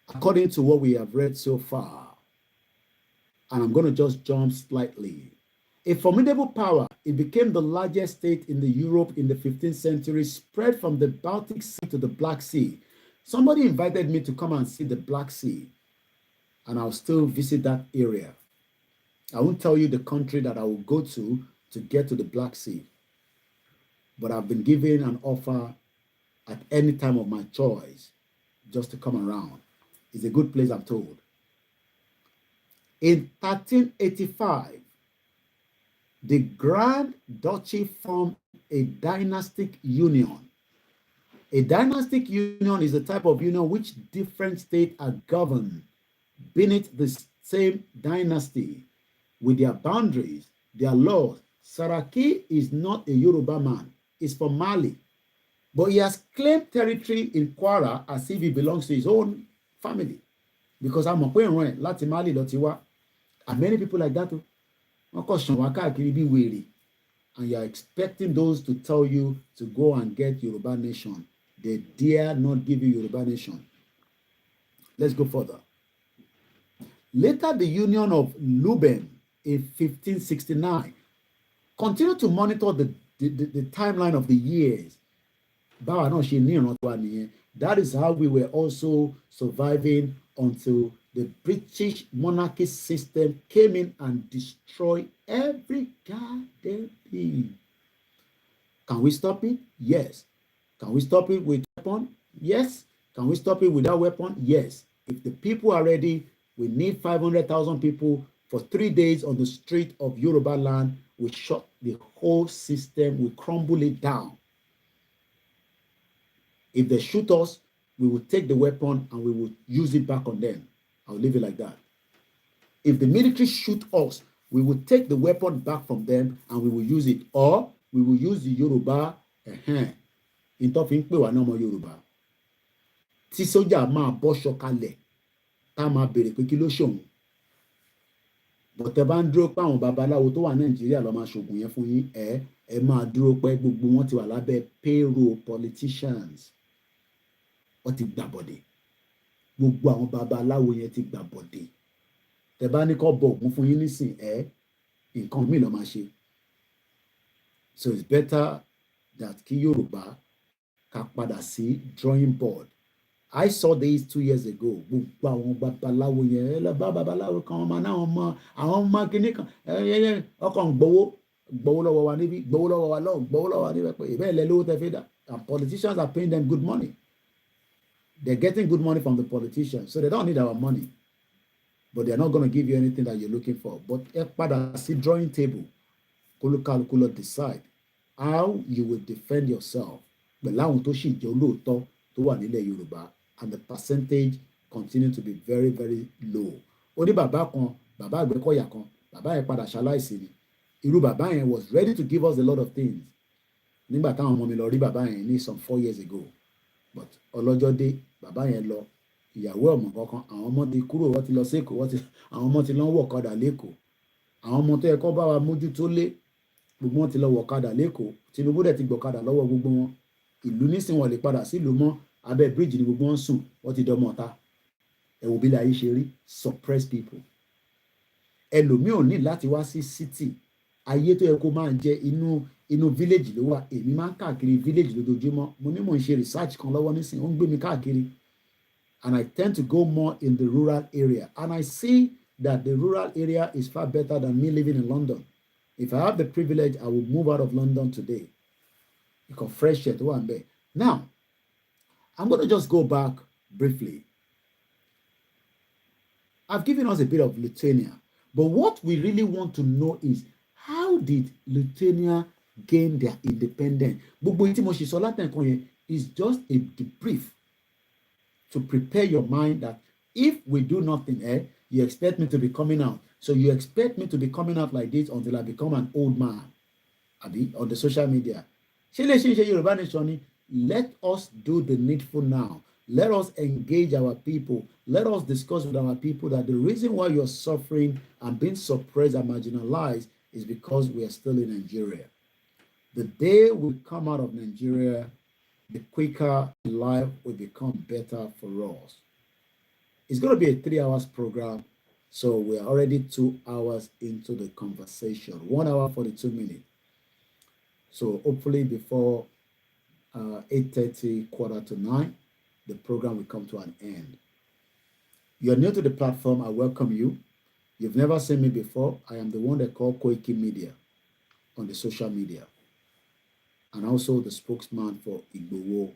according to what we have read so far. And I'm going to just jump slightly. A formidable power, it became the largest state in the Europe in the 15th century, spread from the Baltic Sea to the Black Sea. Somebody invited me to come and see the Black Sea, and I'll still visit that area. I won't tell you the country that I will go to get to the Black Sea, but I've been given an offer at any time of my choice just to come around. It's a good place, I'm told. In 1385, the Grand Duchy formed a dynastic union. A dynastic union is a type of union which different states are governed beneath the same dynasty with their boundaries, their laws. Saraki is not a Yoruba man. He's from Mali. But he has claimed territory in Kwara as if he belongs to his own family. Because I'm a Láti Mali ló ti wá. And many people like that. And you're expecting those to tell you to go and get Yoruba nation. They dare not give you Yoruba nation. Let's go further. Later, the Union of Luben in 1569 continued to monitor the timeline of the years. That is how we were also surviving until the British monarchy system came in and destroyed every goddamn thing. Can we stop it? Yes. Can we stop it with weapon? Yes. Can we stop it without weapon? Yes. If the people are ready, we need 500,000 people for 3 days on the street of Yoruba land. We shut the whole system. We crumble it down. If they shoot us, we will take the weapon and we will use it back on them. I'll leave it like that. If the military shoot us, we will take the weapon back from them and we will use it. Or we will use the Yoruba. In talking, we are no more Yoruba. Tí sójà máa bọ́ṣọ kalẹ̀, tá máa bèrè pé kí ló ṣòun. Bọ̀tẹ́ bá ń dúró pé àwọn babaláwo tó wà Nàìjíríà ló máa ṣògùn yẹn fún yín, ẹ máa dúró pé gbogbo wọn ti wà lábẹ́ payroll politicians. Wọ́n ti gbàbọ̀dé. Gbogbo àwọn babaláwo yẹn ti gbàbọ̀dé. Tẹ́ bá ní kó bọ ògùn fún yín nísìn, nǹkan míì ló máa ṣe. So it's better that kí Yorùbá ká padà sí drawing board. I saw this 2 years ago. Gbogbo àwọn babaláwo yẹn ẹ lọ bá babaláwo kan ọmọ náà ọmọ àwọn ọmọ kìíní kan ọkàn gbowó lọ́wọ́ wa níbí gbowó lọ́wọ́ wa lọ́wọ́ gbowó lọ́wọ́ wa níbẹ̀ pé ìbẹ́ẹ̀ lẹ lówó tẹ fi dá. And politicians are paying them good money. They're getting good money from the politicians, so they don't need our money. But they're not going to give you anything that you're looking for. But ẹ padà sí drawing table. Kólúkálukú lọ decide how you will defend yourself. Pẹ̀lú àwọn tó sì jẹ́ olóòótọ́ tó wà nílẹ̀ Yorùbá, and the percentage continue to be very very low. Ó ní bàbá kan, bàbá Àgbẹ̀kọ̀yà kan, bàbá yẹn padà ṣaláìsí ni. Irú bàbá yẹn was ready to give us a lot of things. Nígbà táwọn ọmọ mi lọ rí bàbá yẹn ní some 4 years ago. But ọlọ́jọ́ dé, bàbá yẹn lọ, ìyàwó ọmọ kankan, àwọn ọmọ ti kúrò, wọ́n ti lọ sí Èkó, àwọn ọmọ ti lọ wọ̀ ọ̀kadà lÉkòó. Àwọn ọmọ tó yẹ kó bá wa mójútó lé, gbogbo wọn ti lọ wọ̀ ọ̀kadà lÉkòó. Tinubu dẹ̀ ti gbọ̀kadà lọ́wọ́ gbogbo wọn. Ìlú nísìn wọn lè padà sílùú mọ́, abẹ́ bíríìjì ni gbogbo wọn sùn, wọ́n ti dọmọ ọ̀tá. Ẹ wo bí ilé ayé ṣe rí, suppress people. Ẹlòmíì ò ní láti wá sí city. Ayé tó yẹ kó máa jẹ inú village ló wà. Èmi máa ń káàkiri village lójoojúmọ́. Mo ní mò ń ṣe research kan lọ́wọ́ nísìn, ó ń gbé mi káàkiri. And I tend to go more in the rural area. And I see that the rural area is far better than me living in London. If I have the privilege, I will move out of London today. Because fresh air to one day. Now, I'm going to just go back briefly. I've given us a bit of Lithuania. But what we really want to know is, how did Lithuania gain their independence? Gbogbo tí mo ṣe sọ látẹ̀kọ́ yẹn is just a debrief to prepare your mind that if we do nothing, you expect me to be coming out. So you expect me to be coming out like this until I become an old man, Abi, on the social media. Yorùbá Nation ni, let us do the needful now. Let us engage our people. Let us discuss with our people that the reason why you're suffering and being suppressed and marginalized is because we are still in Nigeria. The day we come out of Nigeria, the quicker life will become better for us. It's going to be a 3 hours program, so we are already 2 hours into the conversation, 1 hour 42 minutes. So hopefully before 8:30, 8:45, the program will come to an end. You're new to the platform, I welcome you. You've never seen me before. I am the one they call Koikimedia on the social media, and also the spokesman for Igbowo.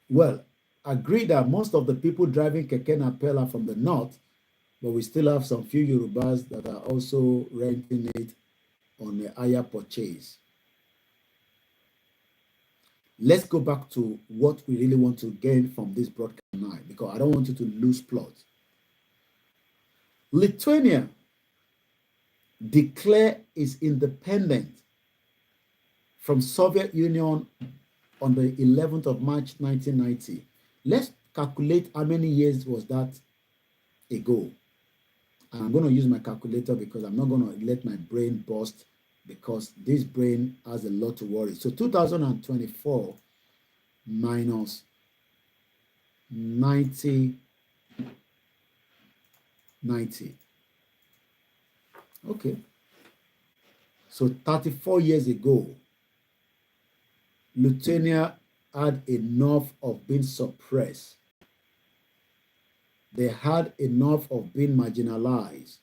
Well, agree that most of the people driving Keke Napel are from the north, but we still have some few Yorubas that are also renting it on a higher purchase. Let's go back to what we really want to gain from this broadcast tonight, because I don't want you to lose plot. Lithuania declared its independence from Soviet Union on the 11th of March 1990. Let's calculate how many years was that ago. And I'm going to use my calculator because I'm not going to let my brain burst, because this brain has a lot to worry. So 2024 minus 90. Okay. So 34 years ago, Lithuania had enough of being suppressed. They had enough of being marginalized.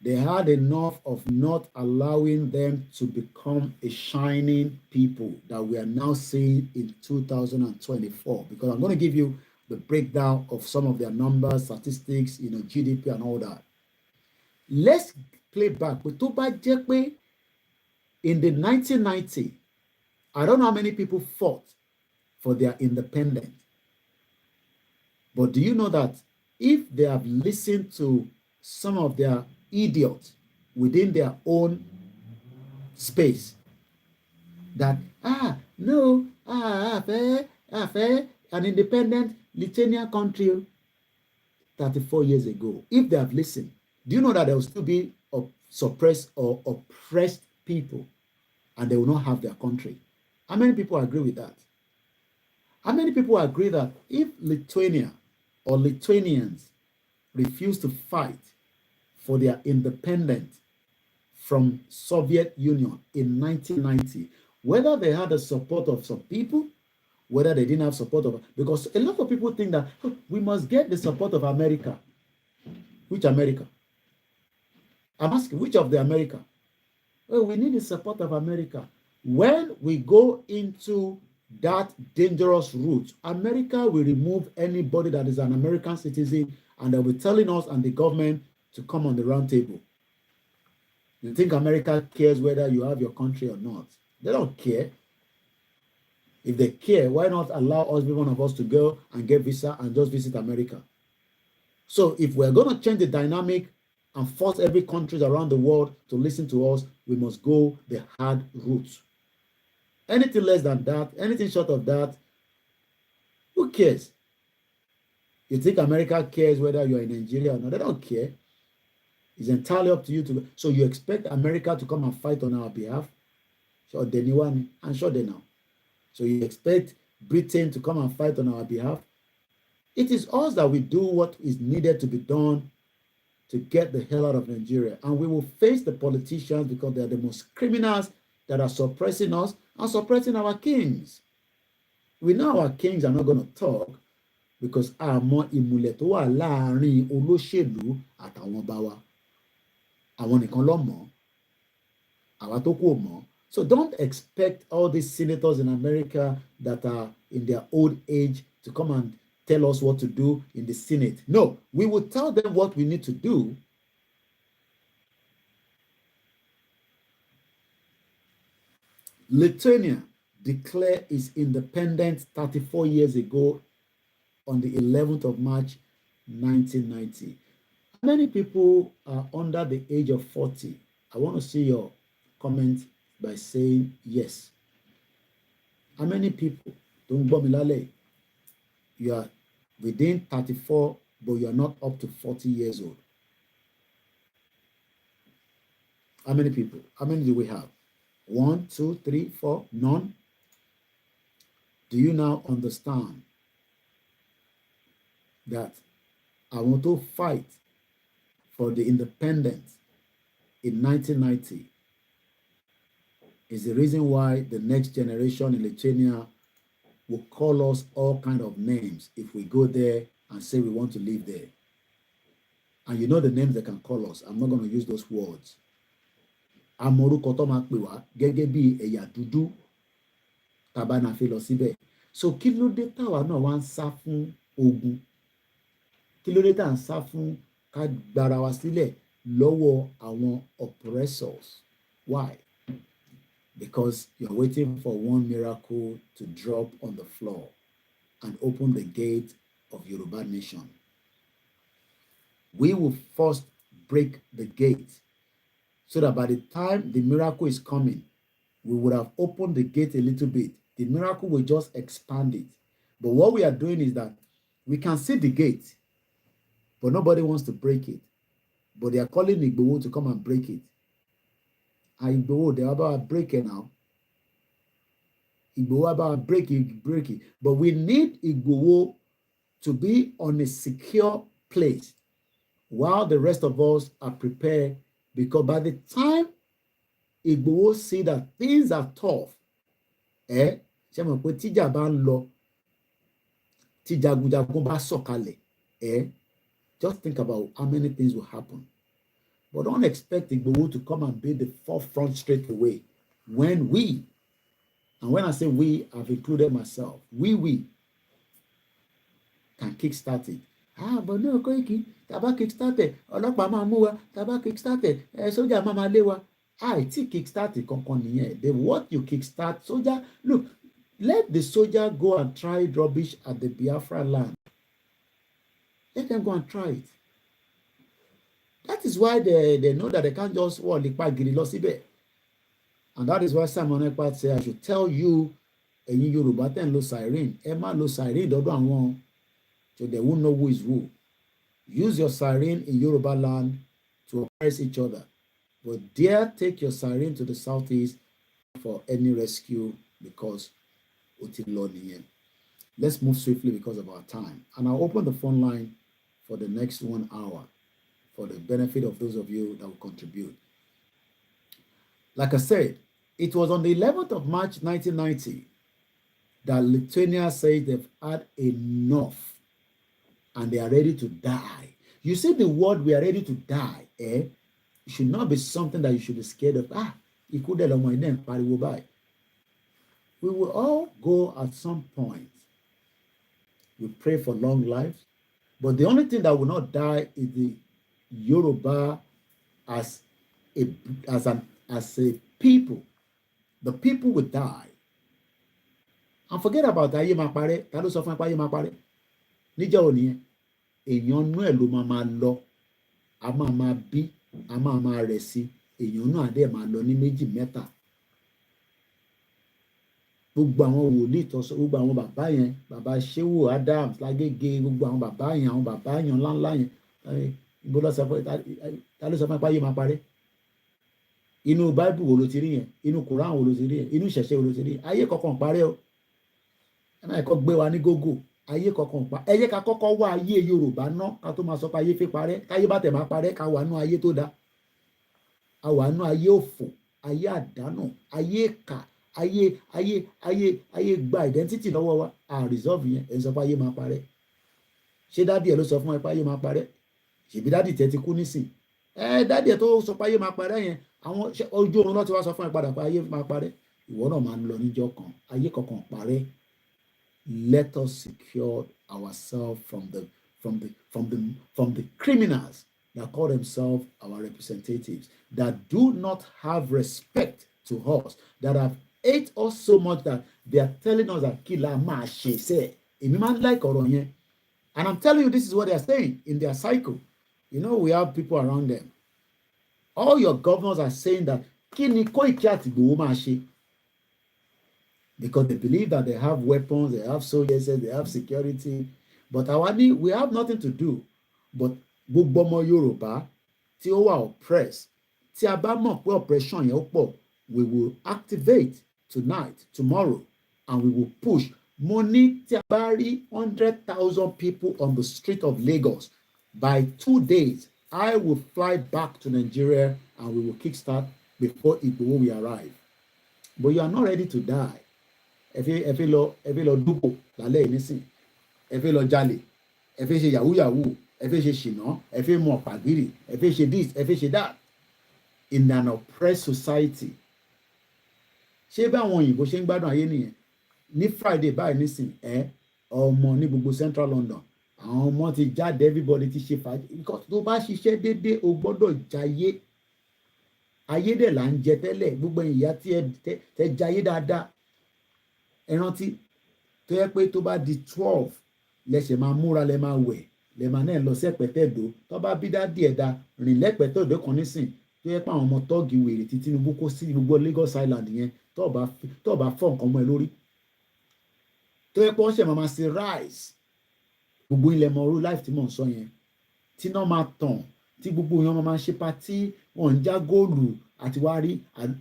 They had enough of not allowing them to become a shining people that we are now seeing in 2024. Because I'm going to give you the breakdown of some of their numbers, statistics, GDP and all that. Let's play back. In the 1990s, I don't know how many people fought for their independence. But do you know that if they have listened to some of their idiots within their own space, that an independent Lithuanian country 34 years ago, if they have listened, do you know that there will still be suppressed or oppressed people and they will not have their country? How many people agree with that? How many people agree that if Lithuania or Lithuanians refuse to fight for their independence from Soviet Union in 1990, whether they had the support of some people, whether they didn't have support of, because a lot of people think that we must get the support of America. Which America? I'm asking, which of the America? Well, we need the support of America. When we go into that dangerous route, America will remove anybody that is an American citizen, and they'll be telling us and the government to come on the round table. You think America cares whether you have your country or not? They don't care. If they care, why not allow us, every one of us, to go and get visa and just visit America? So if we're going to change the dynamic and force every country around the world to listen to us, we must go the hard route. Anything less than that, anything short of that, who cares? You think America cares whether you're in Nigeria or not? They don't care. It's entirely up to you to. So you expect America to come and fight on our behalf? Sure, they knew one, and sure they know. So you expect Britain to come and fight on our behalf? It is us that will do what is needed to be done to get the hell out of Nigeria. And we will face the politicians because they are the most criminals that are suppressing us and suppressing our kings. We know our kings are not going to talk because àmọ́ ìmùlẹ̀ tó wà láàrin olóṣèlú àtàwọn ọba wa. Àwọn nìkan ló mọ̀, àwa tó kù ò mọ̀. So don't expect all these senators in America that are in their old age to come and tell us what to do in the Senate. No, we will tell them what we need to do. Lithuania declared its independence 34 years ago on the 11th of March, 1990. Many people are under the age of 40. I want to see your comment by saying yes. How many people, don't gbọ́ mi lálẹ́, you are within 34, but you are not up to 40 years old? How many people? How many do we have? 1, 2, 3, 4, none? Do you now understand that I want to fight for the independence in 1990 is the reason why the next generation in Lithuania will call us all kind of names if we go there and say we want to live there. And you know the names they can call us. I'm not going to use those words. Amorúkọ tó máa pè wá gẹ́gẹ́ bí ẹ̀yà dúdú tàbá náà fi lọ síbẹ̀. So kí ló dé táwa náà wá ń sá fún ogun? Kí ló dé tá à ń sá fún ká gbára wa sílẹ̀ lọ́wọ́ àwọn oppressors? Why? Because you're waiting for one miracle to drop on the floor and open the gate of Yoruba nation. We will first break the gate so that by the time the miracle is coming, we would have opened the gate a little bit. The miracle will just expand it. But what we are doing is that we can see the gate, but nobody wants to break it. But they are calling Igboho to come and break it. And Igboho, they are about to break it now. Igboho about break it. But we need Igboho to be on a secure place while the rest of us are prepared, because by the time Igboho see that things are tough, ṣé mọ̀ pé tíjà bá ń lọ, tí jagunjagun bá sọ̀kalẹ̀, just think about how many things will happen. But don't expect Igboho to come and be the forefront straight away. When we, and when I say we, I've included myself, we can kickstart it. But no, Koiki, taba kickstarted, ọlọ́pàá máa mú wa, taba kickstarted, sójà máa lé wa. Tí kickstart kankan nìyẹn. Then what you kickstart, soldier, look, let the soldier go and try rubbish at the Biafra land. Let them go and try it. That is why they know that they can't just wọ́n lè pa gidi lọ síbẹ̀. And that is why Simon Ekpa say, I should tell you, ẹ̀yin Yorùbá tẹ̀ ń lo siren, ẹ má lo siren dọ́dọ̀ àwọn, so they won't know who is who. Use your siren in Yoruba land to oppress each other. But dare take your siren to the southeast for any rescue, because let's move swiftly because of our time. And I'll open the phone line for the next 1 hour for the benefit of those of you that will contribute. Like I said, it was on the 11th of March 1990 that Lithuania said they've had enough and they are ready to die. You see the word "we are ready to die," It should not be something that you should be scared of. Ikú dẹ̀ lọmọ iná ń pariwo báyìí. We will all go at some point. We pray for long lives, but the only thing that will not die is the Yoruba as a people. The people will die. And forget about ayé máa parẹ́. Ta ló sọ fún ẹ pé ayé máa parẹ́? Níjọ́ òní yẹn, èèyàn inú ẹ̀ ló máa lọ. A máa bí, a máa rẹ̀ sí. Èèyàn náà dẹ̀ máa lọ ní méjì mẹ́ta. Gbogbo àwọn wòlíì tọ́sọ, gbogbo àwọn bàbá yẹn, bàbá Ṣéwù Adams Lágége, gbogbo àwọn bàbá yẹn ńláńlá yẹn, ibo ló sọ fún ta ló sọ fún ẹ pé ayé máa parẹ́? Inú Báíbù wo ló ti rí yẹn? Inú Kùránì wo ló ti rí yẹn? Inú ìṣẹ̀ṣe wo ló ti rí yẹn? Ayé kankan parẹ́ o. Ẹ máa kọ́ gbé wa ní gógó. Ayé kankan pa. Ẹ jẹ́ ká kọ́kọ́ wá ayé Yorùbá ná ká tó máa sọ pé ayé fẹ́ parẹ́. Káyé bá tẹ̀ máa parẹ́ ká wà nú ayé tó dáa. A wà nú ayé òfò, ayé àdánù, ayé ìkà, ayé gba identity lọ́wọ́ wa. Resolve yẹn ẹ̀ ń sọ pé ayé máa parẹ́. Ṣé dádì ẹ̀ ló sọ fún ẹ pé ayé máa parẹ́? Ṣèbí dádì tẹ́ ti kú nísìn. Dádì ẹ̀ tó sọ pé ayé máa parẹ́ yẹn, àwọn ojú oorun náà ti wá sọ fún ẹ padà pé ayé máa parẹ́. Ìwọ náà máa ń lọ níjọ́ kan. Ayé kankan parẹ́. Let us secure ourselves from the criminals that call themselves our representatives, that do not have respect to us, that have hate us so much that they are telling us that kí la máa ṣe sẹ́. Èmi máa ń like ọ̀rọ̀ yẹn. And I'm telling you, this is what they are saying in their cycle. You know, we have people around them. All your governors are saying that kí ni Koiki àti Igboho máa ṣe? Because they believe that they have weapons, they have soldiers, they have security. But we have nothing to do. But gbogbo ọmọ Yorùbá tí ó wà oppressed, tí a bá mọ̀ pé oppression yẹn ó pọ̀, we will activate tonight, tomorrow, and we will push. Mo ní tí a bá rí 100,000 people on the street of Lagos, by 2 days, I will fly back to Nigeria and we will kickstart before Igboho will arrive. But you are not ready to die. Ẹ fẹ́ lọ dúpọ̀ lálẹ́ yìí nísìn. Ẹ fẹ́ lọ jalè. Ẹ fẹ́ ṣe yahoo. Ẹ fẹ́ ṣe ṣìnà. Ẹ fẹ́ mu ọ̀pàgìrì. Ẹ fẹ́ ṣe this. Ẹ fẹ́ ṣe that. In an oppressed society. Ṣé bí àwọn òyìnbó ṣe ń gbádùn ayé nìyẹn? Ní Friday báyìí nísìn, ọmọ ní gbogbo Central London. Àwọn ọmọ ti jáde, everybody ti ṣe fàájì. Because tó bá ṣiṣẹ́ déédéé, o gbọ́dọ̀ jayé. Ayé dẹ̀ là ń jẹ tẹ́lẹ̀. Gbogbo ìyá tí ẹ jayé dáadáa. Ẹ rántí tó yẹ pé tó bá di 12 lẹ́sẹ̀ máa múra, lẹ́ máa wẹ̀, lẹ́ máa náà lọ sẹ́pẹ̀tẹ̀dó. Tó bá bí dádì ẹ̀dá rìn lẹ́pẹ̀tẹ̀dó kan nísìn, tó yẹ pé àwọn ọmọ tọ́ọ̀gì wèrè tí Tinubu kó sí gbogbo Lagos Island yẹn, tó bá fọ́ nǹkan mọ́ ẹ lórí. Tó yẹ pé wọ́n ṣẹ̀ máa ṣe rice. Gbogbo ilẹ̀ mọ̀ orú life tí mò ń sọ yẹn. Tí náà máa tàn, tí gbogbo yẹn máa ṣe patí, wọ́n ń já góòlù àti wá rí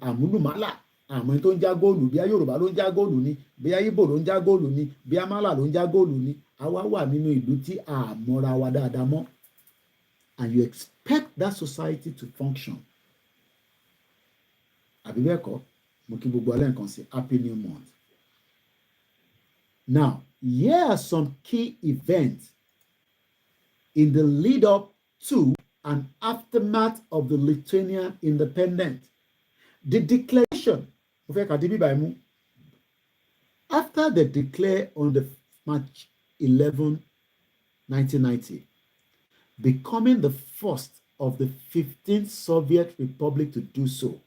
àmúlùmálà. Àmọ́ tó ń já góòlù, bí i Yorùbá ló ń já góòlù ni, bí i Ìgbò ló ń já góòlù ni, bí i Amálà ló ń já góòlù ni. Àwa wà nínú ìlú tí a mọ́ra wa dáadáa mọ́. And you expect that society to function. Àbí bẹ́ẹ̀ kọ́, mo kí gbogbo alẹ́ nǹkan sí Happy New Month. Now, here are some key events in the lead up to and aftermath of the Lithuanian independence. The declaration. After they declare on the March 11, 1990, becoming the first of the 15th Soviet Republic to do so.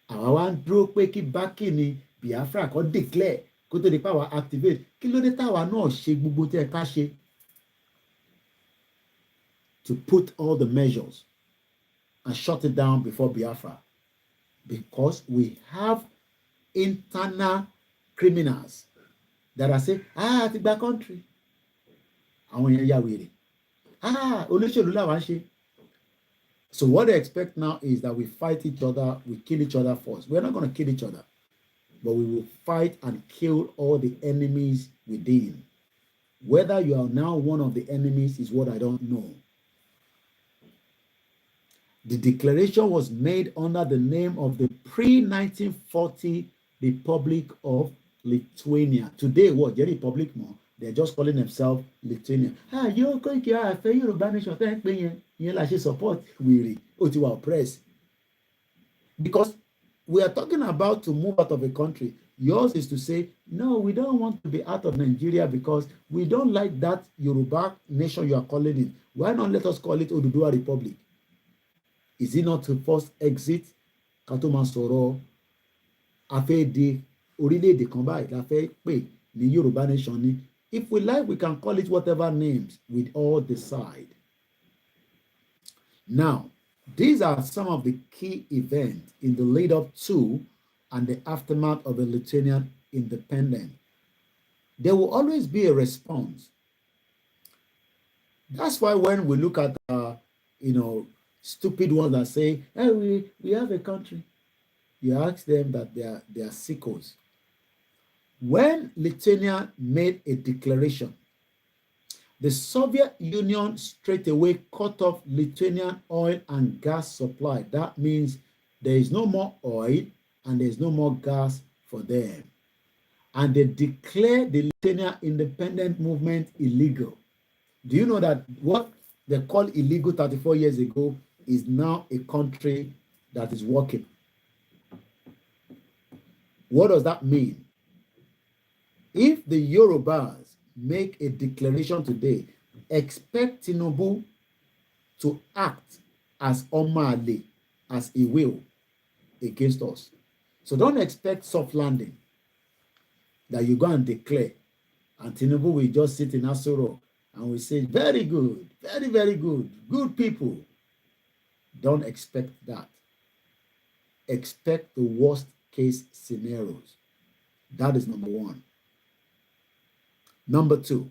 Àwa wá ń dúró pé kí bákì ni Biafra kó declare kó tó di pa wá activate. Kí ló dé táwa náà ṣe gbogbo tí ẹ ká ṣe? To put all the measures and shut it down before Biafra. Because we have internal criminals that are saying, ti gba country. Àwọn yẹn ya wèrè. Olóṣèlú làwọn ṣe. So what they expect now is that we fight each other, we kill each other first. We're not going to kill each other, but we will fight and kill all the enemies within. Whether you are now one of the enemies is what I don't know. The declaration was made under the name of the pre-1940 Republic of Lithuania. Today, what? The Republic more. They're just calling themselves Lithuania. You Koiki, fẹ́ Yorùbá nation tẹ́ ń pè yẹn. Ìyẹn la ṣe support wèrè. Ó ti wà oppressed. Because we are talking about to move out of a country. Yours is to say, no, we don't want to be out of Nigeria because we don't like that Yoruba nation you are calling it. Why not let us call it Oduduwa Republic? Is it not to first exit? Katoma sọ̀rọ̀ afẹ́ di orílẹ̀-èdè kan báyìí la fẹ́ pè ní Yoruba nation ni. If we like, we can call it whatever names we all decide. Now, these are some of the key events in the lead up to and the aftermath of the Lithuanian independence. There will always be a response. That's why when we look at, stupid ones that say, hey, we have a country, you ask them that they are sickos. When Lithuania made a declaration, the Soviet Union straight away cut off Lithuanian oil and gas supply. That means there is no more oil and there is no more gas for them. And they declared the Lithuanian independent movement illegal. Do you know that what they called illegal 34 years ago is now a country that is working? What does that mean? If the Yorubas make a declaration today, expect Tinubu to act as Omale, as he will, against us. So don't expect soft landing that you go and declare, and Tinubu will just sit in Asoro and we say, very good, very, very good, good people. Don't expect that. Expect the worst case scenarios. That is number one. Number two,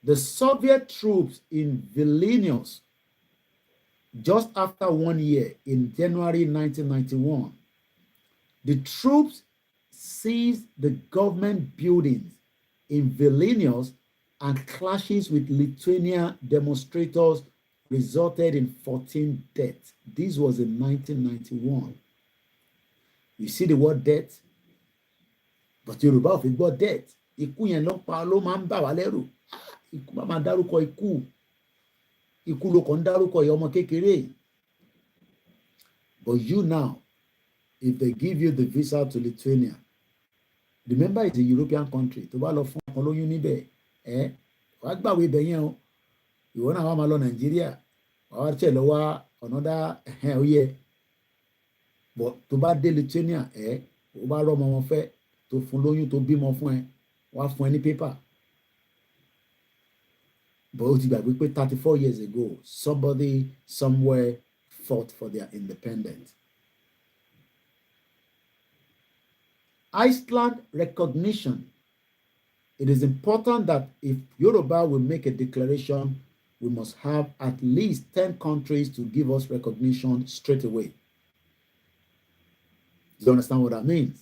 the Soviet troops in Vilnius, just after 1 year, in January 1991, the troops seized the government buildings in Vilnius, and clashes with Lithuanian demonstrators resulted in 14 deaths. This was in 1991. You see the word death? But Yoruba of it got death. Ikú yẹn ló pa ló máa ń bà wá lẹ́rù. Ikú máa dárúkọ ikú. Ikú ló kàn ń dárúkọ ìyá ọmọ kékeré. But you now, if they give you the visa to Lithuania, remember it's a European country. Tó bá lọ fún ọkàn lóyún níbẹ̀, wàá gbàwé ibẹ̀ yẹn o. Ìwọ náà wàá máa lọ Nàìjíríà. Wàá wá tẹ̀ lọ́wọ́ another oyè. But tó bá dé Lithuania, ó bá rọ́mọ wọn fẹ́, tó fún lóyún, tó bímọ fún ẹ, wàá fún ẹ ní paper. But ó ti gbàgbé pé 34 years ago, somebody somewhere fought for their independence. Iceland recognition. It is important that if Yoruba will make a declaration, we must have at least 10 countries to give us recognition straight away. Do you understand what that means?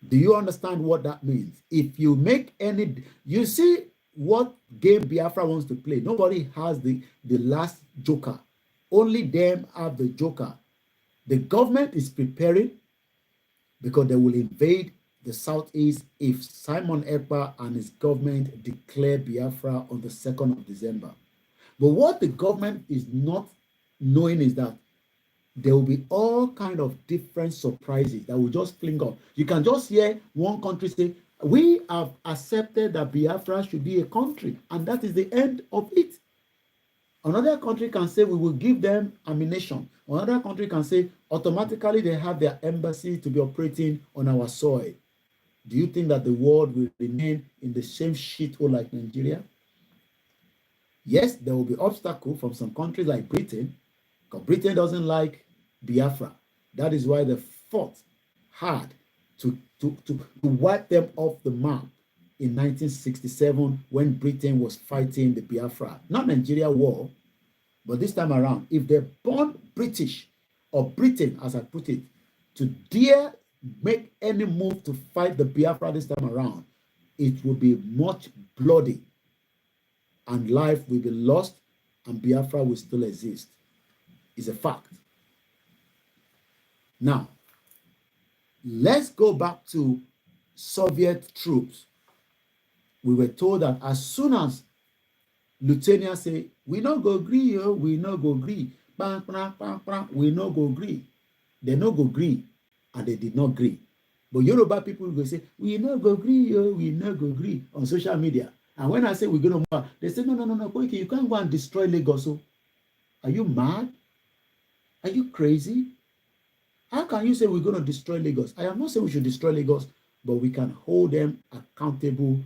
Do you understand what that means? If you make any, you see what game Biafra wants to play. Nobody has the last joker. Only them have the joker. The government is preparing because they will invade the southeast if Simon Ekpa and his government declare Biafra on the 2nd of December. But what the government is not knowing is that there will be all kind of different surprises that will just fling up. You can just hear one country say, we have accepted that Biafra should be a country, and that is the end of it. Another country can say, we will give them ammunition. Another country can say, automatically they have their embassy to be operating on our soil. Do you think that the world will remain in the same shithole like Nigeria? Yes, there will be obstacles from some countries like Britain, because Britain doesn't like Biafra. That is why they fought hard to wipe them off the map in 1967 when Britain was fighting the Biafra, not Nigeria war, but this time around, if they born British or Britain, as I put it, to dare make any move to fight the Biafra this time around, it will be much bloody and life will be lost and Biafra will still exist. It's a fact. Now, let's go back to Soviet troops. We were told that as soon as Lithuania say, we no go agree, we no go agree, we no go agree. They no go agree, and they did not agree. But Yoruba people will say, we no go agree, we no go agree on social media. And when I say we're going to move, they say, no, Koiki, you can't go and destroy Lagos. So, are you mad? Are you crazy? How can you say we're going to destroy Lagos? I am not saying we should destroy Lagos, but we can hold them accountable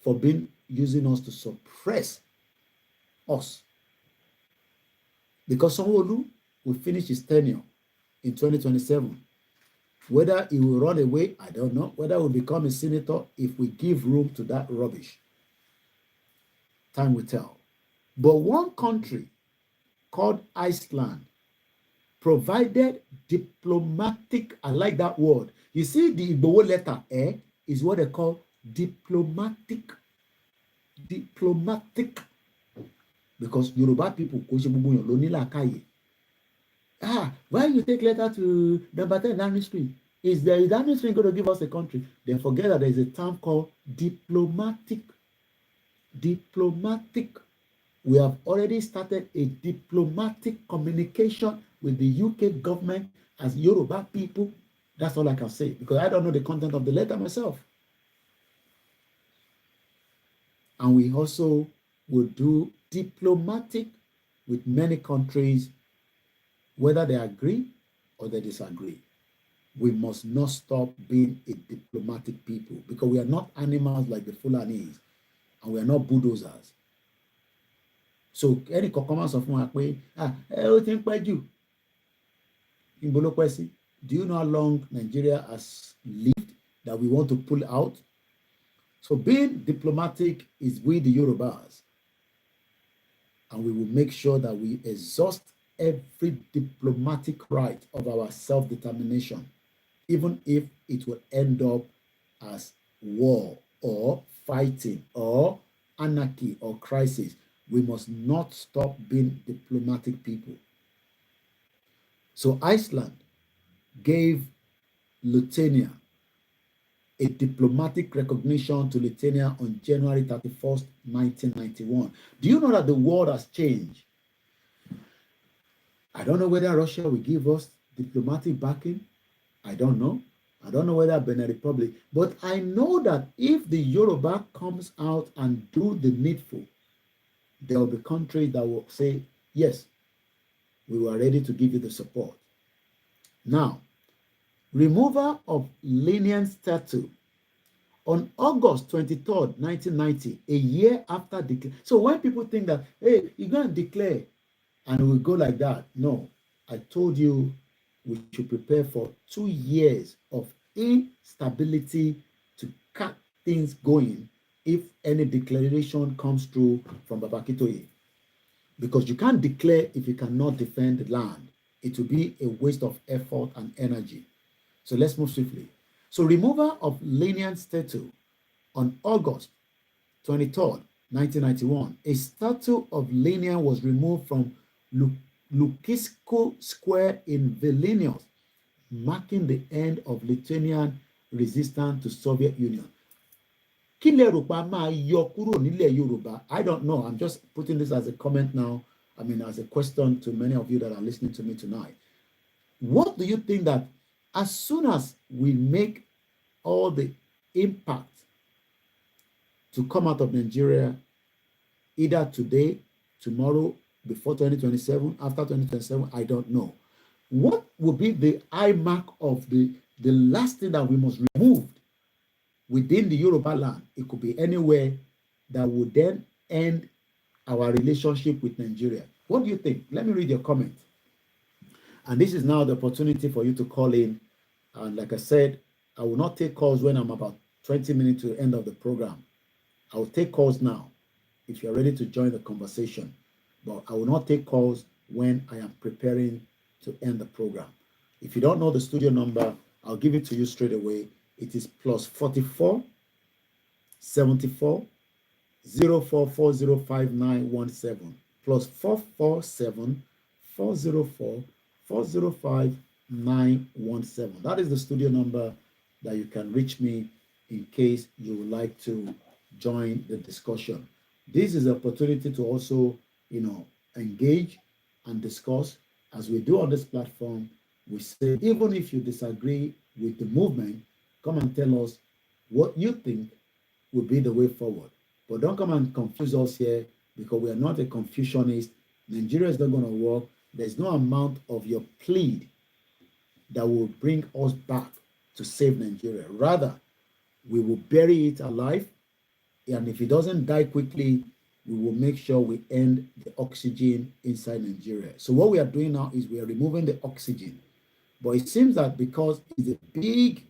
for using us to suppress us. Because Sanwo-Olu will finish his tenure in 2027. Whether he will run away, I don't know. Whether he will become a senator, if we give room to that rubbish, time will tell. But one country called Iceland provided diplomatic, I like that word. You see, the Igbo letter is what they call diplomatic. Diplomatic. Because Yoruba people, why you take letter to number 10 Downing Street? Is the Downing Street going to give us a country? Then forget that there is a term called diplomatic. Diplomatic. We have already started a diplomatic communication with the UK government as Yoruba people. That's all I can say, because I don't know the content of the letter myself. And we also will do diplomatic with many countries, whether they agree or they disagree. We must not stop being a diplomatic people, because we are not animals like the Fulanis, and we are not bulldozers. So any comments of one way, everything by you. In Bolokwesi, do you know how long Nigeria has lived that we want to pull out? So being diplomatic is with the Yorubas, and we will make sure that we exhaust every diplomatic right of our self-determination, even if it will end up as war or fighting or anarchy or crisis. We must not stop being diplomatic people. So Iceland gave Lithuania a diplomatic recognition to Lithuania on January 31st, 1991. Do you know that the world has changed? I don't know whether Russia will give us diplomatic backing. I don't know. I don't know whether Benin Republic. But I know that if the Yoruba comes out and do the needful, there will be countries that will say, yes, we were ready to give you the support. Now, removal of lenient statute on August 23rd, 1990, a year after declare. So when people think that, hey, you're going to declare and we go like that, no, I told you we should prepare for 2 years of instability to cut things going if any declaration comes through from Babakitoye. Because you can't declare if you cannot defend the land. It will be a waste of effort and energy. So let's move swiftly. So removal of lenient statute on August 23rd, 1991. A statue of Lenin was removed from Lukisco Square in Vilnius, marking the end of Lithuanian resistance to Soviet Union. I don't know. I'm just putting this as a comment now. I mean, as a question to many of you that are listening to me tonight. What do you think that as soon as we make all the impact to come out of Nigeria, either today, tomorrow, before 2027, after 2027, I don't know. What will be the eye mark of the last thing that we must remove within the Yoruba land? It could be anywhere that would then end our relationship with Nigeria. What do you think? Let me read your comment. And this is now the opportunity for you to call in. And like I said, I will not take calls when I'm about 20 minutes to the end of the program. I will take calls now if you're ready to join the conversation. But I will not take calls when I am preparing to end the program. If you don't know the studio number, I'll give it to you straight away. It is +44 74 04405917. plus 447 404 405 917. That is the studio number that you can reach me in case you would like to join the discussion. This is an opportunity to also, engage and discuss as we do on this platform. We say, even if you disagree with the movement, come and tell us what you think would be the way forward. But don't come and confuse us here because we are not a Confucianist. Nigeria is not going to work. There's no amount of your plead that will bring us back to save Nigeria. Rather, we will bury it alive. And if it doesn't die quickly, we will make sure we end the oxygen inside Nigeria. So what we are doing now is we are removing the oxygen. But it seems that because it's a big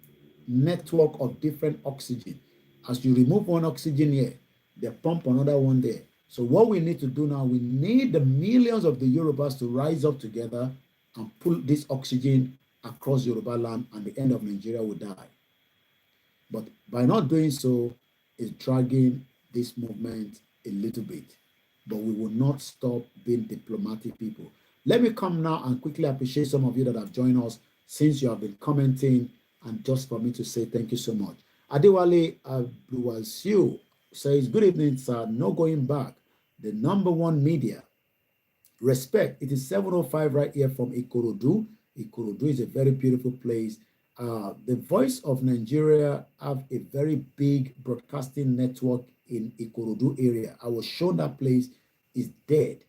network of different oxygen, as you remove one oxygen here, they pump another one there. So what we need to do now, we need the millions of the Yorubas to rise up together and pull this oxygen across Yoruba land, and the end of Nigeria will die. But by not doing so, it's dragging this movement a little bit. But we will not stop being diplomatic people. Let me come now and quickly appreciate some of you that have joined us since you have been commenting, and just for me to say thank you so much. Adewale Abdulwasiu says, good evening, sir. No going back. The #1 media. Respect. It is 7:05 right here from Ikorodu. Ikorodu is a very beautiful place. The Voice of Nigeria have a very big broadcasting network in Ikorodu area. I was shown that place is dead.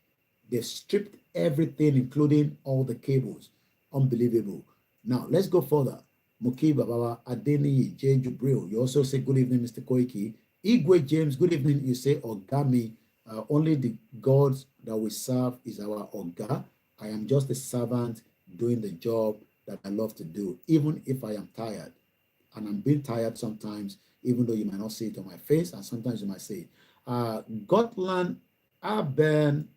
They've stripped everything, including all the cables. Unbelievable. Now, let's go further. Muki Babawa, Adeni, J. Jubril. You also say, good evening, Mr. Koiki. Igwe James, good evening. You say, Ogami. Only the gods that we serve is our Oga. I am just a servant doing the job that I love to do, even if I am tired. And I'm being tired sometimes, even though you might not see it on my face, and sometimes you might say it. Gotland Aben,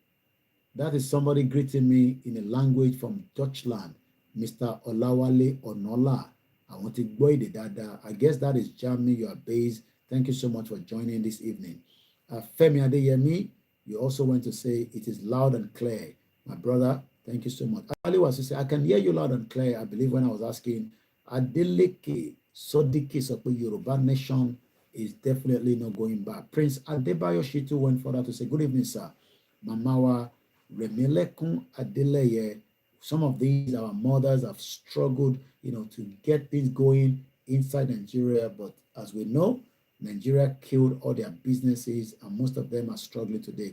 that is somebody greeting me in a language from Dutchland, Mr. Olawale Onola. I want to go the dada. I guess that is Germany, you are based. Thank you so much for joining this evening. Femi Adeyemi, you also want to say it is loud and clear. My brother, thank you so much. Ali was to say, I can hear you loud and clear. I believe when I was asking, Adeleke Sodiki Sopo Yoruba Nation is definitely not going back. Prince Adebayo Shitu went further to say, good evening, sir. Mamawa Remilekun Adeleye. Some of these, our mothers have struggled, to get things going inside Nigeria. But as we know, Nigeria killed all their businesses, and most of them are struggling today.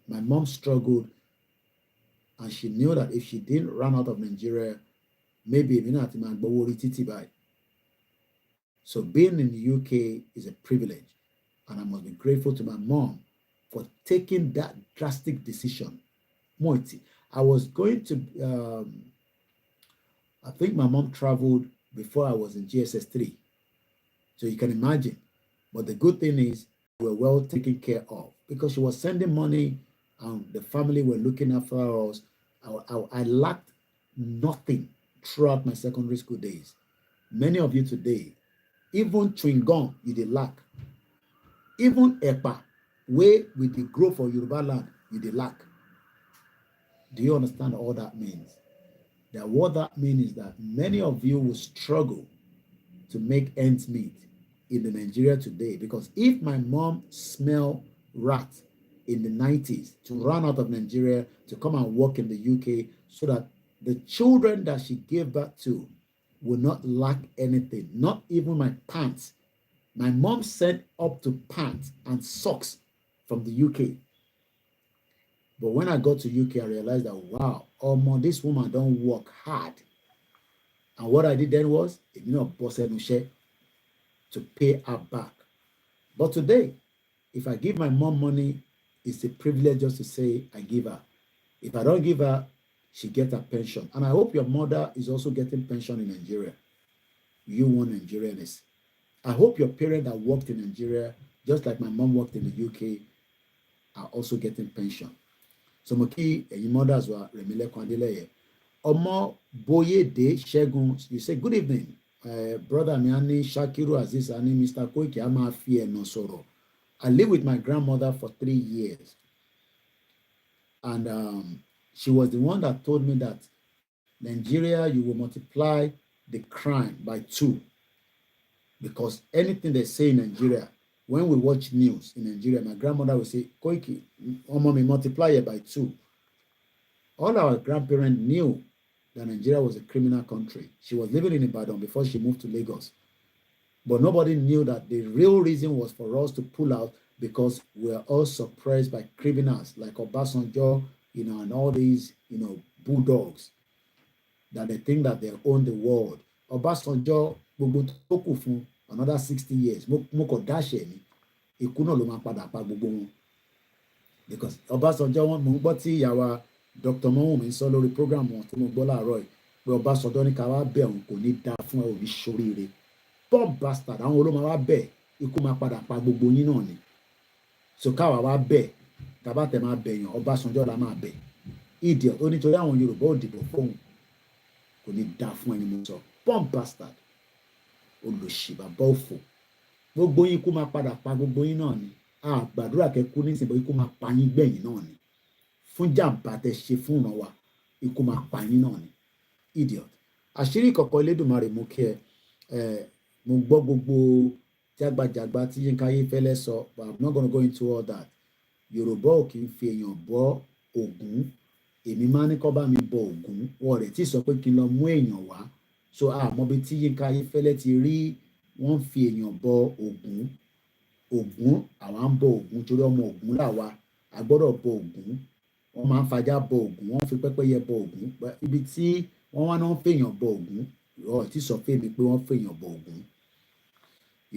My mom struggled, and she knew that if she didn't run out of Nigeria, maybe so being in the UK is a privilege, and I must be grateful to my mom for taking that drastic decision. Moiti, I was going to, I think my mom traveled before I was in GSS 3. So you can imagine. But the good thing is we were well taken care of because she was sending money and the family were looking after us. I lacked nothing throughout my secondary school days. Many of you today, even chewing gum, you did lack. Even EPA, where we did grow for Yoruba land, you did lack. Do you understand all that means? That what that means is that many of you will struggle to make ends meet in the Nigeria today, because if my mom smelled rat in the 90s to run out of Nigeria to come and work in the UK so that the children that she gave birth to will not lack anything, not even my pants. My mom sent up to pants and socks from the UK. But when I got to UK, I realized that, wow, this woman don't work hard. And what I did then was, to pay her back. But today, if I give my mom money, it's a privilege just to say I give her. If I don't give her, she gets a pension. And I hope your mother is also getting pension in Nigeria. You want Nigerians. I hope your parents that worked in Nigeria, just like my mom worked in the UK, are also getting pension. So Moki, your mothers were Remile Kwandeleye. Omo Boyede Shegun, you say, good evening. Brother Miani, Shakiru Aziz, Ani, Mr. Koiki, I'm a fear no sorrow. I lived with my grandmother for 3 years. And she was the one that told me that Nigeria, you will multiply the crime by 2. Because anything they say in Nigeria, when we watch news in Nigeria, my grandmother will say, Koiki, mommy, multiply it by 2. All our grandparents knew that Nigeria was a criminal country. She was living in Ibadan before she moved to Lagos. But nobody knew that the real reason was for us to pull out because we are all suppressed by criminals like Obasanjo, and all these, bulldogs that they think that they own the world. Obasanjo, gbogbo tó kù fún another 60 years. Mo kàn dáṣẹ ni. Ikú náà ló máa padà pa gbogbo wọn. Because Obasanjo, mo gbọ́ tí ìyàwó Dr. Mọ́wùnmí sọ lórí program wọn tí mo gbọ́ láàárọ̀ yìí pé Ọbásanjọ́ ní ká wá bẹ̀ òun kò ní dáa fún ẹ, ò ní ṣoríire. Bomb bastard, àwọn olóma wá bẹ̀, ikú máa padà pa gbogbo yín náà ni. So káwa wá bẹ̀, tàbá tẹ̀ máa bẹ̀yàn, Ọbásanjọ́ la máa bẹ̀. Idiot, ó nítorí àwọn Yorùbá ò dìbò fóun, kò ní dáa fún ẹni mo sọ. Bomb bastard, olòṣì bàbá òfò. Gbogbo yín ikú máa padà pa gbogbo yín náà ni. Gbàdúrà kẹ́ kú nísìnyí, ikú máa pa yín gbẹ̀yìn náà ni. Fún jàǹbá tẹ́ ṣe fún ìran wa, ikú máa pa yín náà ni. Idiot. Àṣírí ìkọ̀kọ̀ Elédùmarè mú kí mo gbọ́ gbogbo jágbajàgba tí Yínká Ayéfẹ́lẹ́ sọ, but I'm not gonna go into all that. Yorùbá ò kì í fi èèyàn bọ Ògún. Èmi máa ní kọ́ bá mi bọ Ògún. Wọ́n rẹ̀ tí sọ pé kí n lọ mú èèyàn wá. So àmọ́ bí tí Yínká Ayéfẹ́lẹ́ ti rí wọ́n fi èèyàn bọ Ògún. Ògún, àwa ń bọ Ògún torí ọmọ Ògún làwa. A gbọ́dọ̀ bọ Ògún. Wọ́n máa ń fajá bọ Ògún, wọ́n fi pẹ́pẹ́yẹ bọ Ògún. Ibi tí wọ́n wá náà ń fèèyàn bọ Ògún, ìwọ tí sọ fún mi pé wọ́n fèèyàn bọ Ògún.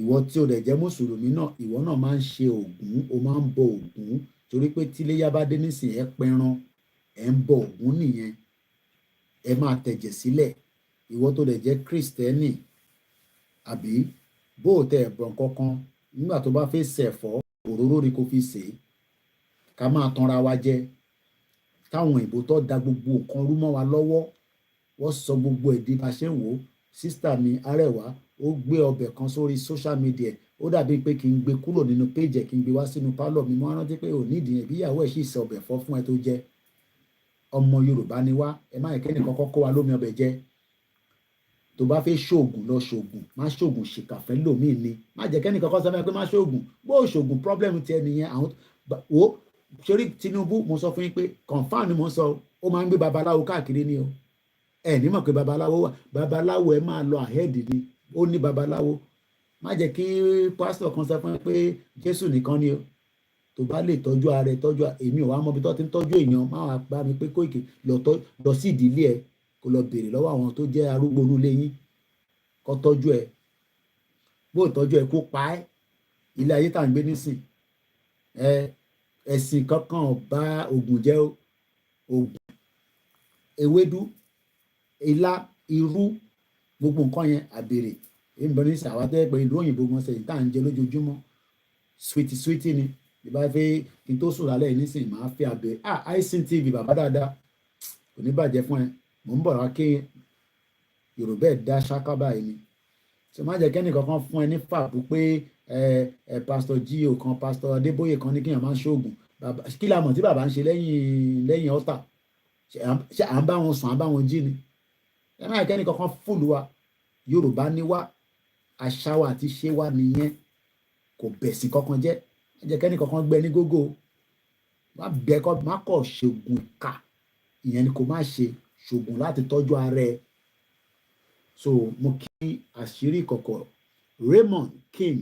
Ìwọ tí o dẹ̀ jẹ́ mùsùlùmí náà, ìwọ náà máa ń ṣe Ògún, o máa ń bọ Ògún torí pé tí iléyá bá dé nísìnyí ẹ pẹran, ẹ ń bọ Ògún nìyẹn. Ẹ máa tẹ̀jẹ̀ sílẹ̀. Ìwọ tó dẹ̀ jẹ́ Kristẹni àbí bó o tẹ ẹ̀bọ̀n kankan nígbà tó bá fẹ́ ṣẹ̀fọ́, òróró ni kò fi sè é. Ká máa tanra wa jẹ. Táwọn òyìnbó tó da gbogbo nǹkan rú mọ́ wa lọ́wọ́, wọ́n sọ gbogbo èdè bá ṣe ń wò ó. Sísítà mi Arẹwà, ó gbé ọbẹ̀ kan sórí social media. Ó dàbí pé kí n gbé kúrò nínú page kí n gbé wá sínú pálọ̀ mi. Mo rántí pé ò nídìí yẹn bí ìyàwó ẹ̀ sì sọ ọbẹ̀ fọ́ fún ẹ tó jẹ. Ọmọ Yorùbá ni wá, ẹ má yẹ kẹ́ni kankan kó wa lómi ọbẹ̀ jẹ. Tó bá fẹ́ ṣoògùn lọ ṣoògùn, má ṣoògùn ṣìkàfẹ́ lòmíì ni. Má jẹ́ kẹ́ni kankan sọ fún ẹ pé má ṣoògùn. Bó o ṣoògùn problem ti ẹ nìyẹn. Àwọn wo sórí Tinubu, mo sọ fún yín pé confam ni mo sọ, ó máa ń gbé babaláwo káàkiri ni o. Ẹ ní mọ̀ pé babaláwo wà. Babaláwo ẹ máa lọ ahead ni. Ó ní babaláwo. Má jẹ́ kí pásítọ̀ kan sọ fún ẹ pé Jésù nìkan ni o. Tó bá lè tọ́jú ara ẹ, èmi ò wá mọ ibi tó ti ń tọ́jú èèyàn. Má wá bá mi pé Koiki lọ sí ìdílé ẹ kó lọ béèrè lọ́wọ́ àwọn tó jẹ́ arúgbó inú ilé yín kó tọ́jú ẹ. Bó tọ́jú ẹ kó pa ẹ́. Ilé ayé tá à ń gbé nísìn. Ẹ̀sìn kankan ò bá Ògùn jẹ́ o. Ògùn, ewédú, ilá, irú, gbogbo nǹkan yẹn àbèrè. Èmi bọ́ ní sìn àwa tẹ́ pé ìlú òyìnbó wọn sẹ́yìn tá à ń jẹ lójoojúmọ́. Sweetie ni. Ìbá fẹ́ kí n tó sùn lálẹ́ nísìn máa fẹ́ àbẹ̀. iSin TV bàbá dáadáa. Kò ní bàjẹ́ fún ẹ. Mò ń bọ̀ wá kí Yorùbá ẹ̀ dá ṣáká báyìí ni. So má jẹ́ kẹ́ni kankan fún ẹ ní fàbú pé Pastor G.O. kan, Pastor Adébóyè kan ní kíyàn máa ń ṣoògùn. Kí la mọ̀ tí bàbá ń ṣe lẹ́yìn ọ̀tà? Ṣé à ń bá wọn sùn, à ń bá wọn jí ni? Ẹ má jẹ́ kẹ́ni kankan fúlù wa. Yorùbá ni wá. Àṣà wa àti ṣe wa nìyẹn. Kò bẹ̀sìn kankan jẹ́. Má jẹ́ kẹ́ni kankan gbẹ ní gógó. Má kọ̀ ṣoògùn ìkà. Ìyẹn ni kò má ṣe ṣoògùn láti tọ́jú ara ẹ. So mo kí àṣírí ìkọ̀kọ̀ Raymond King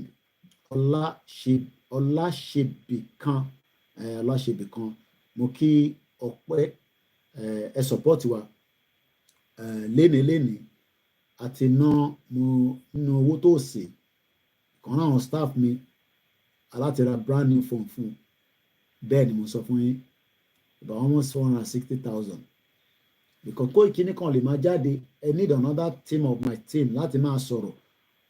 Ọláṣebìkan mo kí Ọpẹ́ ẹ support wa léni àti ná mo nínú owó tó sè kan náà àwọn staff mi aláti ra brand new phone fún. Bẹ́ẹ̀ ni mo sọ fún yín about almost 460,000 because Koiki nìkan lè máa jáde. I need another team of my team láti máa sọ̀rọ̀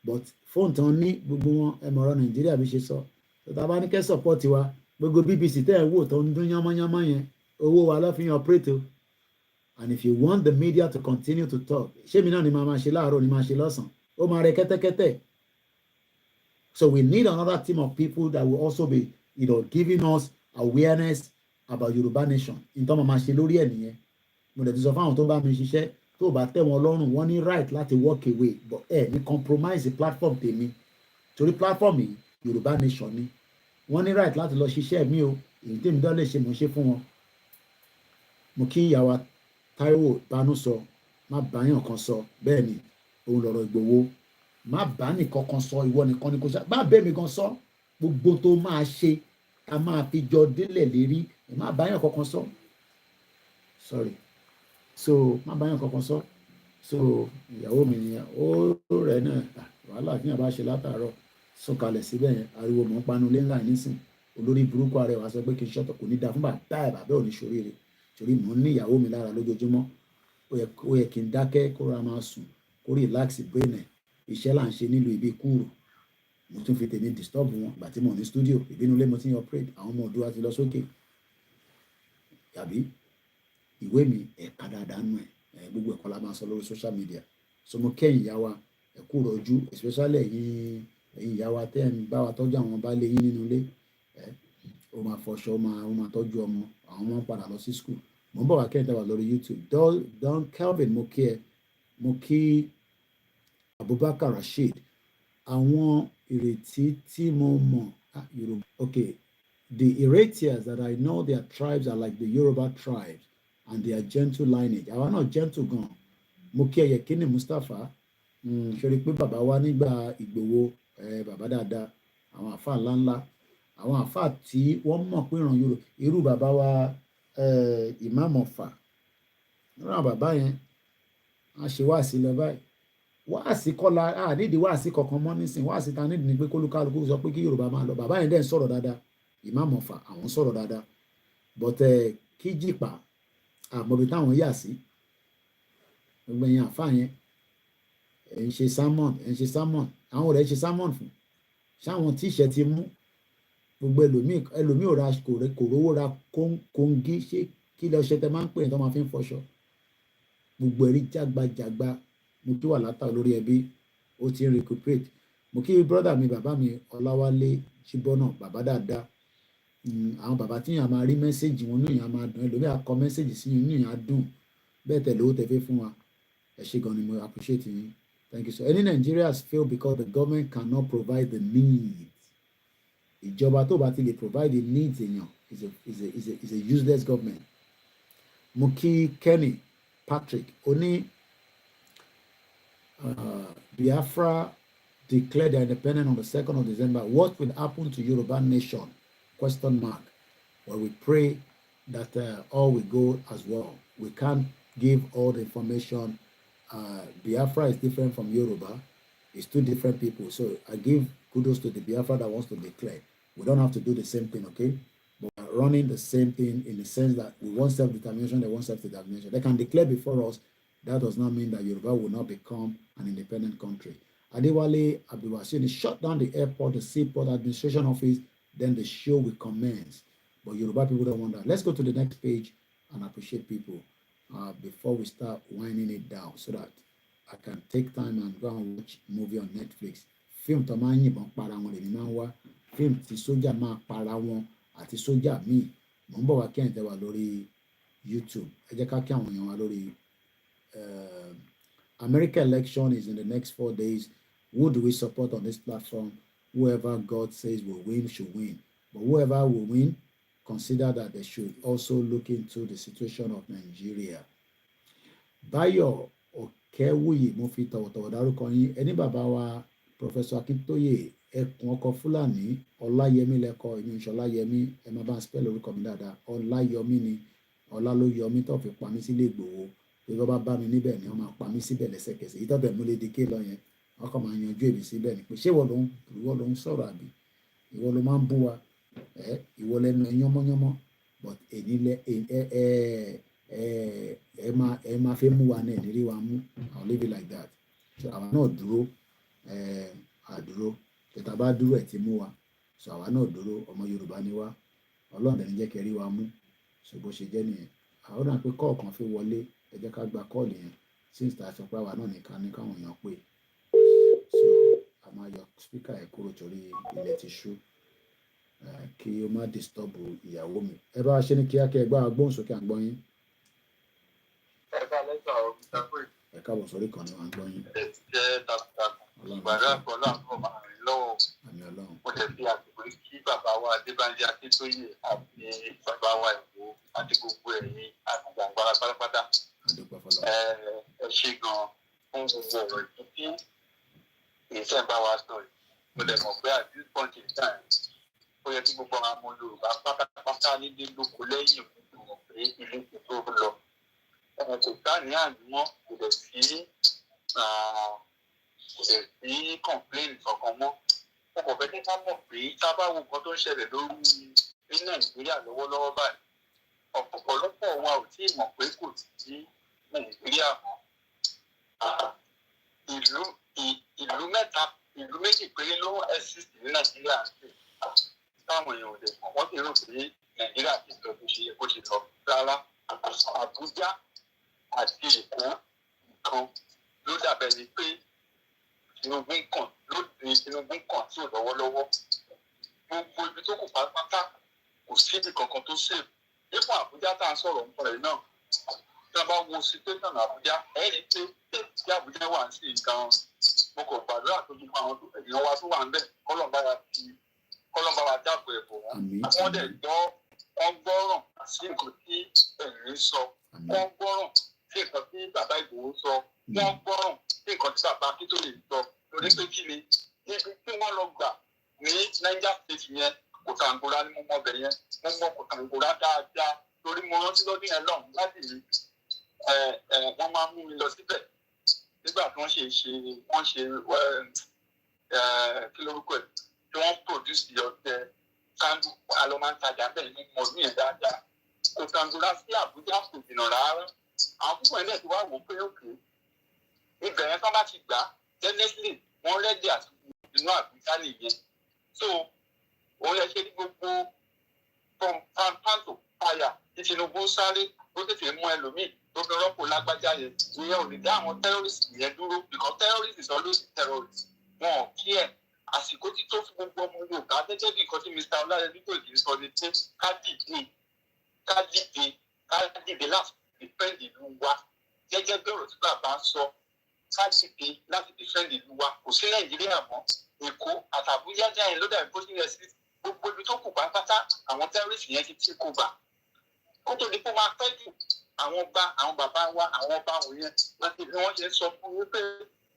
but fóònù tán ní gbogbo wọn ẹ mọ̀ ọ̀rọ̀ Nàìjíríà bí ṣe sọ. Tọ́ta bá ní kẹ́ support wa gbogbo BBC tẹ́ ẹ̀ wò tó ń dún yánmọ́yánmọ́ yẹn owó wa lọ́ fi yan operate o. And if you want the media to continue to talk, ṣé mi náà ni máa ṣe láàárọ̀ ni máa ṣe lọ́sàn-án? Ó máa rẹ kẹ́tẹ́kẹ́tẹ́. So we need another team of people that will also be, giving us awareness about Yoruba nation. In terms of máa ṣe lórí ẹ̀ nìyẹn. Mo dẹ̀ ti sọ fáwọn tó bá mi ṣiṣẹ́ tó bá tẹ́ wọn lọ́rùn wọ́n ní right láti walk away but ní compromise the platform tèmi torí platform yìí Yoruba nation ni wọ́n ní right láti lọ ṣiṣẹ́ mi o èyí tèmi dán lè ṣe mo ṣe fún wọn. Mo kí ìyàwó Táíwò Bánú sọ má báyàn kan sọ bẹ́ẹ̀ ni òun lọ̀rọ̀ Ìgbòho má bá nìkan kan sọ ìwọ nìkan ni kò ṣá má bẹ́ẹ̀ mi kan sọ gbogbo tó máa ṣe ká máa fi jọ délẹ̀ lérí má báyàn kankan sọ sorry so má báyàn kankan sọ so ìyàwó mi nìyẹn ó rẹ̀ náà wàhálà fíyàn bá ṣe látàárọ̀ sọ̀kalẹ̀ síbẹ̀ yẹn ariwo mọ̀ ń panu lé ńlá nísìn olórí burúkú ààrẹ wa sọ pé kí n ṣọ́tọ̀ kò ní da fún bàbá ò ní ṣoríire torí mò ń ní ìyàwó mi lára lójoojúmọ́ ó yẹ kí n dákẹ́ kó ra máa sùn kó relax brain ẹ̀ iṣẹ́ là ń ṣe nílùú ibi kúrò mo tún fi tèmi disturb wọn ìgbà tí mo ní studio ìbínú ilé mo ti ń operate àwọn ọmọ òdua ti lọ sókè tàbí ìwé mi ẹ̀ka dáadáa nù ẹ̀ gbogbo ẹ̀kọ́ la máa sọ lórí social media so mo kẹ́yìn ìyá wa ẹ kú rọ̀jú especially ẹ̀yin ìyá wa tẹ́ ẹ̀ ń bá wa tọ́jú àwọn baálé yín nínú ilé ó máa fọṣọ ó máa tọ́jú ọmọ àwọn ọmọ ń padà lọ sí school mo ń bọ̀ wá kẹ́yìn tẹ́ wà lórí YouTube Don Kelvin mo kí ẹ mo kí Abubakar Rasheed àwọn ìrètí tí mo mọ̀ Yorùbá okay the Iretias that I know their tribes are like the Yoruba tribes and they are gentle lineage àwa náà gentle gan mo kí ẹyẹ kíní Mustapha ṣe rí pé bàbá wa nígbà Ìgbòho bàbá dáadáa àwọn àfa ńláńlá àwọn àfa tí wọ́n mọ̀ pé ìran Yorùbá irú bàbá wa Imam Ọ̀fà nínú àwọn bàbá yẹn a ṣe wáàsí lọ báyìí wáàsí kọ́la nídìí wáàsí kankan mọ́ nísìn wáàsí ta nídìí ni pé kólúkálukú sọ pé kí Yorùbá máa lọ bàbá yẹn dẹ̀ ń sọ̀rọ̀ dáadáa Imam Ọ̀fà àwọn sọ̀rọ̀ dáadáa but kí jìpá àmọ́bi táwọn yà sí gbogbo ẹ̀yìn àfa yẹn ẹ̀ ń ṣe sermon àwọn ọ̀rẹ́ ṣe sermon fún ṣáwọn tíṣẹ́ ti mú gbogbo ẹlòmíì ò ra kò rówó ra kóńgí ṣé kí lọ ṣe tẹ máa ń pè ní tó máa fi ń fọṣọ gbogbo ẹ̀rí jágbajàgba mo kí wà látà lórí ẹbí ó ti ń recuperate mo kí brother mi bàbá mi Ọláwálé Ṣíbọ́nà bàbá dáadáa àwọn bàbá tí yàn máa rí mẹ́sẹ̀gì wọn ní yàn máa dùn ẹlòmíì akọ mẹ́sẹ̀gì sí yàn ní yàn á dùn bẹ́ẹ̀ tẹ̀lé owó tẹ̀fẹ́ fún wa ẹ ṣé gan ni mo appreciate yín thank you so any Nigerians fail because the government cannot provide the needs ìjọba tó bá ti lè provide the needs èèyàn is a useless government mo kí Kenny Patrick oní Biafra declared their independence on the 2nd of December. What will happen to Yoruba nation? Question mark. Well, we pray that all will go as well. We can't give all the information. Biafra is different from Yoruba. It's two different people. So I give kudos to the Biafra that wants to declare. We don't have to do the same thing, okay? But we're running the same thing in the sense that we want self-determination, they want self-determination. They can declare before us. That does not mean that Yoruba will not become an independent country. Adewale Abdulwasili shut down the airport, the seaport administration office, then the show will commence. But Yoruba people don't want that. Let's go to the next page and appreciate people before we start winding it down so that I can take time and go and watch movie on Netflix. Film tó máa ń yìnbọn para wọn lèmi máa ń wá. Film tí sójà máa para wọn àti sójà míì. Mo ń bọ̀ wá kẹ́hìn tẹ́ wà lórí YouTube. Ẹ jẹ́ ká kí àwọn èèyàn wá lórí American election is in the next 4 days. Who do we support on this platform? Whoever God says will win should win. But whoever will win, consider that they should also look into the situation of Nigeria. Bayo Okewuyi mo fi tọ̀wọ̀tọ̀wọ̀ dárúkọ yín ẹni bàbá wa Professor Akintoye ẹkùn ọkọ Fúlàní Ọláyẹmí lẹ́kọ̀ọ́ ìmí ìṣọláyẹmí ẹ máa bá ń spell orúkọ mi dáadáa Ọláyọmí ni ọlá ló yọmí tó fi pa mí sílé Ìgbòho pé bá bá mi níbẹ̀ ni wọ́n máa pa mí síbẹ̀ lẹ́sẹ̀kẹsẹ̀ ìtọ́tẹ̀ múlẹ̀ dike lọ yẹn wọ́n kàn máa yanjú èmi síbẹ̀ ni pé ṣé ìwọ ló ń sọ̀rọ̀ àbí ìwọ ló máa ń bú wa ìwọ lẹ́nu ẹ yánmọ́yánmọ́ but èyí lẹ ẹ máa fẹ́ mú wa náà ìdírí wa mú I'll leave it like that so àwa náà dúró àdúró tètè bá dúró ẹ̀ ti mú wa so àwa náà dúró ọmọ Yorùbá ni wá Ọlọ́run ẹni jẹ́ kẹrí wa mú so bó ṣe jẹ́ nìyẹn àwọn náà pé kọ́ọ̀kan fi wọlé ẹ jẹ́ ká gba kọ́ọ̀lù yẹn since tá a sọ pé àwa náà nìkan ní káwọn èèyàn pè so a máa yọ speaker ẹ̀ kúrò torí ilẹ̀ ti ṣú kí o má disturb ìyàwó mi. Ẹ bá ṣe ní kíákẹ́ ẹ gbá gbóhùn sókè à ń gbọ́ yín. Ẹ ká lẹ́tọ̀ ọ̀rọ̀ Mr. Koiki. Ẹ káàbọ̀ sórí kan ní à ń gbọ́ yín. Ẹ ti jẹ́ takuntakun. Ìgbàdá àkọlá àkọ́ máa rìn lọ́wọ́. Àmì Ọlọ́run. Mo lè fi àsìkò yìí kí bàbá wa Adébánjí Akíntóyè àti bàbá wa Ìwó àti gbogbo ẹ̀yin àti gbàngbára pátápátá. Adúpẹ́ fọlọ́. Ẹ ṣe gan-an fún gbogbo ọ̀rọ̀ ìdí ìṣẹ́ bá wa sọ yìí. Mo lè mọ̀ pé at this point in time ó yẹ kí gbogbo àwọn ọmọ Yorùbá pátápátá nílé lóko lẹ́yìn ìmọ̀ pé ilé ti tó lọ. Kò ká ní ànímọ́ kò dẹ̀ sí complain kankan mọ́. Mo kàn fẹ́ kí ká mọ̀ pé tá a bá wo nǹkan tó ń ṣẹlẹ̀ lórí ní Nàìjíríà lọ́wọ́lọ́wọ́ báyìí ọ̀pọ̀lọpọ̀ wa ò tí ì mọ̀ pé kò sí Nàìjíríà mọ́. Ìlú méjì péré ló exist ní Nàìjíríà táwọn èèyàn ò dẹ̀ mọ̀ wọ́n ti rò pé Nàìjíríà ti lọ bó ṣe yẹ kó ṣe lọ rárá. Àbújá àti Èkó nìkan ló dàbẹ̀ ni pé Tinubu ń kàn tí ò lọ́wọ́lọ́wọ́. Gbogbo ibi tó kù pátápátá kò síbi kankan tó ṣe. Nípa Àbújá tá à ń sọ̀rọ̀ ń pọ̀rẹ̀ náà. Tí a bá wo situation Àbújá, ẹ̀rí pé tí Àbújá wà sí nǹkan mo kò gbàdúrà tó gbogbo àwọn èèyàn wa tó wà ń bẹ̀ kọ́lọ́mbà wa dáàbò ẹ̀bọ̀ wọn. Wọ́n dẹ̀ wọ́n gbọ́ràn sí nǹkan tí ẹ̀rín sọ. Wọ́n gbọ́ràn sí nǹkan tí bàbá Ìgbòho sọ. Wọ́n gbọ́ràn sí nǹkan tí bàbá Akíntóyè sọ. Torí pé kí ni ibi tí wọ́n lọ gbà ní Niger State yẹn Kòtàngórá ni mo mọ bẹ̀ yẹn. Mo mọ Kòtàngórá dáadáa torí mo rántí lọ́dún yẹn lọ́hùn láti rí wọ́n máa mú mi lọ síbẹ̀ nígbà tí wọ́n ṣe kí lórúkọ ẹ̀ tí wọ́n produce ọ̀tẹ̀ kandu alọ́mọ́ntajà bẹ́ẹ̀ ní mọ̀ọ́dún yẹn dáadáa. Kòtàngórá sí Àbújá kò jìnnà rárá. Àwọn púpọ̀ ilé ti wá wò pé òkè ibẹ̀ yẹn tán bá ti gbà definitely wọ́n rẹ́dí àti inú Àbújá nìyẹn. So òun yẹ ṣe ní gbogbo from pan to fire tí Tinubu sáré ó tètè mú ẹlòmíì tó fi rọ́pò lágbájá yẹn ìyẹn ò lè dá àwọn terrorist yẹn dúró because terrorist is always terrorist. Wọn ò kí ẹ̀ àsìkò tí tó fún gbogbo ọmọ Yorùbá gẹ́gẹ́ bí nǹkan tí Mr. Ọláyẹmí Kóìkì sọ ni pé ká dìde láti defend ìlú wa gẹ́gẹ́ bí ọ̀rọ̀ tí bàbá sọ ká dìde láti defend ìlú wa kò sí Nàìjíríà mọ́ Èkó àtàbújá jáde ló dàbí bó tilẹ̀ sí gbogbo ibi tó kù pátápátá àwọn terrorist yẹn ti kó bá kó tó di pé máa pẹ́ jù àwọn bàbá wa àwọn ọba wọ̀nyẹn láti bí wọ́n ṣe ń sọ fún mi pé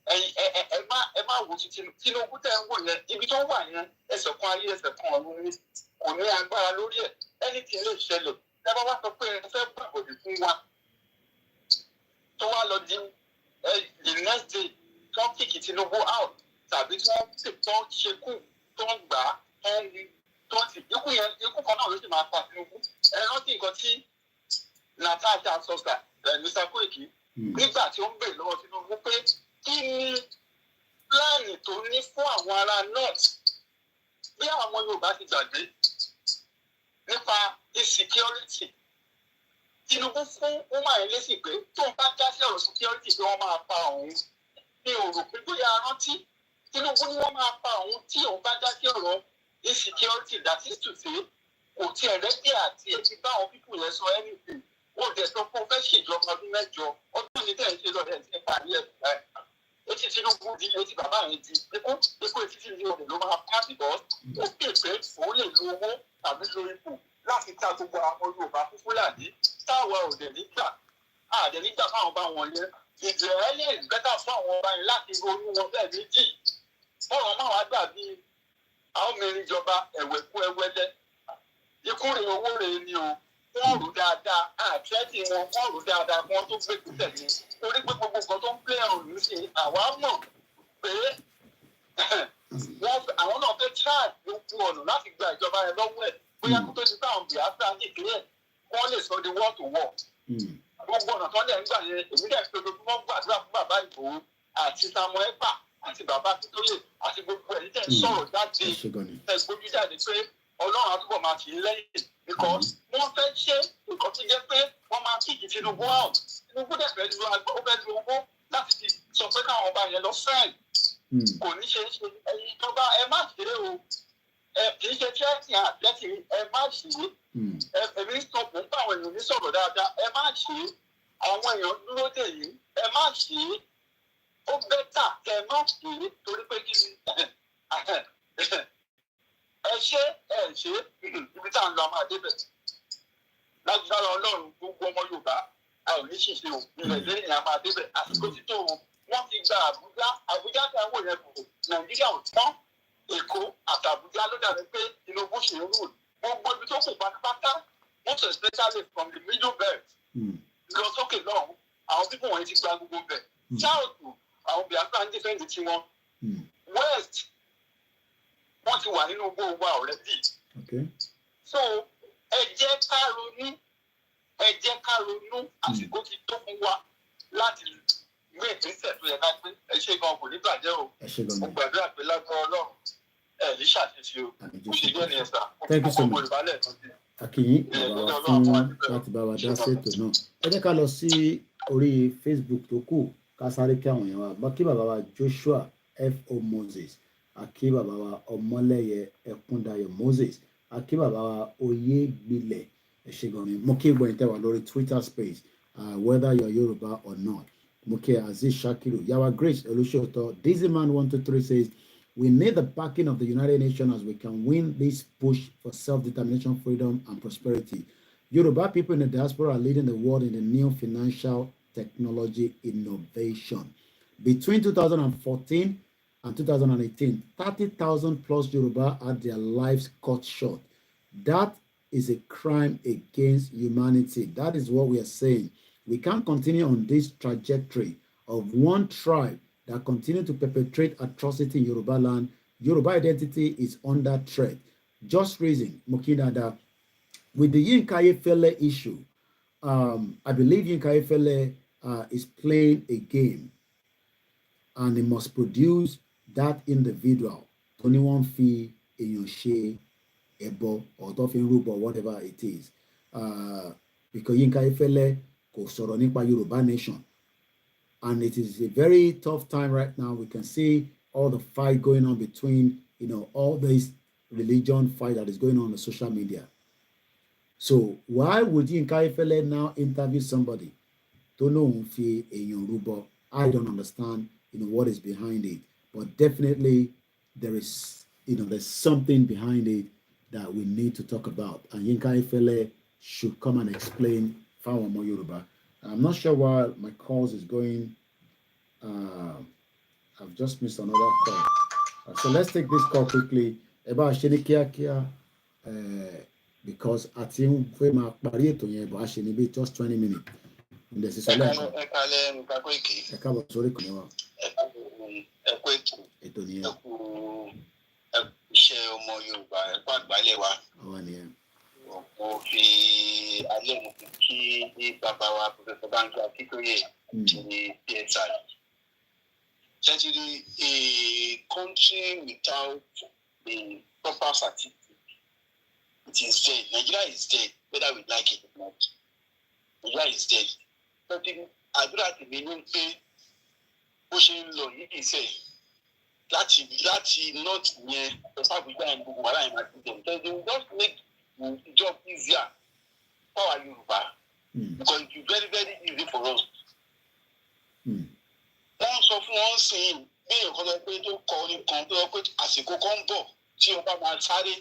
ẹ má wo ti Tinubu tẹ́ ń wò yẹn ibi tó wà yẹn ẹsẹ̀ kan ayé ẹsẹ̀ kan ọ̀run ni kò ní agbára lórí ẹ̀ ẹni tí lè ṣẹlẹ̀ ẹ bá wá sọ pé ẹ fẹ́ gbàgbọ́dì fún wa tó wá lọ di the next day tó ń kick Tinubu out tàbí tó ń ṣekú tó ń gbà á tó ń ti ikú kan náà ló sì máa pa Tinubu ẹ rántí nǹkan tí Natasha sọsà Mr. Koiki nígbà tí ó ń bèèrè lọ́wọ́ Tinubu pé kí ni pílánì tó ní fún àwọn ará north bí àwọn Yorùbá ti gbàgbé nípa insecurity Tinubu fún woman yẹn lésì pé tó ń bá já sí ọ̀rọ̀ security pé wọ́n máa pa òun ní òrò pé bóyá rántí Tinubu ni wọ́n máa pa òun tí òun bá já sí ọ̀rọ̀ insecurity that is to say kò tiẹ̀ rẹ́dí àti ẹ̀ ti bá àwọn pípù yẹn sọ anything ó dẹ̀ sọ pé ó fẹ́ ṣèjọba ọdún mẹ́jọ ọdún ní tẹ̀ ń ṣe lọ́dẹ̀ tí ń parí ẹ̀ etí Tinubu di etí bàbá yẹn di ikú etí tí ní olè ló máa pa bìbọ́ ó pè pé òun lè lo owó tàbí lo ipò láti ta gbogbo àwọn Yorùbá fún Fúlàní táwa ò dẹ̀ nígbà àdẹ̀ nígbà fáwọn bá wọn yẹn ìjẹ́lẹ̀ bẹ́tà fún àwọn ọba yẹn láti ronú wọn bẹ́ẹ̀ méjì bọ́ọ̀rọ̀ máa wá dàbí àwọn mẹ́rin ìjọba ẹ̀wẹ̀kú ẹwẹ́lẹ́ ikú rẹ̀ owó rẹ̀ ni o wọ́n rò dáadáa àtẹ́tì wọn wọ́n rò dáadáa kí wọ́n tó gbé ìpínlẹ̀ ní torí pé gbogbo nǹkan tó ń pè ọ̀rùn ní sí àwa mọ̀ pé àwọn náà fẹ́ charge gbogbo ọ̀nà láti gba ìjọba yẹn lọ́wọ́ ẹ̀ bóyá kó tó ti bá àwọn Biafra ní ìpínlẹ̀ wọ́n lè sọ di war to war gbogbo ọ̀nà tó ń dẹ̀ ń gbà yẹn èmi dẹ̀ fi ojoojúmọ́ gbàdúrà fún bàbá Ìgbòho àti Samuel Ekpa àti bàbá Akíntóyè àti gbogbo ẹ̀yìn tẹ̀ ń sọ̀rọ̀ jáde tẹ̀ gbójú jáde pé Ọlọ́run àtúbọ̀ máa fi lẹ́yìn because wọ́n fẹ́ ṣe nǹkan tó jẹ́ pé wọ́n máa kíkì Tinubu out Tinubu dẹ̀ fẹ́ lu owó láti fi sọ pé káwọn ọba yẹn lọ fẹ́ẹ̀ kò ní ṣe é ṣe ẹ̀yin tó bá ẹ má ṣe é o kì í ṣe tíẹ́tì àtẹ́tì ẹ má ṣe é èmi sọ fún báwọn èèyàn ní sọ̀rọ̀ dáadáa ẹ má ṣe é àwọn èèyàn dúró dè yìí ẹ má ṣe é ó bẹ́tà kẹ má ṣe é torí pé kí ni ẹ ṣe ibi tá à ń lọ máa débẹ̀ lágbára Ọlọ́run gbogbo ọmọ Yorùbá a ò ní ṣìṣe o ilẹ̀ ìlẹ́yìn a máa débẹ̀ àsìkò tí tó o wọ́n ti gba Àbújá tí àwọn yẹn kò Nàìjíríà ò tán Èkó àti Àbújá ló dàbí pé Tinubu ṣe ń rò gbogbo ibi tó kù pátápátá most especially from the middle belt lọ sókè lọ́hùn àwọn pípọ̀ wọ̀nyí ti gba gbogbo bẹ̀ south àwọn Biafra ń dẹ́fẹ́ǹdì tiwọn west wọ́n ti wà nínú gbogbo wa already. So ẹ jẹ́ ká ronú àsìkò ti tó fún wa láti gbé ìgbésẹ̀ tó yẹ ká gbé ẹ ṣe gan kò ní bàjẹ́ o mo gbàdúrà pé lágbára Ọlọ́run ẹ ní ṣàṣìṣe o kò ṣe jẹ́ ní ẹ̀sà thank you so much akínyìn bàbá wa fún láti bá wa dá ṣètò náà ẹ jẹ́ ká lọ sí orí Facebook tó kù ká sáré kí àwọn èèyàn wa kí bàbá wa Joshua F.O. Moses àkí bàbá wa Ọmọlẹ́yẹ Ẹkúndayọ̀ Moses àkí bàbá wa Oyègbilẹ̀ ẹ̀ṣẹ̀gọ̀rin mo kí gbọ̀nyìn tẹ́wà lórí Twitter space whether you're Yoruba or not mo kí Aziz Shakiru Yawa Grace Olúṣòótọ́ Dizzyman 123 says we need the backing of the United Nations as we can win this push for self-determination, freedom and prosperity. Yoruba people in the diaspora are leading the world in the new financial technology innovation. Between 2014 and 2018, 30,000 plus Yoruba had their lives cut short. That is a crime against humanity. That is what we are saying. We can't continue on this trajectory of one tribe that continue to perpetrate atrocity in Yoruba land. Yoruba identity is under threat. Just reason, Mokindada, with the Yinka Ayefele issue, I believe Yinka Ayefele is playing a game and he must produce that individual 21 fee in your share ebo or tofin rubo whatever it is because Yinka Ayefele kò sọ̀rọ̀ nípa Yoruba nation and it is a very tough time right now. We can see all the fight going on between all this religion fight that is going on social media. So why would Yinka Ayefele now interview somebody tó lóun fi èèyàn rúbọ? I don't understand what is behind it. But definitely there is, there's something behind it that we need to talk about. And Yinka Ayefele should come and explain fáwọn ọmọ Yorùbá. I'm not sure why my calls is going. I've just missed another call. So let's take this call quickly. Eba ṣe ní kíákíá because àti ń fẹ́ máa parí ètò yẹn bọ̀ a ṣe ní bí just 20 minutes. Ǹdẹ̀ sísọ lẹ́ẹ̀kan. Ẹ kálẹ́ nǹkan Koiki. Ẹ káàbọ̀ sórí ìkànnì wa. Ẹ kú ètò nìyẹn. Ẹ kú iṣẹ́ ọmọ Yorùbá ẹ kú àgbálẹ̀ wa. Àwa nìyẹn. Mo fi alẹ́ mo fi kí bàbá wa Professor Banji Akíntóyè ní PSI. Essentially, a country without the proper certificate, it is dead. Nigeria is dead, whether we like it or not. Nigeria is dead. But àdúrà tèmi ní pé bó ṣe ń lọ yìí ṣe láti not yẹn lọ sábùjá ẹni gbogbo wàhálà yẹn máa ti dẹ̀. So they will just make the job easier for our Yoruba because it is very very easy for us. Wọ́n sọ fún wọn sìn bí nǹkan tó pé tó kọ orin kan tó pé àsìkò kan ń bọ̀ tí ọba máa sáré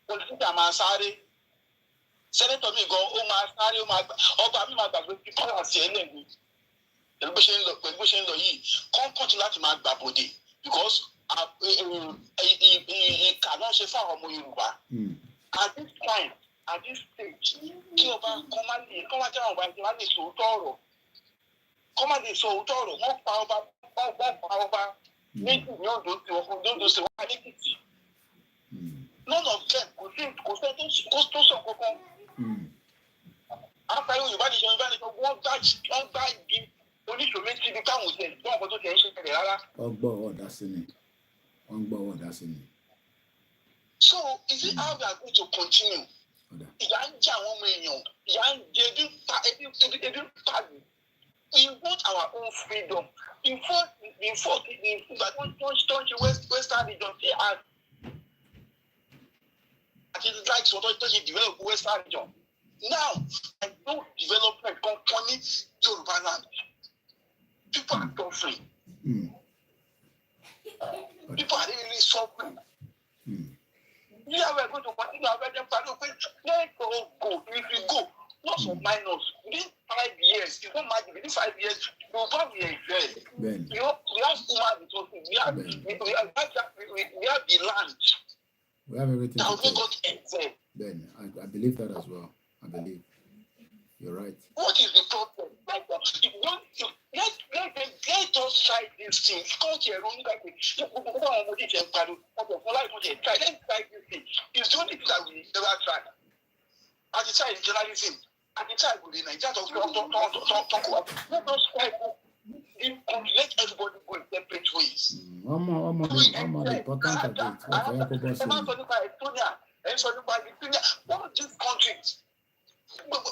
pọlitíkà máa sáré sẹ́nẹ́tọ̀ mi gan ó máa sáré ọba mi máa gbàgbé bí pàrọ̀ sí ẹ̀ lẹ́nu pẹ̀lú bó ṣe ń lọ yìí kọ́ńpọ̀tì láti máa gbà bòde because ìkà náà ṣe fún àwọn ọmọ Yorùbá at this time at this stage kí ọba kan má lè kọ́ wá jẹ́ àwọn ọba ìjọba lè sòótọ́ ọ̀rọ̀ kọ́ má lè sọ òótọ́ ọ̀rọ̀ wọ́n pa ọba méjì ní ọ̀dọ́ tí wọ́n fún dóńdó sí wọ́n Adékìtì. None of them kò sẹ́ tó sọ kankan. After Yorùbá nation wọ́n gbá igi oníṣòwò méjì bí káwọn òṣèlú ìgbọ́n ọkọ̀ tó tẹ̀ ń ṣe tẹ̀lé rárá. Wọ́n gbọ́ ọ̀dà sí ni. So is it how we are going to continue? Ìyà ń jẹ àwọn ọmọ èèyàn, ìyà ń jẹ ebi ń pa. We want our own freedom. Before in fact, don't you Western region say and it likes what to develop Western region. Now, I know development company Yoruba land. People are suffering. People are really suffering. We are going to continue our let go. If we go, plus or minus, within 5 years, you don't imagine, within 5 years, Yoruba will exist. We have human resources. We have the land. We have everything that to will exist. Ben, I believe that as well. I believe. You're right. What is the problem? Let us try this thing. Let's try this thing. It's the only thing that we never try. At the time, journalism. At the time, we Nigeria talk about. Let us try let everybody go in separate ways. One more important of it. All these countries,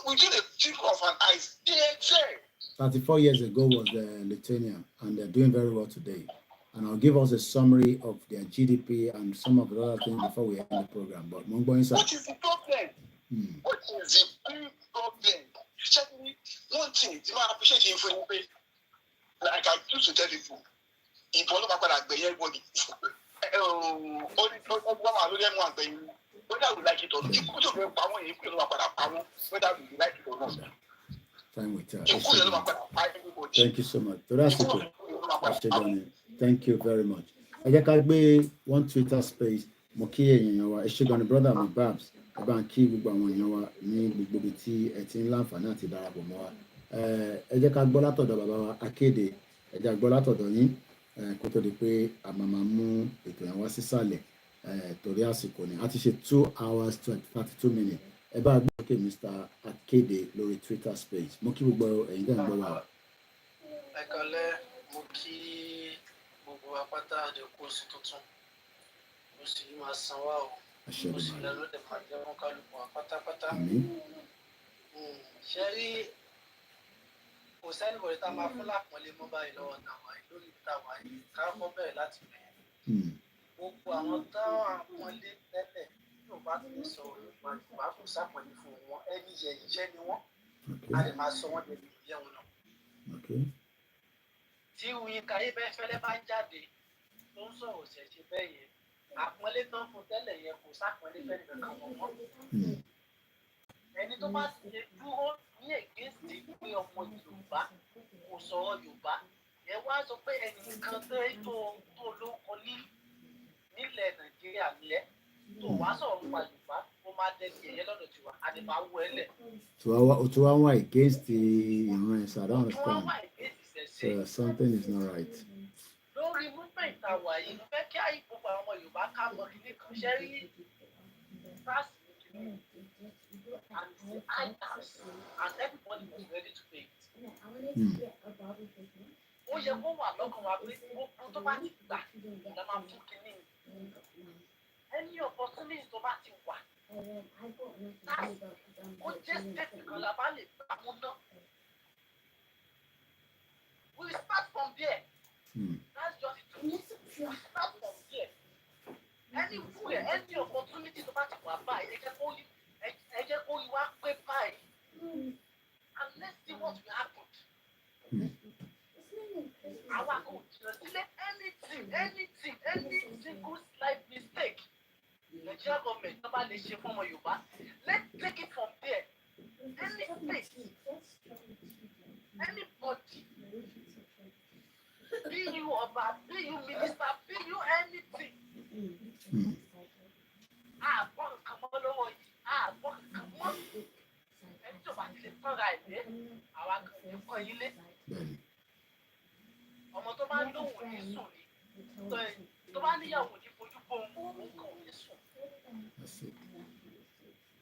within a blink of an eye, they exist. 34 years ago was Lithuania, and they're doing very well today. And I'll give us a summary of their GDP and some of the other things before we end the program. But what is the problem? What is the big problem? Certainly, one thing, you might appreciate you for like I used to tell people, if all of everybody, whether we like it or not, whether we like it or not. Time will tell. Thank you so much. Thank you very much. I just got one Twitter space. Mokiye Yenyawa, Eshigoni brother mi Babs. Eba nki gbogbo àwọn èèyàn wa ní gbogbo ibi tí ẹ ti ń láǹfààní àti darapọ̀ mọ́ wa. Ẹ jẹ́ ká gbọ́ látọ̀dọ̀ bàbá wa Akéde. Ẹ jẹ́ ká gbọ́ látọ̀dọ̀ yín kó tó di pé a máa mú ètò yẹn wá sísàlẹ̀ torí àsìkò ni. A ti ṣe 2 hours 32 minutes. Ẹ bá gbọ́ pé Mr. Akéde lórí Twitter space. Mo kí gbogbo ẹ̀yin tẹ́ ń gbọ́ wa. Ẹ kálẹ́, mo kí gbogbo apáta àdékù oṣù tuntun. Oṣù yìí máa san wá o. Oṣù yìí ló dẹ̀ máa jẹ́ wọn kálukú pátápátá. Ṣé rí kò sẹ́ni bọ̀dé tá a máa fún lápọ̀nlé mọ́ báyìí lọ́wọ́ tàwa yìí lórí tàwa yìí ká kọ́ bẹ̀rẹ̀ láti bẹ̀rẹ̀. Gbogbo àwọn táwọn àpọ́nlé tẹ́lẹ̀ yóò bá ti lè sọ Yorùbá Yorùbá kò sápọ̀nlé fún wọn ẹni yẹ̀yẹ́ ni wọ́n a lè máa sọ wọ́n lẹ́nu ìyẹ́ wọn náà. Tí Yínká Ayéfẹ́lẹ́ bá ń jáde tó ń sọ̀rọ̀ ṣẹ̀ṣẹ̀ bẹ́ẹ̀ yẹn àpọ́nlé tán fún tẹ́lẹ̀ yẹn kò sápọ̀nlé fẹ́ni kankan wọn mọ́. Ẹni tó bá ti lè dúró ní ègéṣì pé ọmọ Yorùbá kò sọ̀rọ̀ Yorùbá ẹ wá sọ pé ẹnìkan tó lóko nílẹ̀ Nàìjíríà lẹ́ tó wá sọ̀rọ̀ nípa Yorùbá ó máa dẹ́bi ẹ̀yẹ lọ́dọ̀ tiwa a lè máa wọ ẹ lẹ̀. To one against the Iranians, I don't understand. So something is not right. Lórí movement àwa yìí mo fẹ́ kí àyè gbogbo àwọn ọmọ Yorùbá ká mọ ilé kan ṣẹ́ rí fásitì and the items and everybody was ready to pay it. Ó yẹ kó wà lọ́kàn wa pé gbogbo tó bá ti gbà la máa fún kínní. Any opportunity tó bá ti wà ó jẹ́ state kan la bá lè gbà mú náà. We start from there. That's just it. We start from there. Any opportunity tó bá ti wà báyìí ẹ jẹ́ kó yí wá pé báyìí. And let's see what will happen. Àwa kò jìnnà sílẹ̀ any single slight mistake. Nigeria government tó bá lè ṣe fún ọmọ Yorùbá. Let's take it from there. Any state, anybody, be you ọba, be you minister, be you anything. Àgbọ̀n nǹkan mọ́ lọ́wọ́ yìí, àgbọ̀n nǹkan mọ́. Ẹni tó bá ti lè tọ́ra ilé, àwa kan lè kọ́ ilé. Ọmọ tó bá lóhùn ní sùn ni, tó bá níyàwó ní fojú bóun, òun kan ò ní sùn.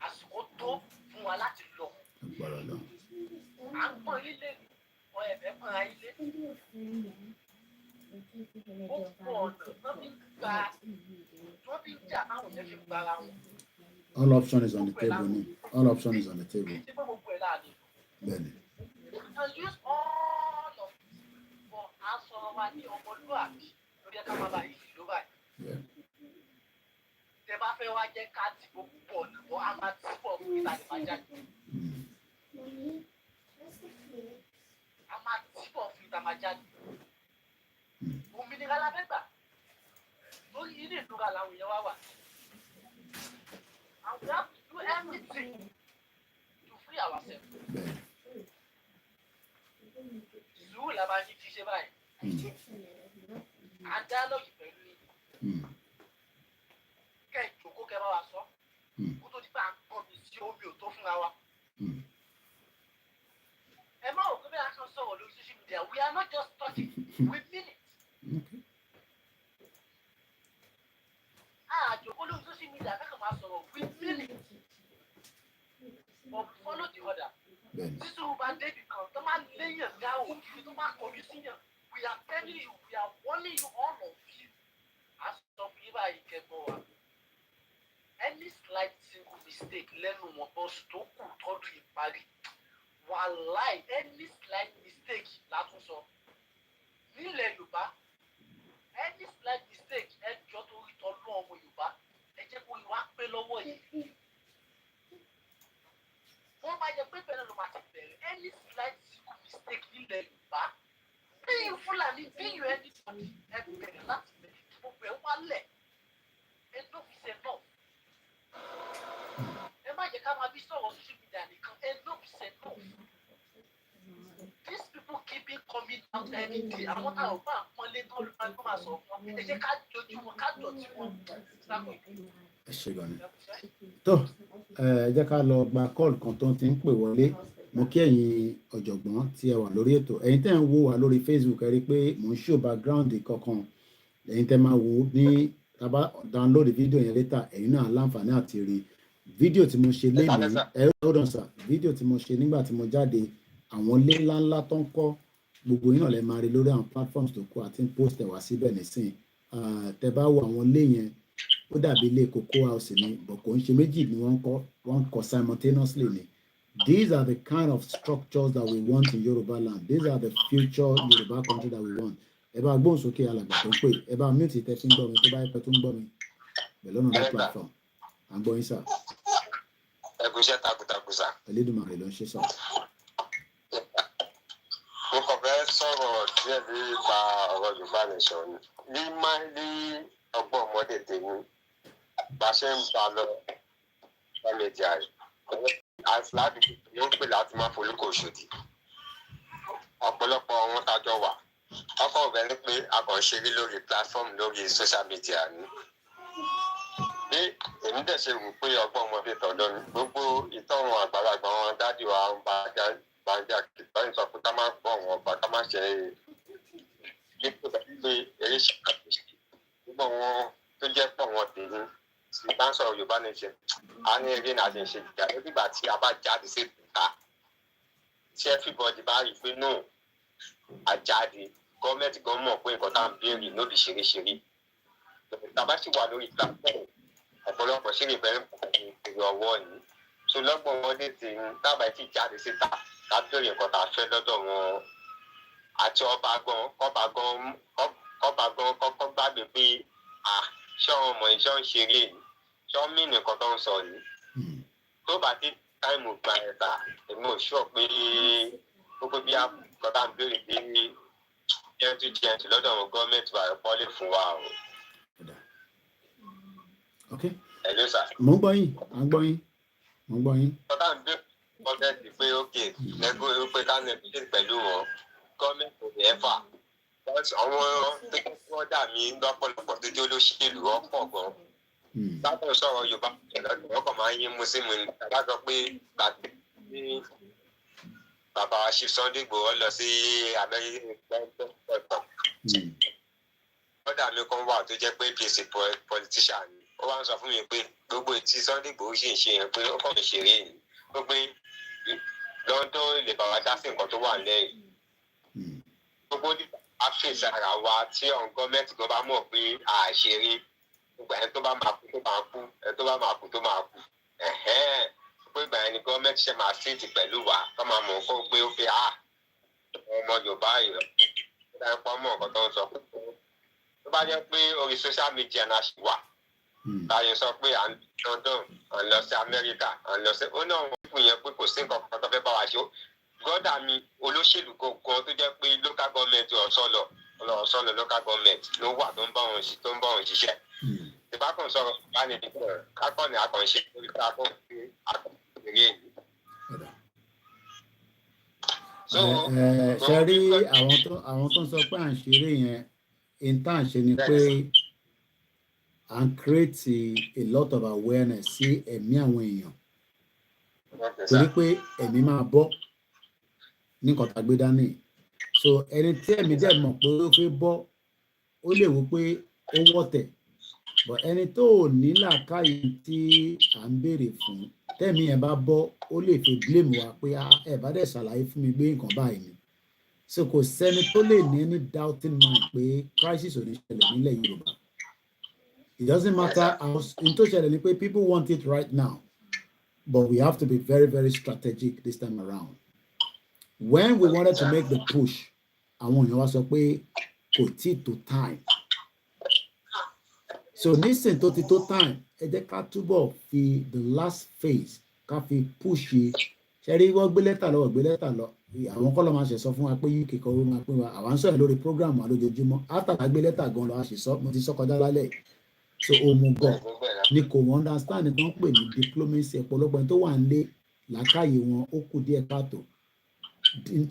Àsìkò tó fún wa láti lọ. À ń pọ́n ilé wọn ẹ̀fẹ́ pọ́n ilé. Ó pọ̀ ọ̀nà tó fi jà àwọn yẹn fi gbára wọn. All option is on the table. All option is on the table. Benny. Because use all of it for our ọmọlúwàbí ló jẹ́ ká má bàa yìí ló báyìí. Tẹ bá fẹ́ wá jẹ́ ká dìbò púpọ̀ nìbọn á máa túbọ̀ fún ìta lè máa jáde. A máa túbọ̀ fún ìta máa jáde. Òmìnira la fẹ́ gbà. Lórí ilé ìtura làwọn èèyàn wá wà. And we have to do everything to free ourselves. Sùúrù la máa ní fi ṣe báyìí. À ń dialogue pẹ̀lú yín. Kẹ́ ìjókòó kẹ́ bá wa sọ. Kó tó di pé à ń kọ́ mi sí omi ò tó fúnra wa. Ẹ má wò pé bí a ṣe sọ̀rọ̀ lórí social media, we are not just talking, we mean it. Àjòkó lórí social media kẹ́kọ̀ọ́ máa sọ̀rọ̀, we mean it. But we follow the order. Títí o bá débi kan, tó máa léyàn dá òfin, tó máa kọjú síyàn. We are telling you, we are warning you all of you. A sọ fún yín báyìí kẹ́gbọ́n wa. Any slight single mistake lẹ́nu wọn bọ́sù tó kù tọ́jú ìparí. Wàláì, any slight mistake látún sọ. Nílẹ̀ Yorùbá, any slight mistake ẹjọ́ tó rí tọ́lú ọmọ Yorùbá, ẹ jẹ́ kó ìwà pé lọ́wọ́ yìí. Wọ́n máa jẹ pé bẹ̀rẹ̀ ló máa ti bẹ̀rẹ̀. Any slight single mistake nílẹ̀ Yorùbá. Bí Fúlàní, bí ẹni tó ti ẹ bẹ̀rẹ̀ láti bẹ̀rẹ̀ kí gbogbo ẹ wálẹ̀. Enough is enough. Ẹ má jẹ́ ká máa bí sọ̀rọ̀ social media nìkan. Enough is enough. These people keep coming out every day. Àwọn táwọn bá pọ́nlé tó ló máa sọ fún wọn. Ẹ jẹ́ ká dojú wọn, ká dọ̀tí wọn. Ẹ ṣe gan ni. Tó ẹ jẹ́ ká lọ gba kọ́ọ̀lù kan tó ti ń pè wọlé. Mo kí ẹ̀yin ọ̀jọ̀gbọ́n tí ẹ wà lórí ètò. Ẹ̀yin tẹ́ ń wò wá lórí Facebook ẹ rí i pé mò ń show background kankan. Ẹ̀yin tẹ́ máa wò ní tá bá download fídíò yẹn later, ẹ̀yin náà láǹfààní àti rí fídíò tí mo ṣe lénìí. Hold on sir, fídíò tí mo ṣe nígbà tí mo jáde àwọn ilé ńláńlá tó ń kọ́ gbogbo yín náà lè máa rí lórí àwọn platforms tó kù àti post ẹ̀ wá síbẹ̀ nísìn. Tẹ́ bá wo àwọn ilé yẹn ó dàbí ilé cocoa house ni but kò ń ṣe méjì ni wọ́n ń kọ́ simultaneously ni. These are the kind of structures that we want in Yoruba land. These are the future Yoruba country that we want. Ẹ bá gbóhùn sókè alàgbà tó ń pè, ẹ bá mute tẹ́ fi ń gbọ́ mi tó bá yẹ pé tó ń gbọ́ mi pẹ̀lú ọ̀nà lórí platform. À ń gbọ́ yín sà. Ẹ kú iṣẹ́ takuntakun sà. Elédùmarè ló ń ṣe sà. Mo kàn fẹ́ sọ̀rọ̀ díẹ̀ nípa ọ̀rọ̀ Yorùbá nation ní ọgbọ́n ọmọdé tèmi bá ṣe ń bá lọ media rẹ̀. Àìsíláàdì ló ń pè láti máa folúkọ Òṣòdì. Ọ̀pọ̀lọpọ̀ wọn tájọ wà. Ọkọ̀ ọ̀bẹ ní pé a kàn ṣeré lórí platform lórí social media ni. Bí èmi dẹ̀ ṣe wù pé ọgbọ́n ọmọdé tọ̀dọ̀ ni gbogbo ìtọ́run àgbàlagbà wọn dádì wa ń bá jà kìtọ́ sọ pé ká má gbọ́ wọn ọba ká má ṣe nípò pé eré ṣe àkóso gbogbo wọn tó jẹ́ pọ̀ wọn tèmi bá ń sọ̀rọ̀ Yorùbá nation a ní eré náà ṣe ń ṣe ìjà nígbà tí a bá jáde sí ìta tí everybody bá rí i pé no àjáde gọ́ọ̀mẹ̀ntì gan mọ̀ pé nǹkan tá à ń béèrè lóbi ṣeréṣeré tàbá sì wà lórí platform ọ̀pọ̀lọpọ̀ ṣeré bẹ̀rẹ̀ èrè ọwọ́ ni so lọ́gbọ̀n wọn lè ti dábàá tí jáde síta ká béèrè nǹkan tá a fẹ́ lọ́dọ̀ wọn àti ọba gan kọ́kọ́ gbàgbé pé ṣé àwọn ọmọ iṣẹ́ ń ṣeré ni ṣé wọ́n mí nǹkan tó ń sọ ni tó bá dé táìmù gba ẹ̀ta èmi ò ṣọ́ pé gbogbo bí nǹkan tá à ń béèrè pé jẹ́ntì lọ́dọ̀ àwọn gọ́ọ̀mẹ̀ntì wà ẹ̀pọ́ lè fún wa o. Okay. Hello sir. Mo ń gbọ́ yín, à ń gbọ́ yín, mo ń gbọ́ yín. Nǹkan tá à ń béèrè gọ́ọ̀mẹ̀ntì pé ókè lẹ́gbẹ́ pé ká nẹ́gbẹ́ pẹ̀lú wọn gọ́ọ̀mẹ̀ntì ò ní ẹ̀fà àwọn tó kọ́ dà mí lọ́pọ̀lọpọ̀ tó jẹ́ olóṣèlú ọ̀pọ̀ gan. Bákan sọ̀rọ̀ Yorùbá ìlọ́dún ọkọ̀ máa ń yín mú sí mi ní bá sọ pé gbàgbé ní bàbá wa ṣe Sunday Igboho lọ sí Amẹ́ríkà gbọ́dọ̀. Bọ́dà mi kan wà tó jẹ́ pé APC politician ni. Ó wá ń sọ fún mi pé gbogbo ètí Sunday Igboho ṣì ń ṣe yẹn pé ó kàn ń ṣeré ni. Gbogbo lọ́dún lè bá wa dá sí nǹkan tó wà lẹ́yìn. Gbogbo àfẹ́sẹ̀ ara wa tí ọ̀hún gọ́ọ̀mẹ̀ntì kan bá mọ̀ pé àṣeré gbogbo ẹni tó bá máa kú tó máa kú ẹni tó bá máa kú tó máa kú. Pé ìgbà yẹn ni gọ́ọ̀mẹ̀ntì ṣe máa fìtì pẹ̀lú wa kọ́ máa mọ̀ kó pé ó fi ọmọ Yorùbá ìrọ̀ ó dáa pọ́ mọ̀ nǹkan tó ń sọ bá jẹ́ pé orí social media náà ṣì wà táyé sọ pé à ń London à ń lọ sí Amẹ́ríkà à ń lọ sí ó náà wọ́n fún yẹn pé kò sí nǹkan kan tó fẹ́ bá wa ṣe gọ́dà mi olóṣèlú gangan tó jẹ́ pé local government ọ̀sọ́lọ̀ local government ló wà tó ń bá wọn ṣiṣẹ́ ìbákan sọ̀rọ̀ bá ní kákọ́ni àkànṣe lórí kákọ́ni àkànṣe yìí. ṣe rí àwọn tó ń sọ pé à ń ṣeré yẹn intern ṣe ni pé à ń create a lot of awareness sí ẹ̀mí àwọn èèyàn torí pé ẹ̀mí máa bọ́ ní nǹkan tá a gbé dání so ẹni tí ẹ̀mí dẹ̀ mọ̀ pé ó fẹ́ bọ́ ó lè wò pé ó wọ̀tẹ̀ but ẹni tó ò ní làákàyè tí à ń béèrè fún tẹ́mi ẹ̀ bá bọ́ ó lè fi blame wa pé ẹ bá dẹ̀ ṣàlàyé fún mi gbé nǹkan báyìí ni so kò sẹ́ni tó lè ní any doubting mind pé crisis ò ní ṣẹlẹ̀ nílẹ̀ Yorùbá it doesn't matter how in tó ṣẹlẹ̀ ni pé people want it right now but we have to be very very strategic this time around when we wanted to make the push àwọn èèyàn wa sọ pé kò tí tó time so nísìn tó ti tó time ẹ jẹ́ ká túbọ̀ fi the last phase ká fi push ṣe rí wọ́n gbé lẹ́tà lọ àwọn kọ́ ló máa ṣe sọ fún wa pé UK kọ́ ló máa pín wa àwọn sọ̀rọ̀ lórí program wa lójoojúmọ́ after ká gbé lẹ́tà gan lọ mo ti sọ kọjá lálẹ́ so òmùgọ̀ ni kò wọ́n understand tó ń pè ní diplomacy ọ̀pọ̀lọpọ̀ tó wà ń lé làákàyè wọn ó kù díẹ̀ káàtó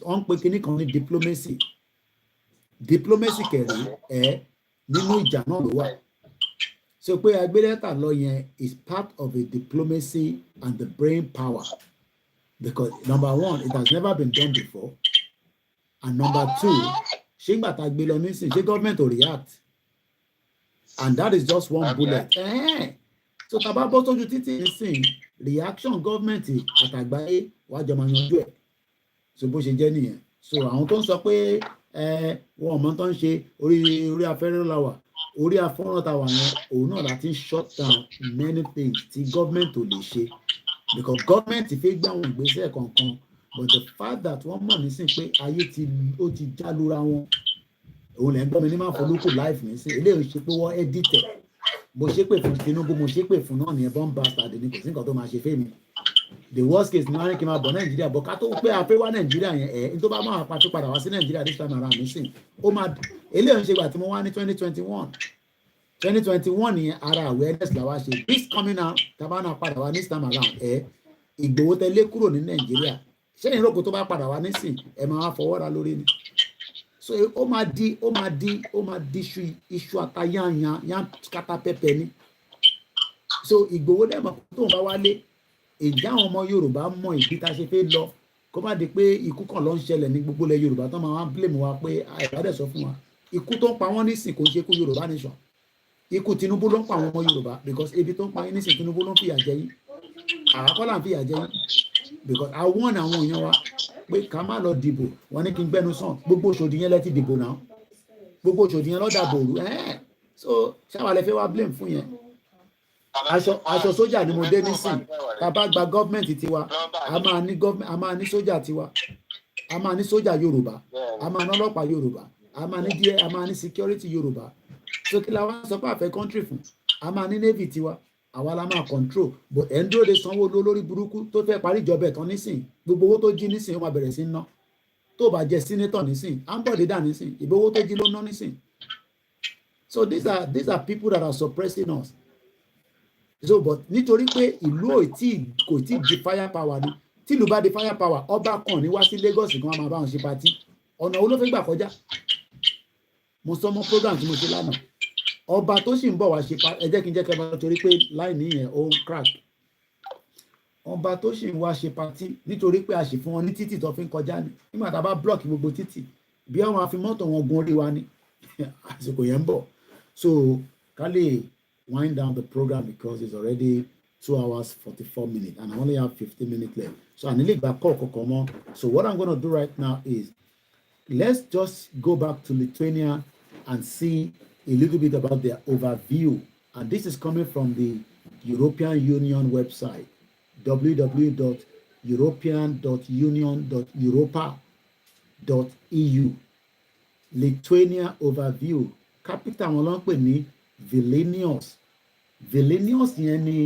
wọ́n ń pe kinní kan ní diplomacy kẹ̀rí nínú ìjà náà ló wà so pé agbélẹ́tà lọ yẹn is part of a diplomacy and the brain power because number one it has never been done before and number two ṣé ìgbà tá a gbé lọ nísìnyí ṣé government ò react and that is just one bullet so tá a bá bọ́ sójú títì nísìnyí reaction government àtàgbáyé wàá jọ máa yanjú ẹ̀ so bó ṣe jẹ́ nìyẹn so àwọn tó ń sọ pé wọn ò mọ tó ń ṣe orí afẹ́rẹ́ la wà orí afọ́nrán ta wà yẹn òun náà láti shut down many things tí government ò lè ṣe because government fẹ́ gbé àwọn ìgbésẹ̀ kankan but the fact that wọ́n mọ̀ nísìn pé ayé ó ti já lura wọn òun lè ń gbọ́ mi ní máa folókù life nísìn eléyìí ṣe pé wọ́n editẹ̀ bó ṣe pè fún Tinubu mo ṣe pè fún náà nìyẹn bomb bastard ni kò sí nǹkan tó máa ṣe fẹ́mi the worst case ni wọ́n á ní kí n máa bọ̀ Nàìjíríà bọ̀ ká tó pé a fẹ́ wá Nàìjíríà yẹn ní tó bá máa pàtó padà wá sí Nàìjíríà this time around nísìn ó máa eléyìí ṣe gbà tí mo wá ní 2021 yẹn ara awareness làwa ṣe this coming out tabana padà wá this time around Ìgbòho tẹlé kúrò ní Nàìjíríà ṣẹ́yìn rògbò tó bá padà wá nísìn ẹ máa fọwọ́ ra lórí ni so ó máa di iṣu àtayáyan kata pẹpẹ ni so Ìgbòho dẹ́mọ̀ tó ń bá wálé ìjà àwọn ọmọ Yorùbá mọ ìdí tá a ṣe fẹ́ lọ kó má di pé ikú kan ló ń ṣẹlẹ̀ ní gbogbo ilẹ̀ Yorùbá tó máa wá blame wa pé àìbádẹ́ sọ fún wa ikú tó ń pa wọ́n nísìn kò ń ṣe ikú Yorùbá nation ikú Tinubu ló ń pa àwọn ọmọ Yorùbá because ebi tó ń pa yín nísìn Tinubu ló ń fìyà jẹ yín àkọ́là ń fìyà jẹ yín because àwọn èèyàn wa pé ká má lọ dìbò wọn ní kí n gbẹnu sàn gbogbo Òṣòdì yẹn lẹ́tì dìbò náà gbogbo Òṣòdì yẹn lọ́dà bòrú so ṣáwa lẹ fẹ́ wá blame fún yẹn aṣọ sójà ni mo dé nísìn tá a bá gba gọ́ọ̀mẹ̀ntì tiwa a máa ní sójà tiwa a máa ní sójà Yorùbá a máa ní ọlọ́pàá Yorùbá a máa ní díẹ̀ a máa ní security Yorùbá so kí la wá sọ pé àfẹ́ country fún a máa ní navy tiwa àwa la máa control but ẹ̀ ń dúró de sanwó lórí burúkú tó fẹ́ parí ìjọba ẹ̀tàn nísìn gbogbo owó tó jí nísìn ó máa bẹ̀rẹ̀ sí ná tó bá jẹ́ senator nísìn à ń bọ̀ dídà nísìn ìbò owó tó jí ló ná nísìn so these are people that are suppressing us so but nítorí pé ìlú kò tí di fire power ni tí ìlú bá di fire power ọba kan ní wá sí Lagos kan máa bá wọn ṣe party ọ̀nà wo ló fẹ́ gbà kọjá mo sọ mọ́ program tí mo ṣe lánàá ọba tó sì ń bọ̀ wá ṣe ẹ jẹ́ kí n jẹ́ kẹ́ bá torí pé láìní yẹn ó ń crack ọba tó sì ń wá ṣe party nítorí pé a sì fún wọn ní títì tó fi ń kọjá ni nígbà tá a bá block gbogbo títì bí àwọn afi mọ́tò wọn gun orí wa ni àsìkò yẹn ń bọ̀ so ká lè wind down the program because it's already 2 hours 44 minutes and I only have 15 minutes left so I need to back call more. So what I'm going to do right now is let's just go back to Lithuania and see a little bit about their overview, and this is coming from the European Union website www.european.union.europa.eu. Lithuania overview capital wọn ló ń pè ní Vilnius. Vilnius yẹn ni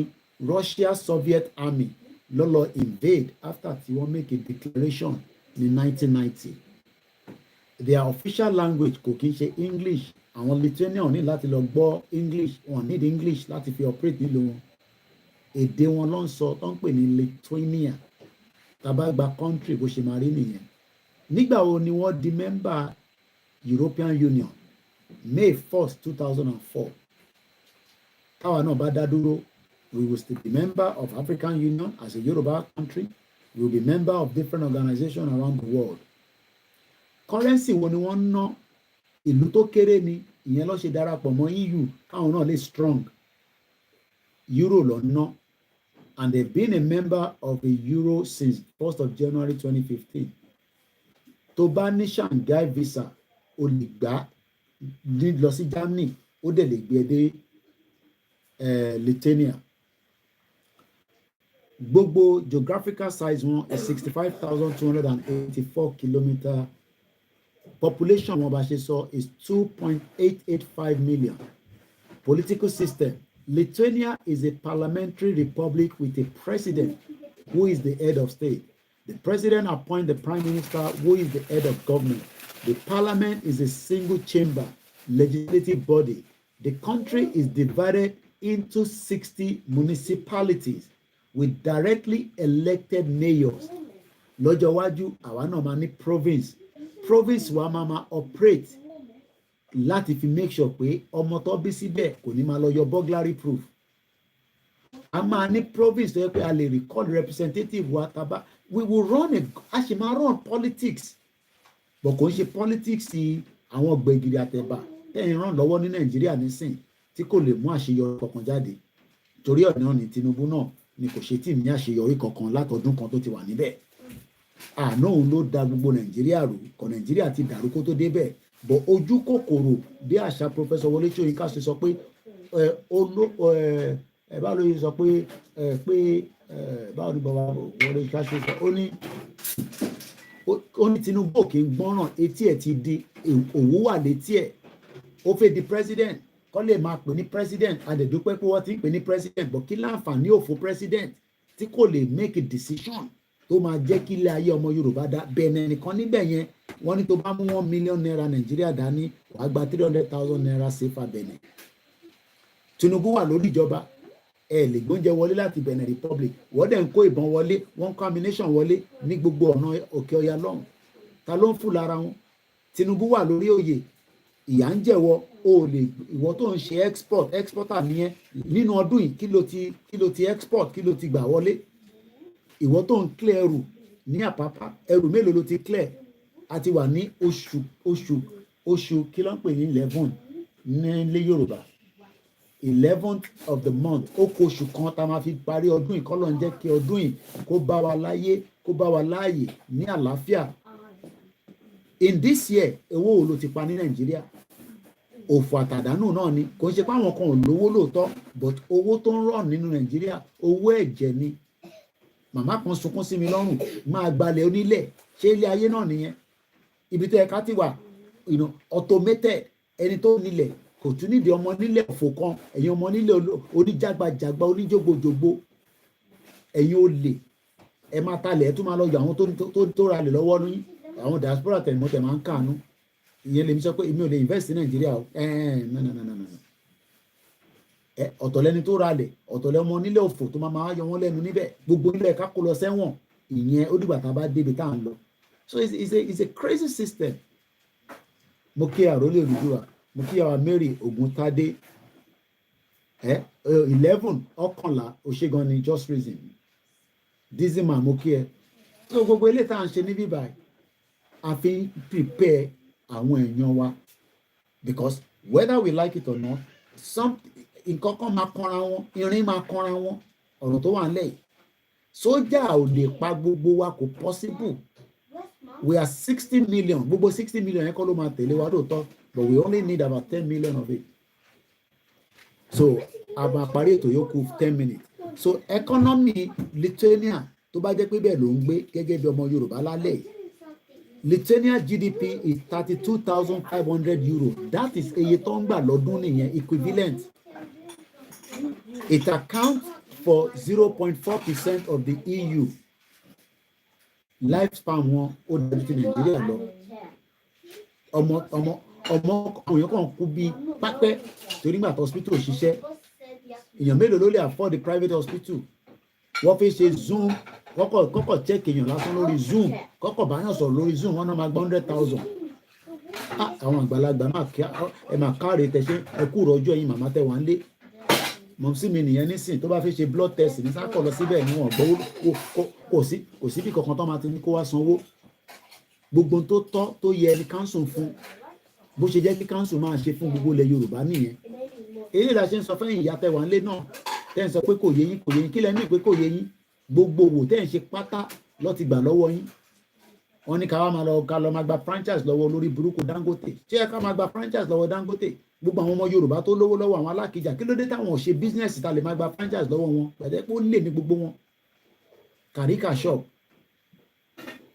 Russia Soviet Army ló lọ invade after tí wọ́n make a declaration ní 1990. Their official language kò kí ń ṣe English. Àwọn Lithuania ní láti lọ gbọ́ English, wọn need English láti fi operate nílùú wọn. Èdè wọn ló ń sọ tó ń pè ní Lithuania. Tàbá gba country bó ṣe máa rí nìyẹn. Nígbà wo ni wọ́n di member European Union? May 1st, 2004. Táwa náà bá dá dúró, we will still be member of African Union as a Yoruba country. We will be member of different organizations around the world. Currency wo ni wọ́n ń ná? Ìlú tó kéré ni ìyẹn ló ṣe darapọ̀ mọ́ EU káwọn náà lè strong. Euro ló ń ná. And they've been a member of the Euro since 1st of January 2015. Tó bá ní Shanghai visa, o lè gbà ní lọ sí Germany, ó dẹ̀ lè gbé dé Lithuania. Gbogbo geographical size wọn is 65,284 kilometer. Population wọn bá ṣe sọ is 2.885 million. Political system. Lithuania is a parliamentary republic with a president who is the head of state. The president appoints the prime minister who is the head of government. The parliament is a single chamber legislative body. The country is divided into 60 municipalities with directly elected mayors. Lọ́jọ́ iwájú àwa náà máa ní province. Province wa máa operate láti fi make sure pé ọmọ tó bí síbẹ̀ kò ní máa lọ yọ burglary proof. A máa ní province tó yẹ pé a lè record representative wa taba. We will run a ṣe máa run politics. But kò ń ṣe politics àwọn gbẹ̀gìrì àtẹ̀bà tẹ́yìn ràn lọ́wọ́ ní Nàìjíríà nísìn tí kò lè mú àṣeyọrí kankan jáde. Torí ọ̀nà ní Tinubu náà ni kò ṣe tí ní àṣeyọrí kankan látọdún kan tó ti wà níbẹ̀. Àná òun ló da gbogbo Nàìjíríà rú, kò Nàìjíríà ti dàrú kó tó débẹ̀. But ojú kòkòrò bí àṣà Professor Wọlé Ṣóyínká ṣe sọ pé báwo ló sọ pé báwo ni bàbá Wọlé Ṣóyínká ṣe sọ ó ní Tinubu òkè ń gbọ́ràn etí ẹ̀ ti di òwú wà létí ẹ̀ ó fẹ́ di president kọ́ lè máa pè ní president àdẹ̀dúpẹ́ pé wọ́n ti ń pè ní president but kí láǹfààní òfò president tí kò lè make a decision tó máa jẹ́ kí ilé ayé ọmọ Yorùbá dá Benin nìkan níbẹ̀ yẹn wọ́n ní tó bá mú 1 million naira Nàìjíríà dání wàá gba 300,000 naira safer Benin. Tinubu wà lórí ìjọba ẹ lè gbóúnjẹ wọlé láti Benin Republic wọ́n dẹ̀ ń kó ìbọn wọlé wọ́n ń kó ammunition wọlé ní gbogbo ọ̀nà òkè ọya lọ́hùn ta ló ń fún lára wọn. Tinubu wà lórí oyè ìyà ń jẹ̀wọ́ o lè ìwọ tó ń ṣe exporter nìyẹn nínú ọdún yìí kí ló ti export kí ló ti gbà wọlé. Ìwọ tó ń clear ẹrù ní Àpápá ẹrù mélòó ló ti clear àti wà ní oṣù kí ló ń pè ní 11 ní ilé Yorùbá 11th of the month ó kó oṣù kan tá a máa fi parí ọdún yìí kọ́lọ́ ń jẹ́ kí ọdún yìí kó bá wa láyé kó bá wa láàyè ní àlàáfíà. In this year owó wo ló ti pa ní Nàìjíríà òfò àtàdánù náà ni kò ń ṣe pé àwọn kan ò lówó lóòótọ́ but owó tó ń rọ̀ nínú Nàìjíríà owó ẹ̀jẹ̀ ni. Màmá kan sunkún sí mi lọ́rùn máa gbalẹ̀ onílẹ̀ ṣé ilé ayé náà nìyẹn ibi tó yẹ ká ti wà automated ẹni tó nílẹ̀ kò tún nídìí ọmọ nílẹ̀ òfò kan ẹ̀yin ọmọ nílẹ̀ oníjàgbàjàgbà oníjógbòjògbò ẹ̀yin olè ẹ máa talẹ̀ ẹ tún máa lọ yọ àwọn tó ra lẹ̀ lọ́wọ́ ní àwọn diaspora tẹ̀mọ́tẹ̀ máa ń kàánú ìyẹn lèmi sọ pé èmi ò lè invest ní Nàìjíríà o ọ̀tọ̀ lẹni tó ra lẹ̀ ọ̀tọ̀ lẹmọ nílẹ̀ òfò tó máa yọ wọ́n lẹ́nu níbẹ̀ gbogbo nílẹ̀ ká kó lọ sẹ́wọ̀n ìyẹn ó dìgbà tá a bá débi tá à ń lọ. So it's a crazy system. Mo kí àrólé Odùduwà mo kí àwa Mary Ògúntádé 11 ọ̀kànlá òṣègan ni just reason dizima mo kí ẹ. So gbogbo ilé tá à ń ṣe ní bíbá a fi prepare àwọn èèyàn wa because whether we like it or not nǹkan kan máa kanra wọn irin máa kanra wọn ọ̀rọ̀ tó wà nílẹ̀ yìí sójà ò lè pa gbogbo wa kò possible. We are 60 million gbogbo 60 million yẹn kọ́ ló máa tẹ̀lé wa lóòótọ́ but we only need about 10 million of it. So a máa parí ètò yòókù 10 minutes. So economy Lithuania tó bá jẹ́ pé bẹ́ẹ̀ ló ń gbé gẹ́gẹ́ bí ọmọ Yorùbá lálẹ́ Lithuania GDP is 32,500 euro. That is eye tó ń gbà lọ́dún nìyẹn equivalent. It accounts for 0.4% of the EU. Lifespan wọn ó dájú ti Nàìjíríà lọ. Ọmọ àwọn èèyàn kan kú bí pápẹ́ torí nígbà tó hospital ṣiṣẹ́. Èèyàn mélòó ló lè afford the private hospital? Wọ́n fi ṣe Zoom kọ́kọ́ check èèyàn lásán lórí Zoom kọ́kọ́ báyọ̀ sọ̀rọ̀ lórí Zoom wọ́n náà máa gba 100,000. Àwọn àgbàlagbà máa káre tẹ̀sẹ̀ ẹ kú rọ́jọ́ ẹ̀yin màmá tẹ̀ wá ń lé. Mọ̀mísí mi nìyẹn nísìn tó bá fi ṣe blood test ní sákọ̀ lọ síbẹ̀ ni wọ́n gbọ́ kò sí bí kankan tó máa ti ní kó wá sanwó. Gbogbo tó tọ́ tó yẹ ní council fún bó ṣe jẹ́ kí council máa ṣe fún gbogbo ilẹ̀ Yorùbá nìyẹn. Èyí la ṣe ń sọ fẹ́yìn ìyá tẹ̀ wá ń lé náà tẹ́ ń sọ pé kò yé yín kí lẹ́mí pé kò yé yín gbogbo òwò tẹ́ ń ṣe pátá lọ́ ti gbà lọ́wọ́ yín. Wọ́n ní ká lọ máa gba franchise lọ́wọ́ lórí burúkú Dangote ṣé ẹ ká máa gba franchise lọ́wọ́ Dangote gbogbo àwọn ọmọ Yorùbá tó lówó lọ́wọ́ àwọn alákìjà kí ló dé táwọn ò ṣe business ta lè máa gba franchise lọ́wọ́ wọn pẹ̀lẹ́ pé ó lè ní gbogbo wọn. Kàríkà shop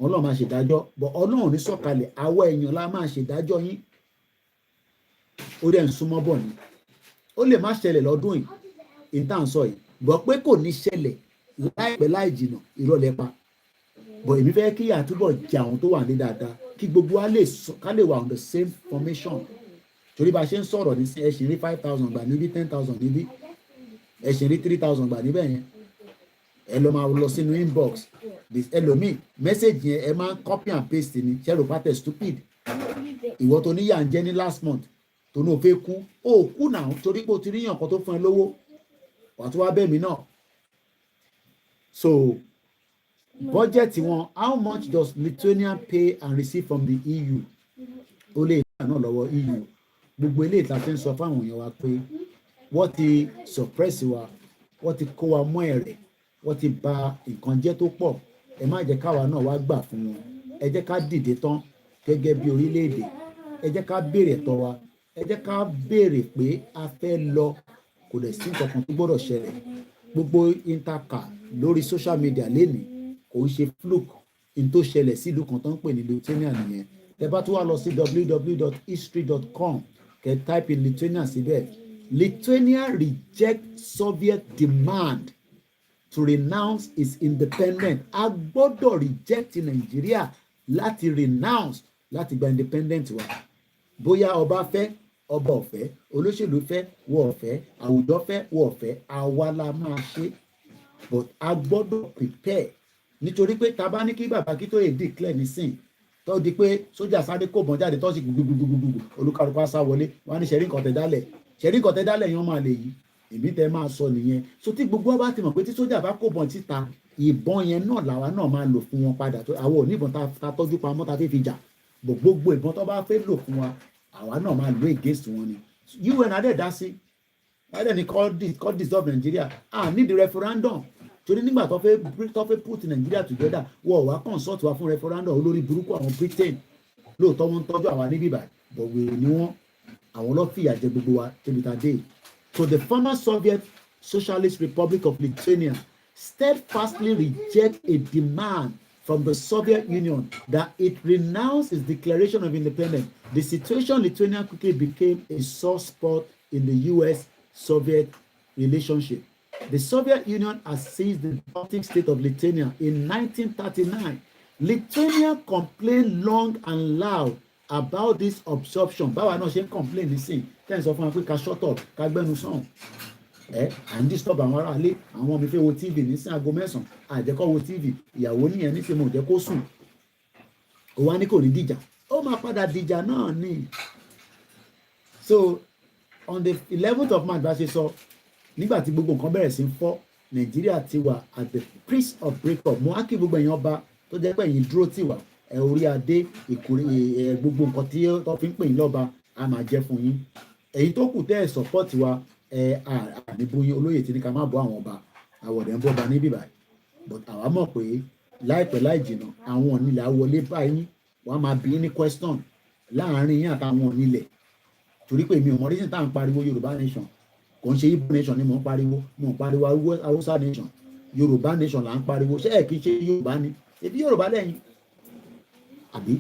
Ọlọ́run máa ṣèdájọ́ bọ̀ Ọlọ́run ní sọ̀kalẹ̀ àwọ̀ èèyàn la máa ṣèdájọ́ yín. Ó dẹ̀ ń súnmọ́ bọ̀ ni ó lè má ṣẹlẹ̀ lọ́dún yìí ìta ń sọ yìí bọ̀ pé kò ní ṣẹlẹ̀ láìpẹ́ láì jìnà ìrọ̀lẹ́ pa bọ̀ èmi fẹ́ kí àtúbọ̀ jẹ àwọn tó wà ní dáadáa kí gbogbo wa ká lè wà on the same formation torí bá a ṣe ń sọ̀rọ̀ ní sí ẹ̀sìn rí 5,000 gbà níbí 10,000 níbí ẹ̀sìn rí 3,000 gbà níbẹ̀ yẹn ẹ lọ máa lọ sínú inbox ẹlòmíì mẹ́sẹ̀gì yẹn ẹ máa ń copy and paste ni ṣẹ́rù pátẹ̀ stupid ìwọ tó níyà ń jẹ́ ní last month tó ní o fẹ́ kú ó kú náà torí pé o ti ríyàn kan tó fún ẹ lówó wà tó wá bẹ́ẹ̀ mi náà. So budget wọn how much does Lithuania pay and receive from the EU? Ó lè gbà náà lọ́wọ́ EU gbogbo eléyìí tá a fi ń sọ fáwọn èèyàn wa pé wọ́n ti suppress wa wọ́n ti kó wa mọ́ ẹ̀rẹ̀ wọ́n ti bà nǹkan jẹ́ tó pọ̀ ẹ má jẹ́ káwa náà wá gbà fún wọn ẹ jẹ́ ká dìde tán gẹ́gẹ́ bí orílẹ̀-èdè ẹ jẹ́ ká béèrè ẹ̀tọ́ wa ẹ jẹ́ ká béèrè pé a fẹ́ lọ kò dẹ̀ sí nǹkan kan tó gbọ́dọ̀ ṣẹlẹ̀ gbogbo interca lórí social media lénìí kò ń ṣe fluke in tó ṣẹlẹ̀ sílùú kan tó ń pè ní Lithuania nìyẹn tẹ́ bá tún wá lọ sí www.history.com kẹ́ type in Lithuania síbẹ̀ Lithuania reject Soviet demand to renounce its independence a gbọ́dọ̀ reject Nàìjíríà láti renounce láti gba independent wa bóyá ọba fẹ́ ọba ọ̀fẹ́ olóṣèlú fẹ́ wọ ọ̀fẹ́ àwùjọ fẹ́ wọ ọ̀fẹ́ àwa la máa ṣe but a gbọ́dọ̀ prepare nítorí pé tá bá ní kí bàbá kí tó yẹ declare nísìn tó di pé sójà sáré kó bọ́n jáde tó sì gbùgbùgbùgbùgbù olúkàlùkù àṣà wọlé wọn á ní ṣẹ̀rí nǹkan tẹ̀ dálẹ̀ yẹn máa lè yí èmi tẹ́ máa sọ nìyẹn so tí gbogbo wa bá ti mọ̀ pé tí sójà bá kó bọ́n síta ìbọn yẹn náà làwa náà máa lò fún wọn padà àwọn oníbọn ta tọ́jú pamọ́ ta fi jà gbogbo ìbọn tó bá fẹ́ lò fún wa àwa náà máa lò against wọn ni UN adé dá sí adé ní call dissolve Nigeria need referendum torí nígbà tó fẹ́ put Nigeria together wọ́n wá consult wa fún referendum olórí burúkú àwọn Britain lóòótọ́ wọ́n ń tọ́jú àwa níbí báyìí but wèrè ni wọ́n àwọn ló fìyà jẹ gbogbo wa débi tá a dé. So the former Soviet Socialist Republic of Lithuania steadfastly reject a demand from the Soviet Union that it renounce its declaration of independence. The situation in Lithuania quickly became a sore spot in the US-Soviet relationship. The Soviet Union has seized the Baltic state of Lithuania in 1939. Lithuania complained long and loud about this absorption. Báwa náà ṣe ń complain nísìn tẹ́ǹ sọ fún wa pé ká shut up ká gbẹ́nu sàn à ń disturb àwọn ará ilé àwọn ọmọ mi fẹ́ wo TV nísìn aago 9 àjẹkọ́ wo TV ìyàwó nìyẹn nísìn mo jẹ́ kó sùn ó wá ní kò ní dìjà ó máa padà dìjà náà ni. So on the 11th of March bá ṣe sọ nígbà tí gbogbo nǹkan bẹ̀rẹ̀ sí ń fọ́ Nàìjíríà ti wà at the price of breakup mo á kí gbogbo èèyàn ọba tó jẹ́ pé ẹ̀yin dúró tì wá orí adé ìkórè gbogbo nǹkan tí tó fi ń pè yín lọ́ba a máa jẹ́ fún yín èyí tó kù tẹ́ ẹ̀ support wa àníbóyin olóyè tí ní ká má bọ́ àwọn ọba àwọ̀dẹ̀ ń bọ́ba níbí báyìí but àwa mọ̀ pé láìpẹ́ láì jìnnà àwọn onílẹ̀ àwọlé báyìí wọ́n á máa bí ní question láàárín yín àtàwọn onílẹ̀ torí pé mi ò mọ reason tá à ń pariwo Yorùbá nation kò ń ṣe Igbo nation ni mò ń pariwo Hausa nation Yorùbá nation là ń pariwo ṣé ẹ̀ kì í ṣe Yorùbá ni ebi Yorùbá lẹ́yìn àbí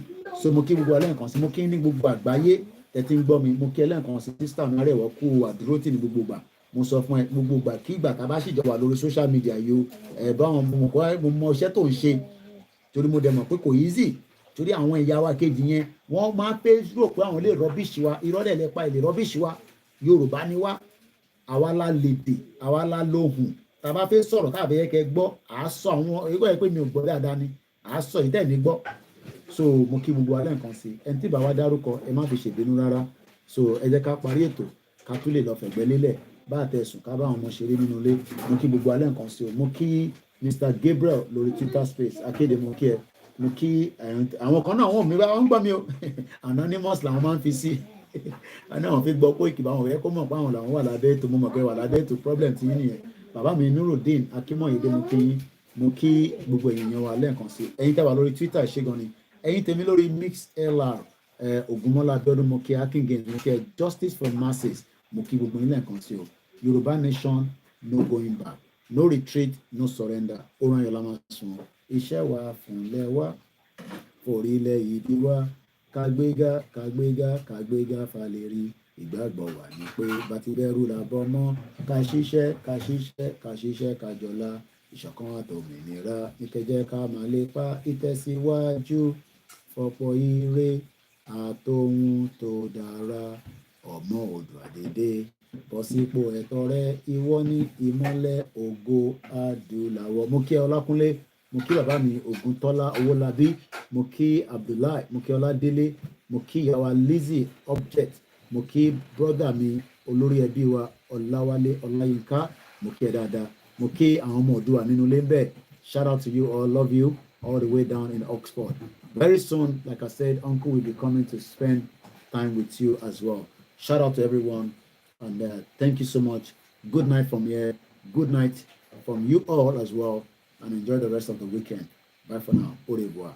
so mo kí gbogbo ẹlẹ́ǹkan sí mo kí ní gbogbo àgbáyé tẹ́tí ń gbọ́ mi mo kí ẹlẹ́ǹkan sí sísítà mi Arẹwà kú àdúró tì ní gbogbo ìgbà mo sọ fún ẹ gbogbo ìgbà kí ìgbà tá a bá sì jọ wà lórí social media yìí o ẹ báwọn mo mọ iṣẹ́ tó ń ṣe torí mo dẹ̀ mọ̀ pé kò easy torí àwọn ìyá wa kejì yẹn wọ́n máa ń fẹ́ rò pé àwọn lè rọ́bìṣì wa irọ́lẹ̀ lẹ́pa ilé rọ́bìṣì wa Yorùbá ni wá àwa la lèdè àwa la lóhùn tá a bá fẹ́ sọ̀rọ̀ káàbẹ̀ yẹ kẹ́ gbọ́ à á sọ àwọn ẹgbẹ́ yẹn pé mi ò gbọ́ dáadáa ni à á sọ ìtẹ́ mi gbọ́ so mo kí gbogbo alẹ́ nǹkan sí ẹni tí bàbá dárúkọ ẹ má fi ṣèbínú rárá so ẹ jẹ́ ká parí ètò ká tún lè lọ fẹ̀gbẹ́ lélẹ̀ bá àtẹ̀sùn ká bá àwọn ọmọ ṣeré nínú ilé mo kí gbogbo alẹ́ nǹkan sí o mo kí Mr. Gabriel lórí Twitter space akéde mo kí ẹ mo kí àwọn kan náà wọn ò mi bá wọn ń gbọ́ mi o anonymous làwọn máa ń fi sí àná àwọn fi gbọ́ Koiki báwọn ọ̀rẹ́ kó mọ̀ pé àwọn làwọn wà lábẹ́ ètò mo mọ̀ pé wà lábẹ́ ètò problem ti yín nìyẹn bàbá mi Nurudeen Akínmọ̀yédé mo kí yín mo kí gbogbo èèyàn wa lẹ́ẹ̀kan sí ẹ̀yin tẹ́ wà lórí Twitter ṣé gan ni ẹ̀yin tèmi lórí MixLR Ògúnmọ́lá Abíọ́dún mo kí Akingain mo kí Justice for Masses mo kí gbogbo yín lẹ́ẹ̀kan sí o Yorùbá nation no going back no retreat no surrender oran yọlá máa sùn iṣẹ́ wa fúnlẹ̀ wa orílẹ̀ yìí wá kàgbéga kàgbéga kàgbéga falẹ̀rí ìgbàgbọ́ wà ní pé bàtí bẹ́rù là bọ́ mọ́ ká ṣiṣẹ́ ká ṣiṣẹ́ ká ṣiṣẹ́ ká jọlá ìṣọ̀kan àtòmìnira ìkẹjẹ́ ká máa lépa ìtẹ̀síwájú fọ̀pọ̀ ire àtòhun tó dára ọmọ Oòduà dédé bọ́ sípò ẹ̀tọ́ rẹ ìwọ ní ìmọ́lẹ̀ ògo adúláwọ̀ mo kí Ọlákúnlé mo kí bàbá mi Ògúntọ́lá Owólabí mo kí Abdullahi mo kí Ọládélé mo kí ìyàwó Lizzy Object mo kí brọ́dà mi olórí ẹbí wa Ọláwálé Ọláyínká mo kí ẹ dáadáa mo kí àwọn ọmọ Oòduà nínú ilé ń bẹ̀ shout out to you all love you all the way down in Oxford very soon like I said uncle will be coming to spend time with you as well shout out to everyone and thank you so much good night from here good night from you all as well and enjoy the rest of the weekend. Bye for now. Au revoir.